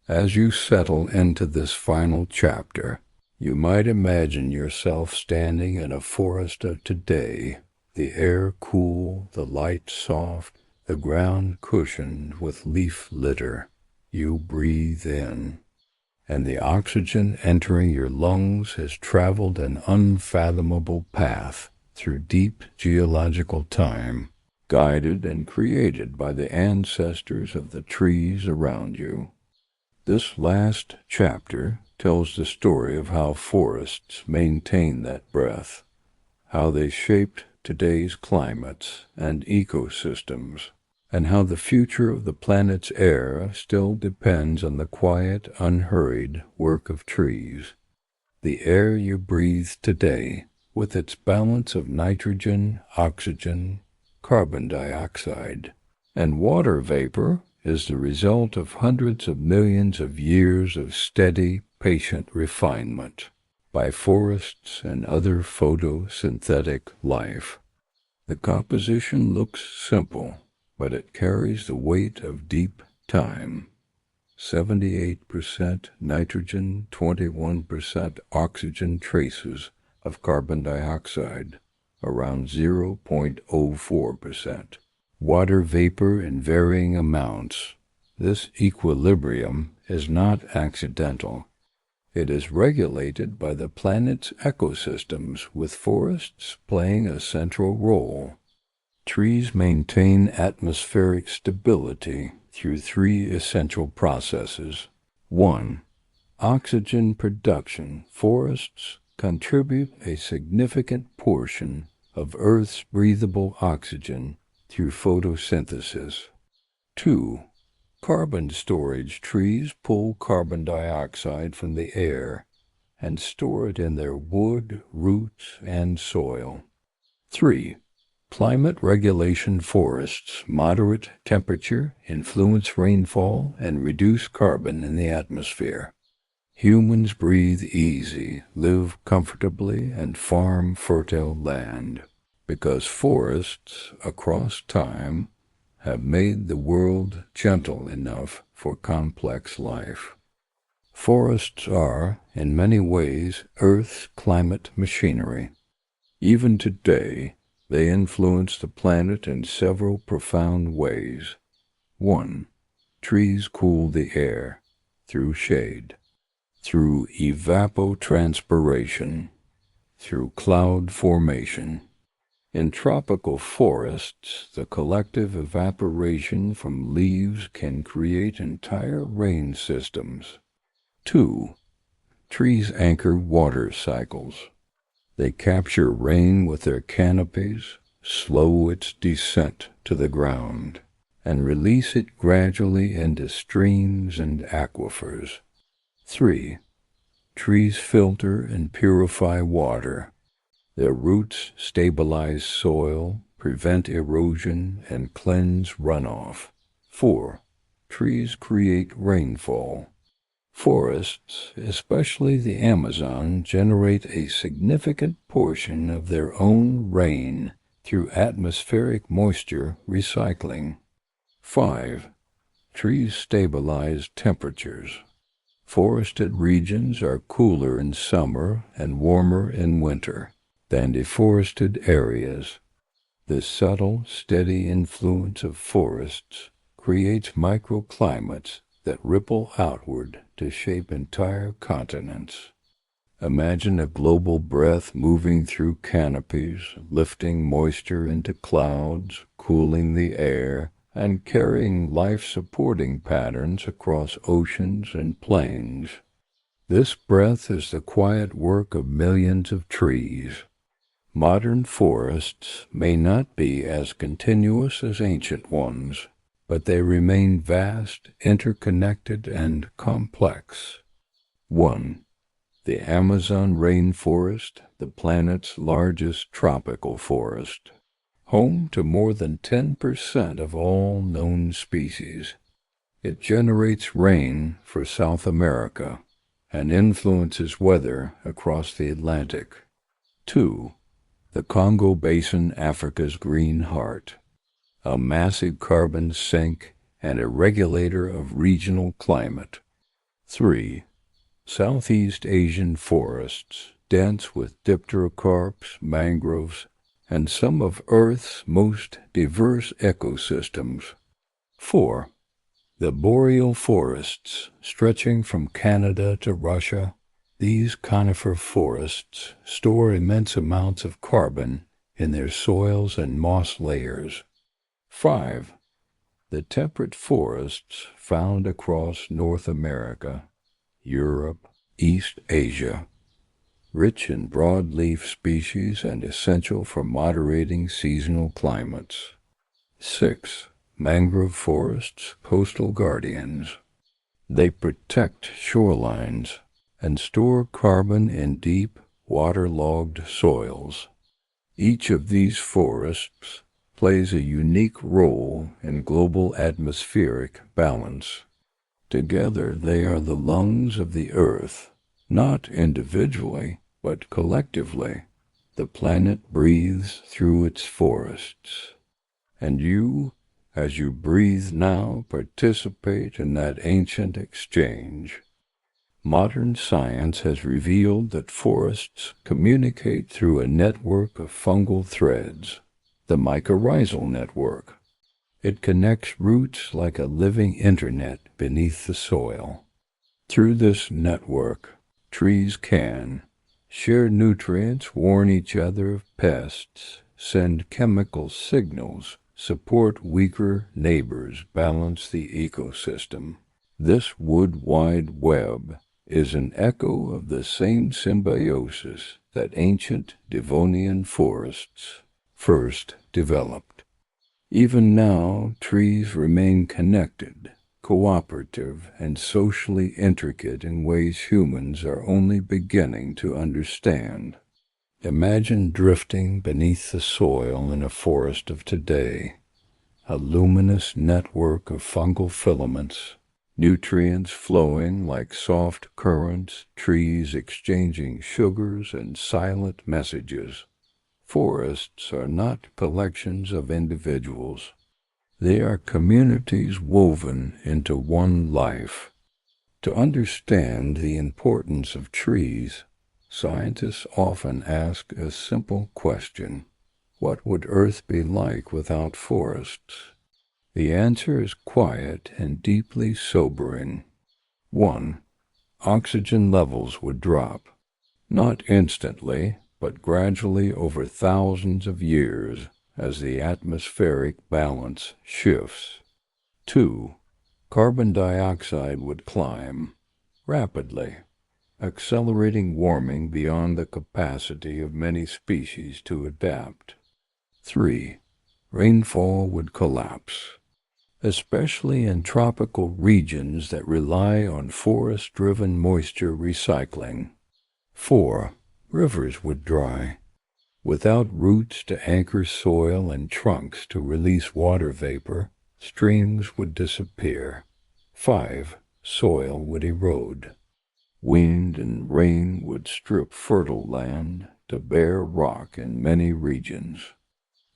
As you settle into this final chapter, you might imagine yourself standing in a forest of today, the air cool, the light soft, the ground cushioned with leaf litter. You breathe in. and the oxygen entering your lungs has traveled an unfathomable path through deep geological time, guided and created by the ancestors of the trees around you. This last chapter tells the story of how forests maintain that breath, how they shaped today's climates and ecosystems, and how the future of the planet's air still depends on the quiet, unhurried work of trees. The air you breathe today, with its balance of nitrogen, oxygen, carbon dioxide, and water vapor, is the result of hundreds of millions of years of steady, patient refinement by forests and other photosynthetic life. The composition looks simple, but it carries the weight of deep time. 78% nitrogen, 21% oxygen traces of carbon dioxide, around 0.04%. Water vapor in varying amounts. This equilibrium is not accidental. It is regulated by the planet's ecosystems, with forests playing a central role. Trees maintain atmospheric stability through three essential processes. 1. Oxygen production. Forests contribute a significant portion of Earth's breathable oxygen through photosynthesis. 2. Carbon storage. Trees pull carbon dioxide from the air and store it in their wood, roots, and soil. 3. Climate regulation. Forests moderate temperature, influence rainfall, and reduce carbon in the atmosphere. Humans breathe easy, live comfortably, and farm fertile land, because forests across time have made the world gentle enough for complex life. Forests are, in many ways, Earth's climate machinery. Even today, they influence the planet in several profound ways. 1. Trees cool the air through shade, through evapotranspiration, through cloud formation. In tropical forests, the collective evaporation from leaves can create entire rain systems. 2. Trees anchor water cycles. They capture rain with their canopies, slow its descent to the ground, and release it gradually into streams and aquifers. 3. Trees filter and purify water. Their roots stabilize soil, prevent erosion, and cleanse runoff. 4. Trees create rainfall. Forests, especially the Amazon, generate a significant portion of their own rain through atmospheric moisture recycling. 5. Trees stabilize temperatures. Forested regions are cooler in summer and warmer in winter than deforested areas. This subtle, steady influence of forests creates microclimates that ripple outward to shape entire continents. Imagine a global breath moving through canopies, lifting moisture into clouds, cooling the air, and carrying life-supporting patterns across oceans and plains. This breath is the quiet work of millions of trees. Modern forests may not be as continuous as ancient ones, but they remain vast, interconnected, and complex. 1. The Amazon rainforest, the planet's largest tropical forest, home to more than 10% of all known species. It generates rain for South America and influences weather across the Atlantic. 2. The Congo Basin, Africa's green heart, a massive carbon sink and a regulator of regional climate. 3. Southeast Asian forests, dense with dipterocarps, mangroves, and some of Earth's most diverse ecosystems. 4. The boreal forests, stretching from Canada to Russia, these conifer forests store immense amounts of carbon in their soils and moss layers. 5. The temperate forests found across North America, Europe, East Asia, rich in broadleaf species and essential for moderating seasonal climates. 6. Mangrove forests, coastal guardians. They protect shorelines and store carbon in deep, waterlogged soils. Each of these forests plays a unique role in global atmospheric balance. Together they are the lungs of the earth, not individually, but collectively. The planet breathes through its forests. And you, as you breathe now, participate in that ancient exchange. Modern science has revealed that forests communicate through a network of fungal threads, the mycorrhizal network. It connects roots like a living internet beneath the soil. Through this network, trees can share nutrients, warn each other of pests, send chemical signals, support weaker neighbors, balance the ecosystem. This wood wide web is an echo of the same symbiosis that ancient Devonian forests first developed. Even now, trees remain connected, cooperative, and socially intricate in ways humans are only beginning to understand. Imagine drifting beneath the soil in a forest of today, a luminous network of fungal filaments, nutrients flowing like soft currents, trees exchanging sugars and silent messages. Forests are not collections of individuals. They are communities woven into one life. To understand the importance of trees, scientists often ask a simple question: what would Earth be like without forests? The answer is quiet and deeply sobering. 1. Oxygen levels would drop, not instantly, but gradually over thousands of years as the atmospheric balance shifts. 2. Carbon dioxide would climb rapidly, accelerating warming beyond the capacity of many species to adapt. 3. Rainfall would collapse, especially in tropical regions that rely on forest-driven moisture recycling. 4. Rivers would dry, without roots to anchor soil and trunks to release water vapor. Streams would disappear. 5. Soil would erode. Wind and rain would strip fertile land to bare rock in many regions.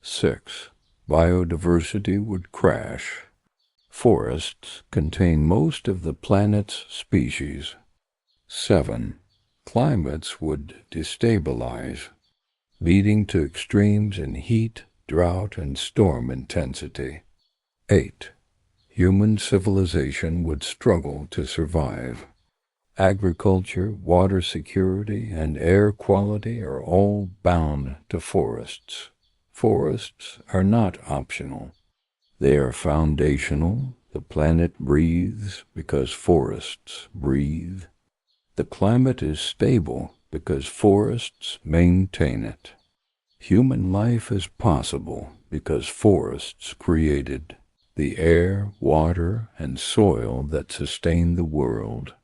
6. Biodiversity would crash. Forests contain most of the planet's species. 7. Climates would destabilize, leading to extremes in heat, drought, and storm intensity. 8. Human civilization would struggle to survive. Agriculture, water security, and air quality are all bound to forests. Forests are not optional. They are foundational. The planet breathes because forests breathe. The climate is stable because forests maintain it. Human life is possible because forests created the air, water, and soil that sustain the world.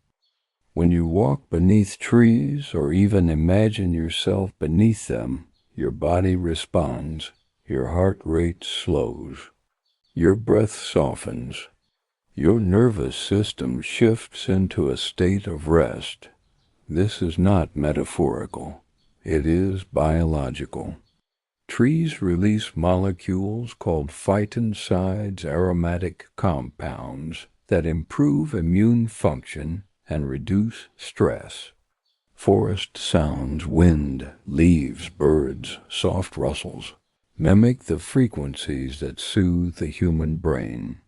When you walk beneath trees or even imagine yourself beneath them, your body responds, your heart rate slows, your breath softens, your nervous system shifts into a state of rest. This is not metaphorical. It is biological. Trees release molecules called phytoncides, aromatic compounds, that improve immune function and reduce stress. Forest sounds, wind, leaves, birds, soft rustles, mimic the frequencies that soothe the human brain.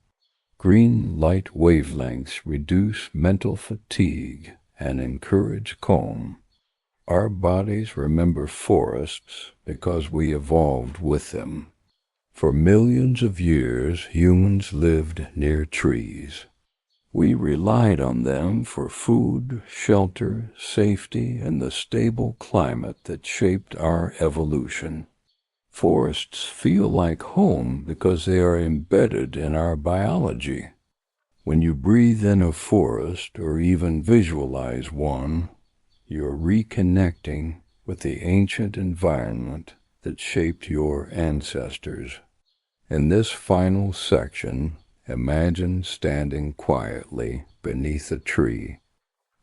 Green light wavelengths reduce mental fatigue and encourage calm. Our bodies remember forests because we evolved with them. For millions of years, humans lived near trees. We relied on them for food, shelter, safety, and the stable climate that shaped our evolution. Forests feel like home because they are embedded in our biology. When you breathe in a forest or even visualize one, you're reconnecting with the ancient environment that shaped your ancestors. In this final section, imagine standing quietly beneath a tree.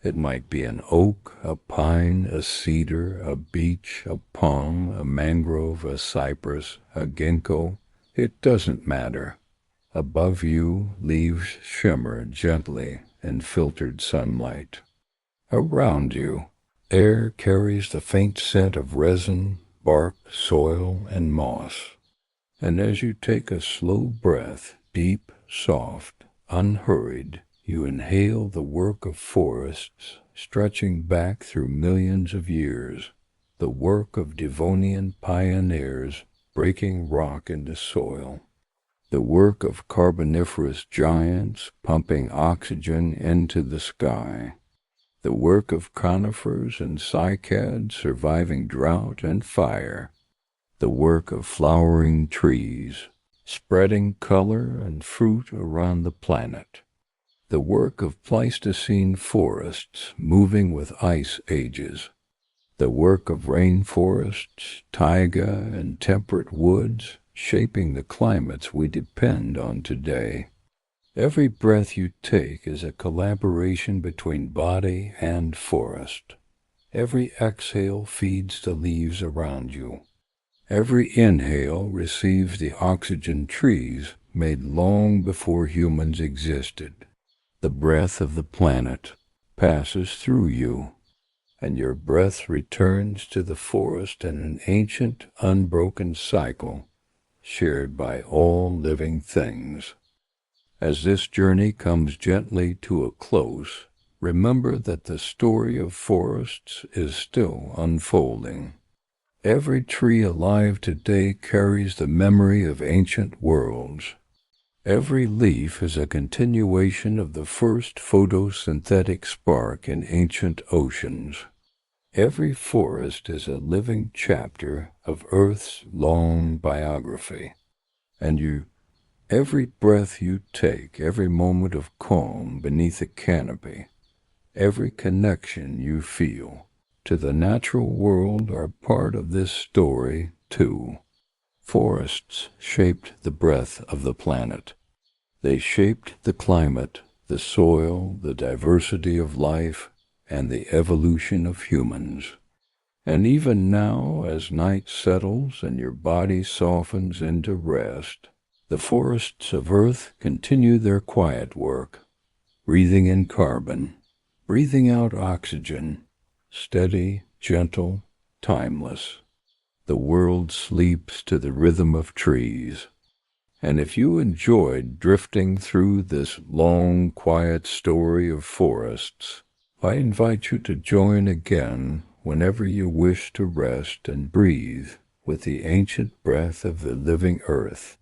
It might be an oak, a pine, a cedar, a beech, a palm, a mangrove, a cypress, a ginkgo. It doesn't matter. Above you, leaves shimmer gently in filtered sunlight. Around you, air carries the faint scent of resin, bark, soil, and moss. And as you take a slow breath, deep, soft, unhurried, you inhale the work of forests stretching back through millions of years, the work of Devonian pioneers breaking rock into soil, the work of Carboniferous giants pumping oxygen into the sky, the work of conifers and cycads surviving drought and fire, the work of flowering trees, spreading color and fruit around the planet, the work of Pleistocene forests moving with ice ages, the work of rainforests, taiga, and temperate woods shaping the climates we depend on today. Every breath you take is a collaboration between body and forest. Every exhale feeds the leaves around you. Every inhale receives the oxygen trees made long before humans existed. The breath of the planet passes through you, and your breath returns to the forest in an ancient, unbroken cycle shared by all living things. As this journey comes gently to a close, remember that the story of forests is still unfolding. Every tree alive today carries the memory of ancient worlds. Every leaf is a continuation of the first photosynthetic spark in ancient oceans. Every forest is a living chapter of Earth's long biography. And every breath you take, every moment of calm beneath a canopy, every connection you feel to the natural world are part of this story, too. Forests shaped the breath of the planet. They shaped the climate, the soil, the diversity of life, and the evolution of humans. And even now, as night settles and your body softens into rest, the forests of Earth continue their quiet work, breathing in carbon, breathing out oxygen, steady, gentle, timeless. The world sleeps to the rhythm of trees. And if you enjoyed drifting through this long, quiet story of forests, I invite you to join again whenever you wish to rest and breathe with the ancient breath of the living earth.